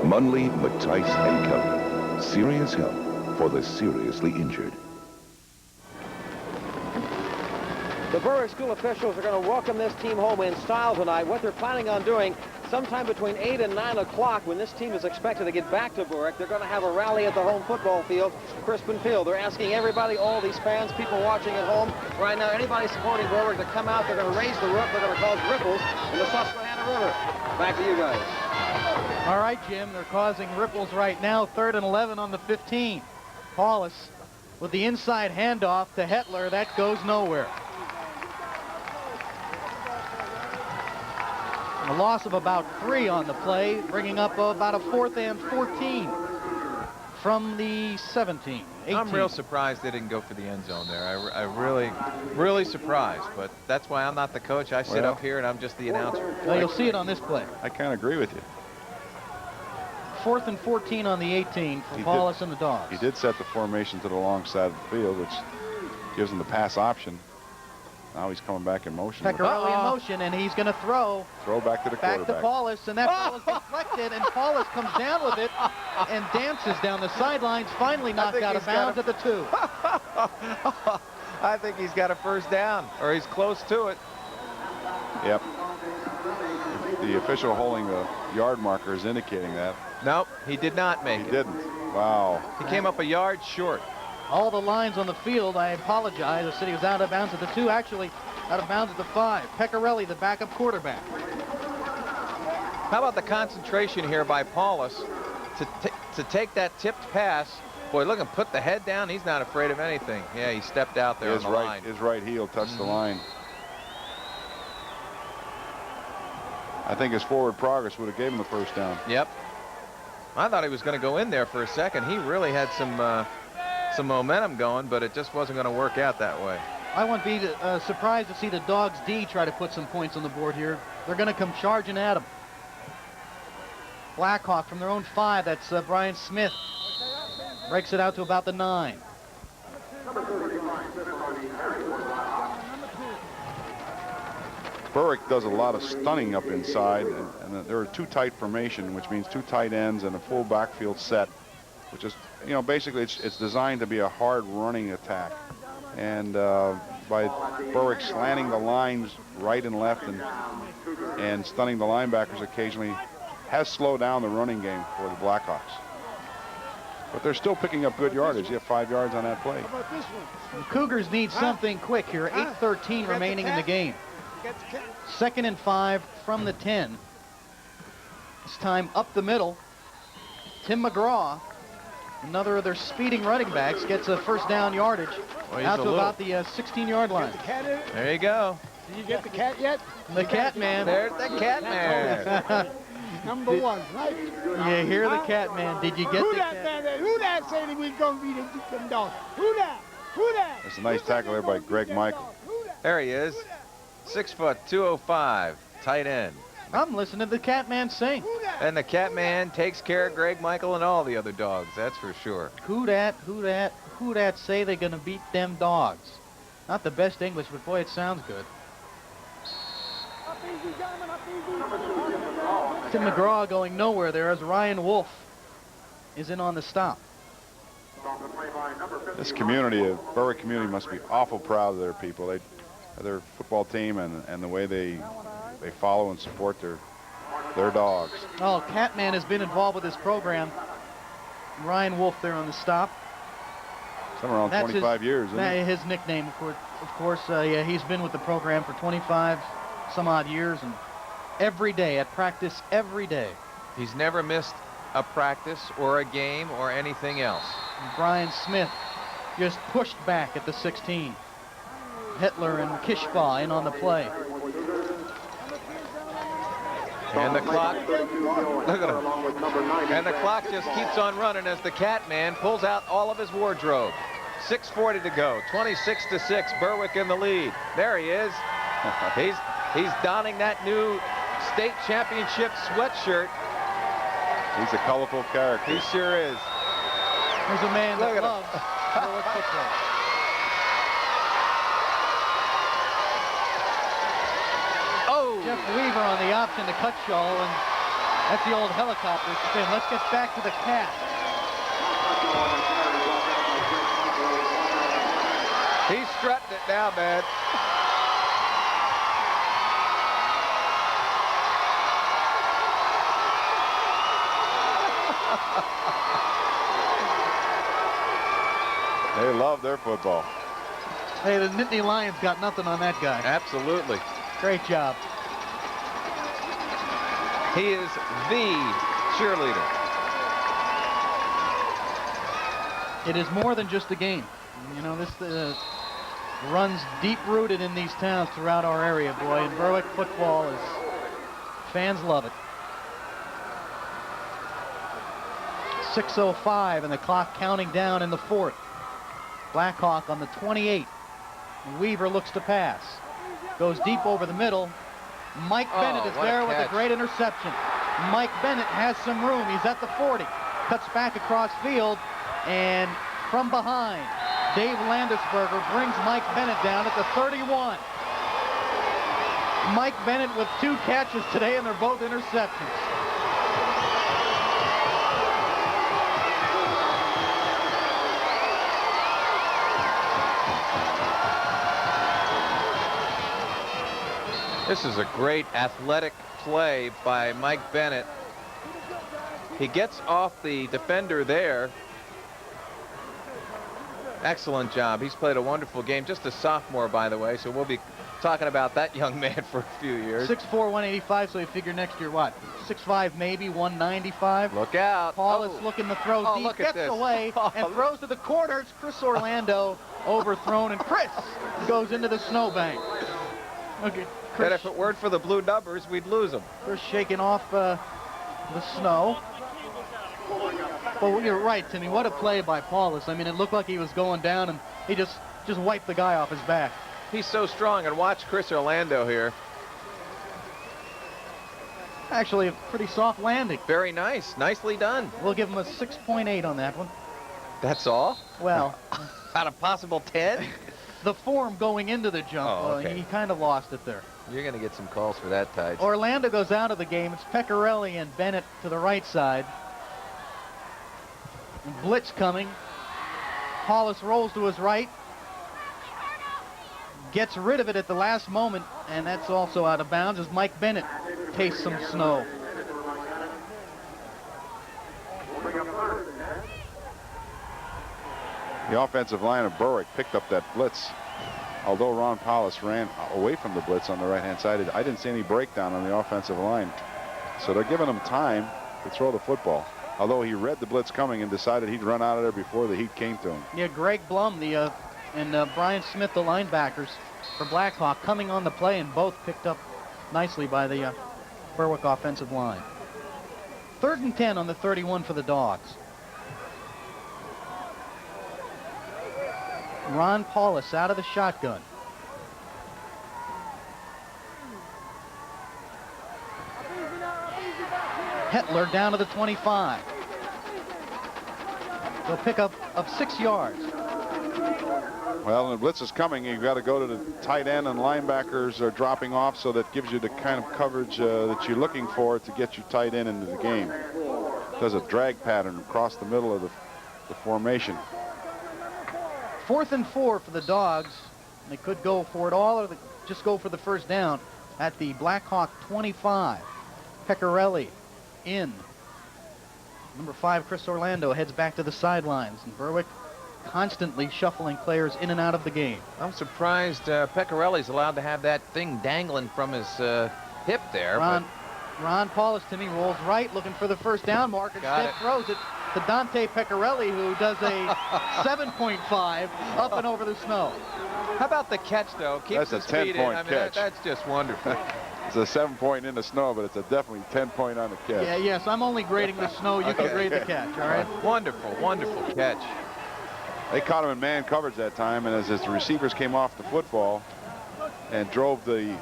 Munley, Mattice and Company. Serious help for the seriously injured. The Berwick school officials are going to welcome this team home in style tonight. What they're planning on doing sometime between 8 and 9 o'clock when this team is expected to get back to Berwick, they're going to have a rally at the home football field, Crispin Field. They're asking everybody, all these fans, people watching at home, right now, anybody supporting Berwick to come out. They're going to raise the roof. They're going to cause ripples in the Susquehanna River. Back to you guys. All right, Jim, they're causing ripples right now. 3rd and 11 on the 15. Paulus with the inside handoff to Hetler. That goes nowhere. A loss of about 3 on the play, bringing up about a 4th and 14 from the 17. 18. I'm real surprised they didn't go for the end zone there. I really surprised, but that's why I'm not the coach. I sit up here and I'm just the announcer. Well, you'll see it on this play. I can't agree with you. 4th and 14 on the 18 for Paulus and the Dogs. He did set the formation to the long side of the field, which gives him the pass option. Now he's coming back in motion. Pecorelli in motion, and he's going to throw. Throw back to the quarterback. Back to Paulus, and that ball is deflected, and Paulus comes down with it and dances down the sidelines, finally knocked out of bounds at the 2. I think he's got a first down, or he's close to it. Yep. The official holding the yard marker is indicating that. Nope, he did not make it. He didn't. Wow. He came up a yard short. All the lines on the field, I apologize. The city was out of bounds at the 2, actually out of bounds at the 5. Pecorelli, the backup quarterback. How about the concentration here by Paulus to take that tipped pass? Boy, look and put the head down. He's not afraid of anything. Yeah, he stepped out there on the line. His right heel touched the line. I think his forward progress would have given him the first down. Yep. I thought he was going to go in there for a second. He really had some momentum going, but it just wasn't going to work out that way. I wouldn't be surprised to see the Dogs D try to put some points on the board here. They're going to come charging at him. Blackhawk from their own 5. That's Brian Smith. Breaks it out to about the 9. Berwick does a lot of stunning up inside, and there are 2 tight formation, which means 2 tight ends and a full backfield set, which is, you know, basically it's designed to be a hard running attack. And by Berwick slanting the lines right and left and stunning the linebackers occasionally has slowed down the running game for the Blackhawks. But they're still picking up good yardage. You have 5 yards on that play. The Cougars need something quick here. 8:13 remaining in the game. 2nd and 5 from the 10. This time up the middle. Tim McGraw, another of their speeding running backs, gets a first down yardage out to about the 16-yard line. There you go. Did you get the cat yet? The cat man. There's the cat man. Number 1, right? You hear the cat man. Did you get Who the that cat? man? Who that say that we gonna be the dog? Who that? Who that? That's a nice tackle there by Greg Michael. There he is. 6 foot, 205, tight end. I'm listening to the cat man sing. And the cat man takes care of Greg Michael and all the other dogs, that's for sure. Who that say they're gonna beat them dogs? Not the best English, but boy, it sounds good. Tim McGraw going nowhere there as Ryan Wolf is in on the stop. This community, Berwick community, must be awful proud of their people. Their football team and the way they follow and support their dogs. Oh, Catman has been involved with this program. Ryan Wolf there on the stop. Somewhere around 25 years, isn't it? His nickname, of course. Yeah, he's been with the program for 25 some odd years, and every day at practice, every day. He's never missed a practice or a game or anything else. And Brian Smith just pushed back at the 16. Hitler and Kishbaugh in on the play. And the clock, look at him. And the clock just keeps on running as the Catman pulls out all of his wardrobe. 6:40 to go, 26-6, Berwick in the lead. There he is. He's donning that new state championship sweatshirt. He's a colorful character. He sure is. There's a man that loves Berwick football. Jeff Weaver on the option to cut Shaw, and that's the old helicopter spin. Let's get back to the Cat. He's strutting it now, man. They love their football. Hey, the Nittany Lions got nothing on that guy. Absolutely. Great job. He is the cheerleader. It is more than just a game. You know, this runs deep-rooted in these towns throughout our area, boy. And Berwick football is, fans love it. 6:05 and the clock counting down in the fourth. Blackhawk on the 28. Weaver looks to pass. Goes deep over the middle. Mike Bennett is there with a great interception. Mike Bennett has some room. He's at the 40. Cuts back across field. And from behind, Dave Landesberger brings Mike Bennett down at the 31. Mike Bennett with 2 catches today, and they're both interceptions. This is a great athletic play by Mike Bennett. He gets off the defender there. Excellent job. He's played a wonderful game. Just a sophomore, by the way, so we'll be talking about that young man for a few years. 6'4", 185, so you figure next year what? 6'5", maybe 195. Look out. Paul is looking to throw deep, look at gets this. away, and throws to the corners. Chris Orlando overthrown, and Chris goes into the snowbank. Okay. And if it weren't for the blue numbers, we'd lose them. Chris shaking off the snow. Well, you're right, Timmy. What a play by Paulus. I mean, it looked like he was going down, and he just wiped the guy off his back. He's so strong, and watch Chris Orlando here. Actually, a pretty soft landing. Very nice. Nicely done. We'll give him a 6.8 on that one. That's all? Well. Out of possible 10? The form going into the jump, okay. He kind of lost it there. You're going to get some calls for that, Tides. Orlando goes out of the game. It's Pecorelli and Bennett to the right side. And blitz coming. Paulus rolls to his right. Gets rid of it at the last moment, and that's also out of bounds as Mike Bennett tastes some snow. The offensive line of Berwick picked up that blitz. Although Ron Paulus ran away from the blitz on the right-hand side, I didn't see any breakdown on the offensive line. So they're giving him time to throw the football. Although he read the blitz coming and decided he'd run out of there before the heat came to him. Yeah, Greg Blum and Brian Smith, the linebackers for Blackhawk, coming on the play, and both picked up nicely by the Berwick offensive line. 3rd and 10 on the 31 for the Dogs. Ron Paulus out of the shotgun. Hetler down to the 25. They'll pick up of 6 yards. Well, when the blitz is coming, you've got to go to the tight end, and linebackers are dropping off, so that gives you the kind of coverage that you're looking for to get your tight end into the game. Does a drag pattern across the middle of the formation. 4th and 4 for the Dogs. They could go for it all, or just go for the first down at the Blackhawk 25. Pecorelli in. Number 5, Chris Orlando, heads back to the sidelines. And Berwick constantly shuffling players in and out of the game. I'm surprised Pecorelli's allowed to have that thing dangling from his hip there. Ron Paulus, Timmy, rolls right, looking for the first down mark, and instead throws it to Dante Pecorelli, who does a 7.5 up and over the snow. How about the catch, though? Keeps That's a his feet in. 10-point I mean, catch. That's just wonderful. It's a 7-point in the snow, but it's a definitely 10-point on the catch. Yeah, yes, I'm only grading the snow. You can grade the catch, all right? Wonderful, wonderful catch. They caught him in man coverage that time, and as the receivers came off the football and drove the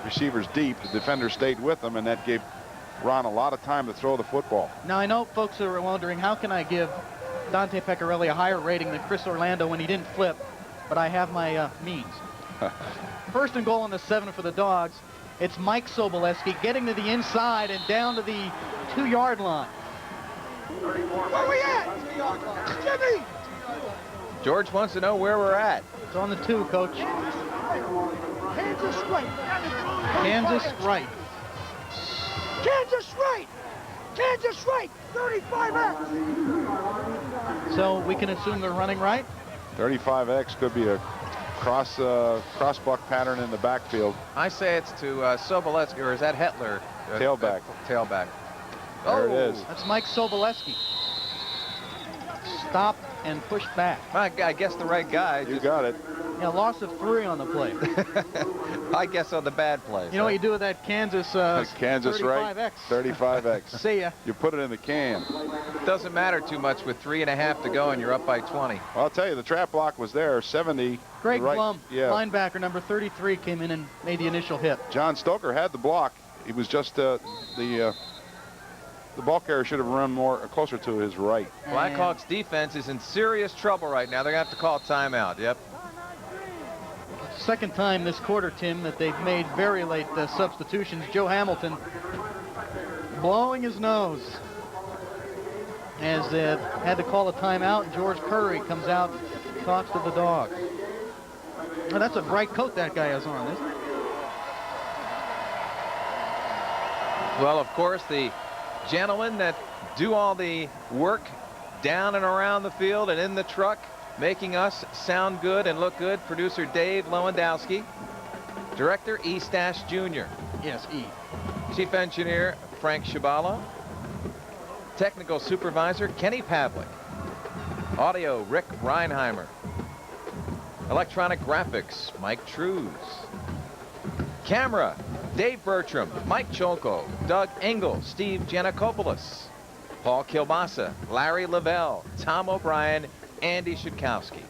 receivers deep, the defender stayed with them, and that gave Ron a lot of time to throw the football. Now, I know folks are wondering, how can I give Dante Pecorelli a higher rating than Chris Orlando when he didn't flip, but I have my means. First and goal on the 7 for the Dogs. It's Mike Soboleski getting to the inside and down to the 2-yard line. Where we at? Jimmy! George wants to know where we're at. It's on the 2, Coach. Kansas right. Kansas right. Kansas right. Kansas right. 35X. So we can assume they're running right? 35X could be a cross-buck pattern in the backfield. I say it's to Soboleski, or is that Hetler? Tailback. Tailback. There it is. That's Mike Soboleski. Stop and push back. I guess the right guy. You got it. Yeah, loss of 3 on the play. I guess on the bad play. You know what you do with that Kansas Kansas 35X? right. 35X. See ya. You put it in the can. Doesn't matter too much with 3.5 to go and you're up by 20. Well, I'll tell you, the trap block was there. 70. Greg right, Blum, yeah. linebacker number 33, came in and made the initial hit. John Stoker had the block. He was just the ball carrier should have run closer to his right. Blackhawks defense is in serious trouble right now. They're going to have to call timeout. Yep. Second time this quarter, Tim, that they've made very late substitutions. Joe Hamilton blowing his nose as had to call a timeout. George Curry comes out, talks to the Dogs. Now, that's a bright coat that guy has on, isn't it? Well, of course, the gentlemen that do all the work down and around the field and in the truck, making us sound good and look good, producer Dave Lewandowski, director E. Stash Jr. Yes, E. Chief engineer Frank Shabala, technical supervisor Kenny Pavlik, audio Rick Reinheimer, electronic graphics Mike Trues, camera Dave Bertram, Mike Cholko, Doug Engel, Steve Giannakopoulos, Paul Kilbasa, Larry Lavelle, Tom O'Brien, Andy Shadkowski.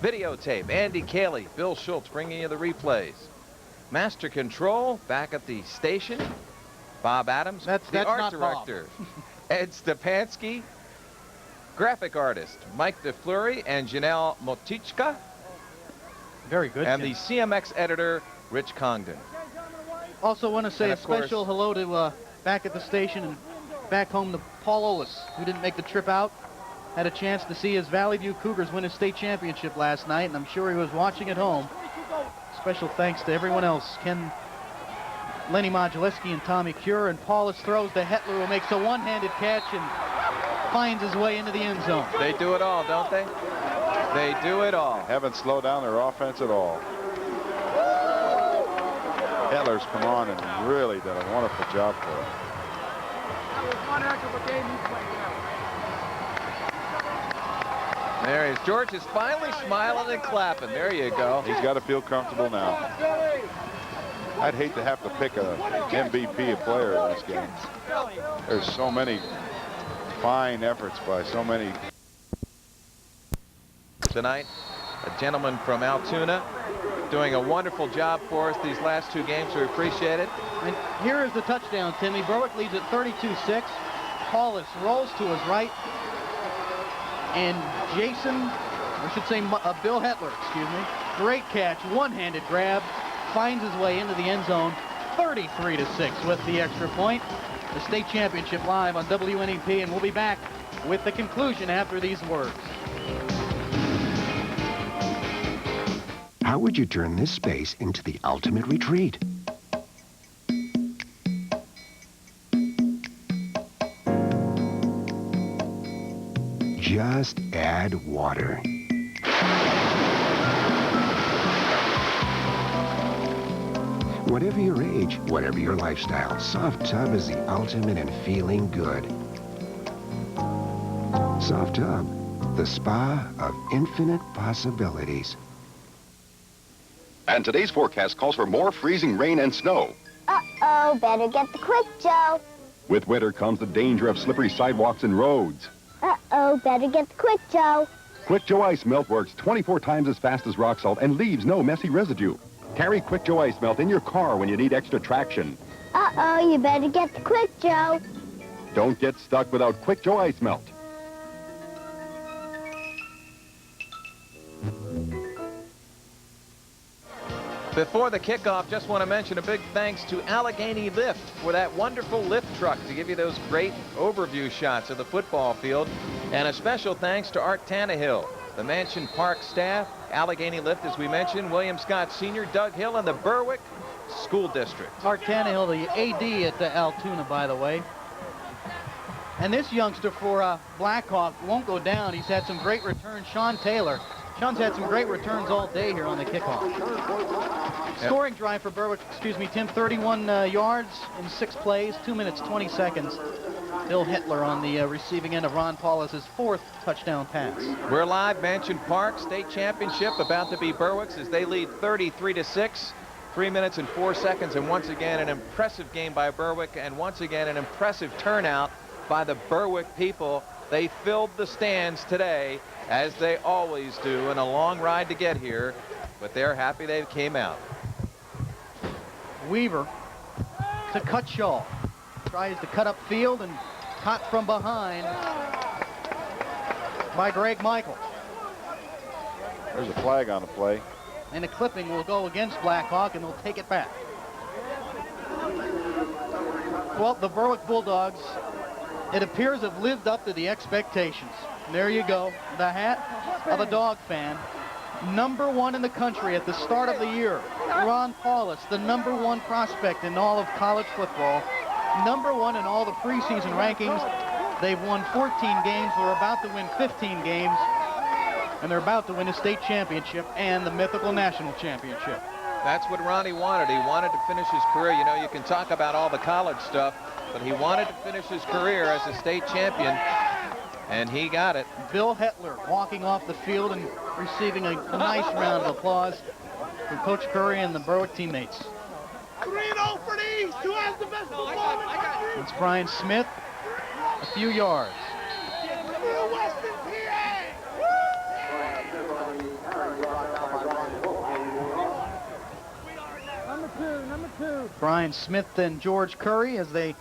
Videotape, Andy Cayley, Bill Schultz bringing you the replays. Master Control, back at the station, Bob Adams. That's art not director, Ed Stepansky. Graphic artist, Mike DeFleury and Janelle Motichka. Very good. And the CMX editor, Rich Congdon. Also want to say And a of course, special hello to back at the station and back home to Paul Olis, who didn't make the trip out. Had a chance to see his Valley View Cougars win a state championship last night, and I'm sure he was watching at home. Special thanks to everyone else. Lenny Modulewski and Tommy Cure, and Paulus throws to Hetler, who makes a one-handed catch and finds his way into the end zone. They do it all, don't they? They do it all. Haven't slowed down their offense at all. Hetler's come on and really done a wonderful job for them. That was one heck of a game he played now. There he is. George is finally smiling and clapping. There you go. He's got to feel comfortable now. I'd hate to have to pick a MVP player in this game. There's so many fine efforts by so many. Tonight, a gentleman from Altoona doing a wonderful job for us these last 2 games. We appreciate it. And here is the touchdown, Timmy. Berwick leads at 32-6. Paulus rolls to his right. And Jason, I should say Bill Hetler, excuse me. Great catch, one-handed grab. Finds his way into the end zone. 33-6 with the extra point. The state championship live on WNEP, and we'll be back with the conclusion after these words. How would you turn this space into the ultimate retreat? Just add water. Whatever your age, whatever your lifestyle, Soft Tub is the ultimate in feeling good. Soft Tub, the spa of infinite possibilities. And today's forecast calls for more freezing rain and snow. Uh-oh, better get the Quick Joe. With winter comes the danger of slippery sidewalks and roads. Uh-oh, better get the Quick Joe. Quick Joe Ice Melt works 24 times as fast as rock salt and leaves no messy residue. Carry Quick Joe Ice Melt in your car when you need extra traction. Uh-oh, you better get the Quick Joe. Don't get stuck without Quick Joe Ice Melt. Before the kickoff, just want to mention a big thanks to Allegheny Lift for that wonderful lift truck to give you those great overview shots of the football field. And a special thanks to Art Tannehill, the Mansion Park staff, Allegheny Lift, as we mentioned, William Scott Sr., Doug Hill, and the Berwick School District. Art Tannehill, the AD at the Altoona, by the way. And this youngster for Blackhawk won't go down. He's had some great returns. Sean Taylor. Sean's had some great returns all day here on the kickoff. Scoring drive for Berwick, Tim, 31 yards in 6 plays, 2 minutes, 20 seconds. Bill Hetler on the receiving end of Ron Paulus' 4th touchdown pass. We're live, Mansion Park, state championship about to be Berwick's as they lead 33-6. 3 minutes and 4 seconds, and once again an impressive game by Berwick, and once again an impressive turnout by the Berwick people. They filled the stands today, as they always do, in a long ride to get here, but they're happy they came out. Weaver to Cutshaw. Tries to cut up field and caught from behind by Greg Michael. There's a flag on the play. And a clipping will go against Blackhawk, and they'll take it back. Well, the Berwick Bulldogs, it appears, have lived up to the expectations. There you go, the hat of a dog fan. #1 in the country at the start of the year. Ron Paulus, the #1 prospect in all of college football. #1 in all the preseason rankings. They've won 14 games. They're about to win 15 games. And they're about to win a state championship and the mythical national championship. That's what Ronnie wanted. He wanted to finish his career. You know, you can talk about all the college stuff, but he wanted to finish his career as a state champion, and he got it. Bill Hetler walking off the field and receiving a nice round of applause from Coach Curry and the Berwick teammates. 3-0 for the East. Who has the best football in the country? It's Brian Smith, a few yards. Western PA. Number two. Brian Smith and George Curry as they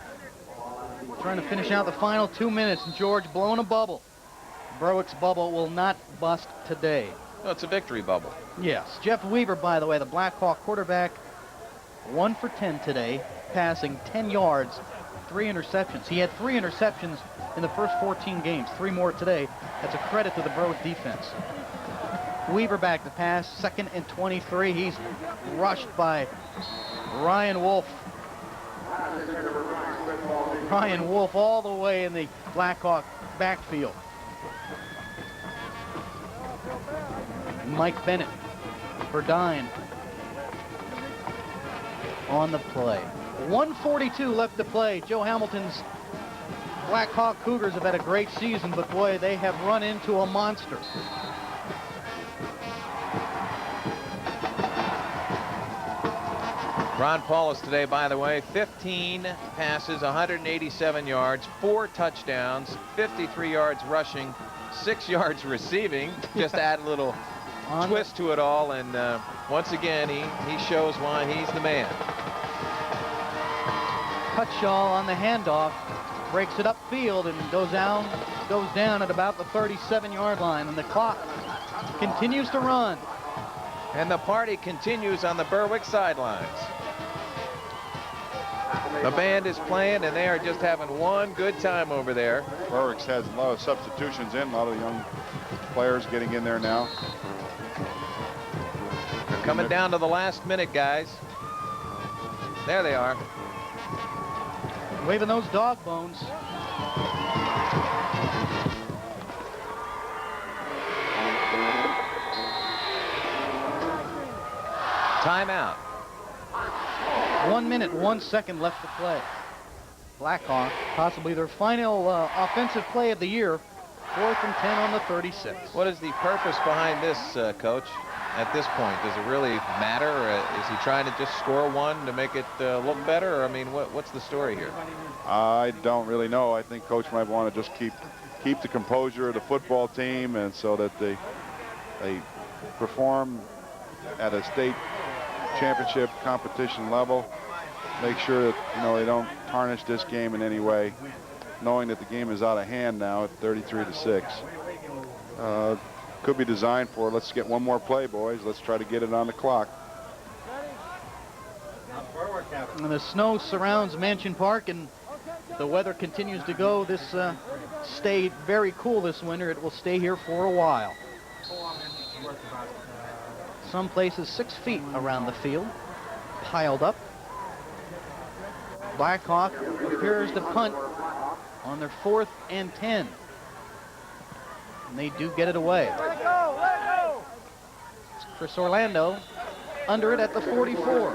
trying to finish out the final 2 minutes. And George blowing a bubble. Berwick's bubble will not bust today. No, it's a victory bubble. Yes. Jeff Weaver, by the way, the Blackhawk quarterback, 1 for 10 today, passing 10 yards, 3 interceptions. He had 3 interceptions in the first 14 games, 3 more today. That's a credit to the Berwick defense. Weaver back to pass, 2nd and 23. He's rushed by Ryan Wolf. Ryan Wolf all the way in the Blackhawk backfield. Mike Bennett for Dine on the play. 1:42 left to play. Joe Hamilton's Blackhawk Cougars have had a great season, but boy, they have run into a monster. Ron Paulus today, by the way, 15 passes, 187 yards, 4 touchdowns, 53 yards rushing, 6 yards receiving. Just add a little twist to it all, and once again, he shows why he's the man. Cutshaw on the handoff, breaks it upfield and goes down at about the 37-yard line, and the clock continues to run. And the party continues on the Berwick sidelines. The band is playing, and they are just having one good time over there. Berwick's has a lot of substitutions in, a lot of young players getting in there now. They're coming down to the last minute, guys. There they are. Waving those dog bones. Timeout. 1 minute, 1 second left to play. Blackhawk, possibly their final offensive play of the year. 4th and 10 on the 36. What is the purpose behind this, Coach, at this point? Does it really matter? Is he trying to just score one to make it look better? Or, I mean, what's the story here? I don't really know. I think Coach might want to just keep the composure of the football team, and so that they perform at a state championship competition level. Make sure that, you know, they don't tarnish this game in any way, knowing that the game is out of hand now at 33-6. Could be designed for, let's get one more play, boys. Let's try to get it on the clock. And the snow surrounds Mansion Park, and the weather continues to go. This stayed very cool this winter. It will stay here for a while. Some places 6 feet around the field, piled up. Blackhawk appears to punt on their 4th and 10. And they do get it away. Let it go, let it go. It's Chris Orlando under it at the 44.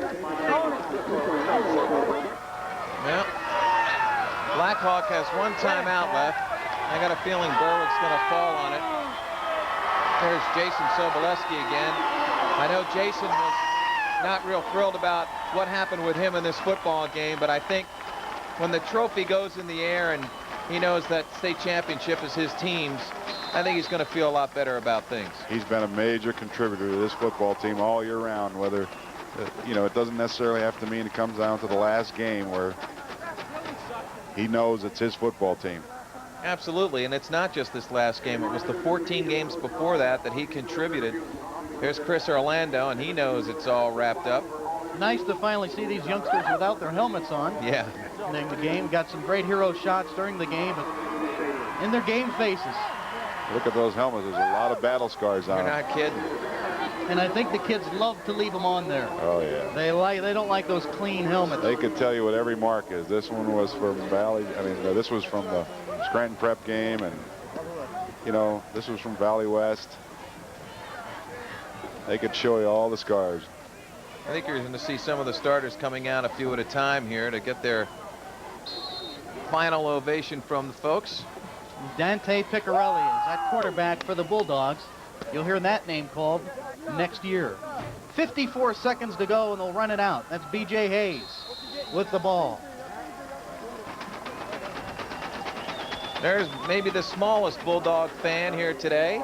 Well, Blackhawk has 1 timeout left. I got a feeling Berwick's going to fall on it. There's Jason Sobolewski again. I know Jason was not real thrilled about what happened with him in this football game, but I think when the trophy goes in the air and he knows that state championship is his team's, I think he's going to feel a lot better about things. He's been a major contributor to this football team all year round, whether, you know, it doesn't necessarily have to mean it comes down to the last game where he knows it's his football team. Absolutely, and it's not just this last game. It was the 14 games before that he contributed. Here's Chris Orlando, and he knows it's all wrapped up. Nice to finally see these youngsters without their helmets on. Yeah. In the game, got some great hero shots during the game, in their game faces. Look at those helmets. There's a lot of battle scars on them. You're not kidding. And I think the kids love to leave them on there. Oh, yeah. They don't like those clean helmets. They could tell you what every mark is. This one was from Valley. I mean, this was from the Scranton Prep game, and, you know, this was from Valley West. They could show you all the scars. I think you're going to see some of the starters coming out a few at a time here to get their final ovation from the folks. Dante Piccarelli is at quarterback for the Bulldogs. You'll hear that name called next year. 54 seconds to go, and they'll run it out. That's B.J. Hayes with the ball. There's maybe the smallest Bulldog fan here today.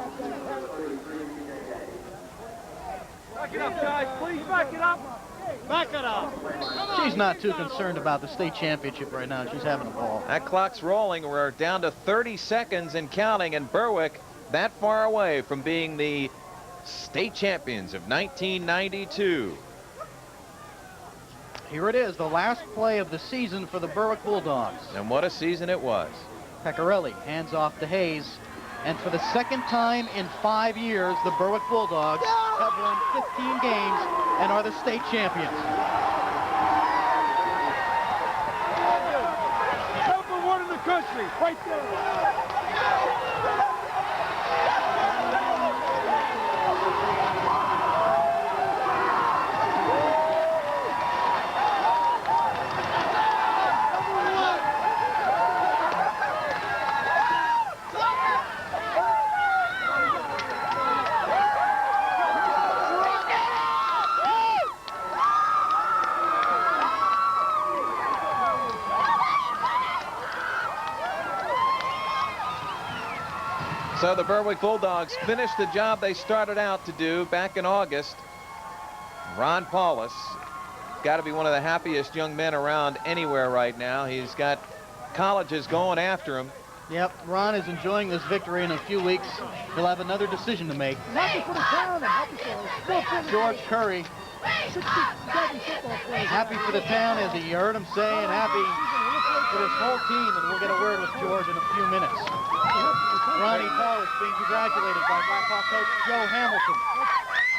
Back it up, guys. Please back it up. Back it up. She's not too concerned about the state championship right now. She's having a ball. That clock's rolling. We're down to 30 seconds and counting, and Berwick that far away from being the state champions of 1992. Here it is, the last play of the season for the Berwick Bulldogs. And what a season it was. Peccarelli hands off to Hayes. And for the second time in 5 years, the Berwick Bulldogs have won 15 games and are the state champions. Number 1 in the country, right there. So the Berwick Bulldogs finished the job they started out to do back in August. Ron Paulus, got to be one of the happiest young men around anywhere right now. He's got colleges going after him. Yep, Ron is enjoying this victory. In a few weeks, he'll have another decision to make. Happy for the town and happy for George Curry, happy for the town, as he heard him say, and happy for this whole team. And we'll get a word with George in a few minutes. Ronnie Paulus being congratulated by Blackhawk coach Joe Hamilton.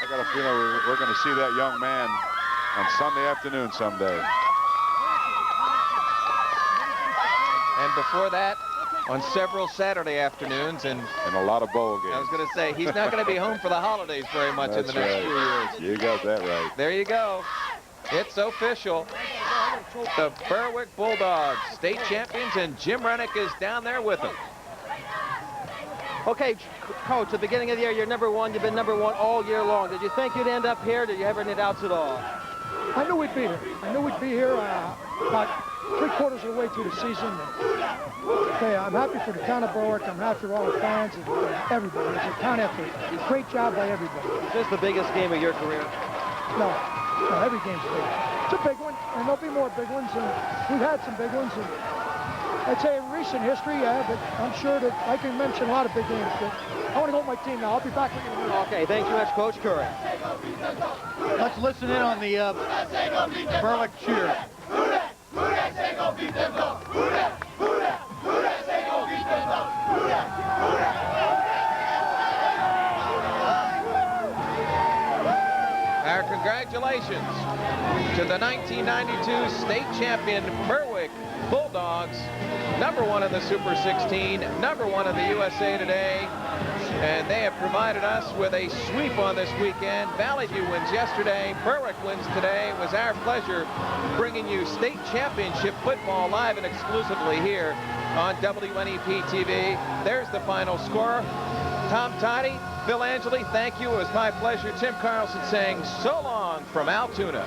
I got a feeling we're going to see that young man on Sunday afternoon someday. And before that, on several Saturday afternoons. And a lot of bowl games. I was going to say, he's not going to be home for the holidays very much in the next few years. You got that right. There you go. It's official. The Berwick Bulldogs, state champions, and Jim Rennick is down there with them. Okay, Coach, at the beginning of the year, you're number one. You've been number one all year long. Did you think you'd end up here? Did you have any doubts at all? I knew we'd be here. I knew we'd be here about 3/4 of the way through the season. Okay, I'm happy for the town of Berwick. I'm happy for all the fans and everybody. It's a town effort. Great job by everybody. Is this the biggest game of your career? No, every game's big. It's a big one, and there'll be more big ones. And we've had some big ones. And I'd say in recent history, yeah, but I'm sure that I can mention a lot of big games. But I want to go with my team now. I'll be back with you in a minute. Okay, thanks very much, Coach Curry. Let's listen in on the Berwick cheer. Our congratulations to the 1992 state champion Berwick Bulldogs, #1 in the Super 16, #1 in the USA Today, and they have provided us with a sweep on this weekend. Valley View wins yesterday, Berwick wins today. It was our pleasure bringing you state championship football live and exclusively here on WNEP TV. There's the final score. Tom Tidy, Phil Angeli, thank you. It was my pleasure. Tim Carlson saying so long from Altoona.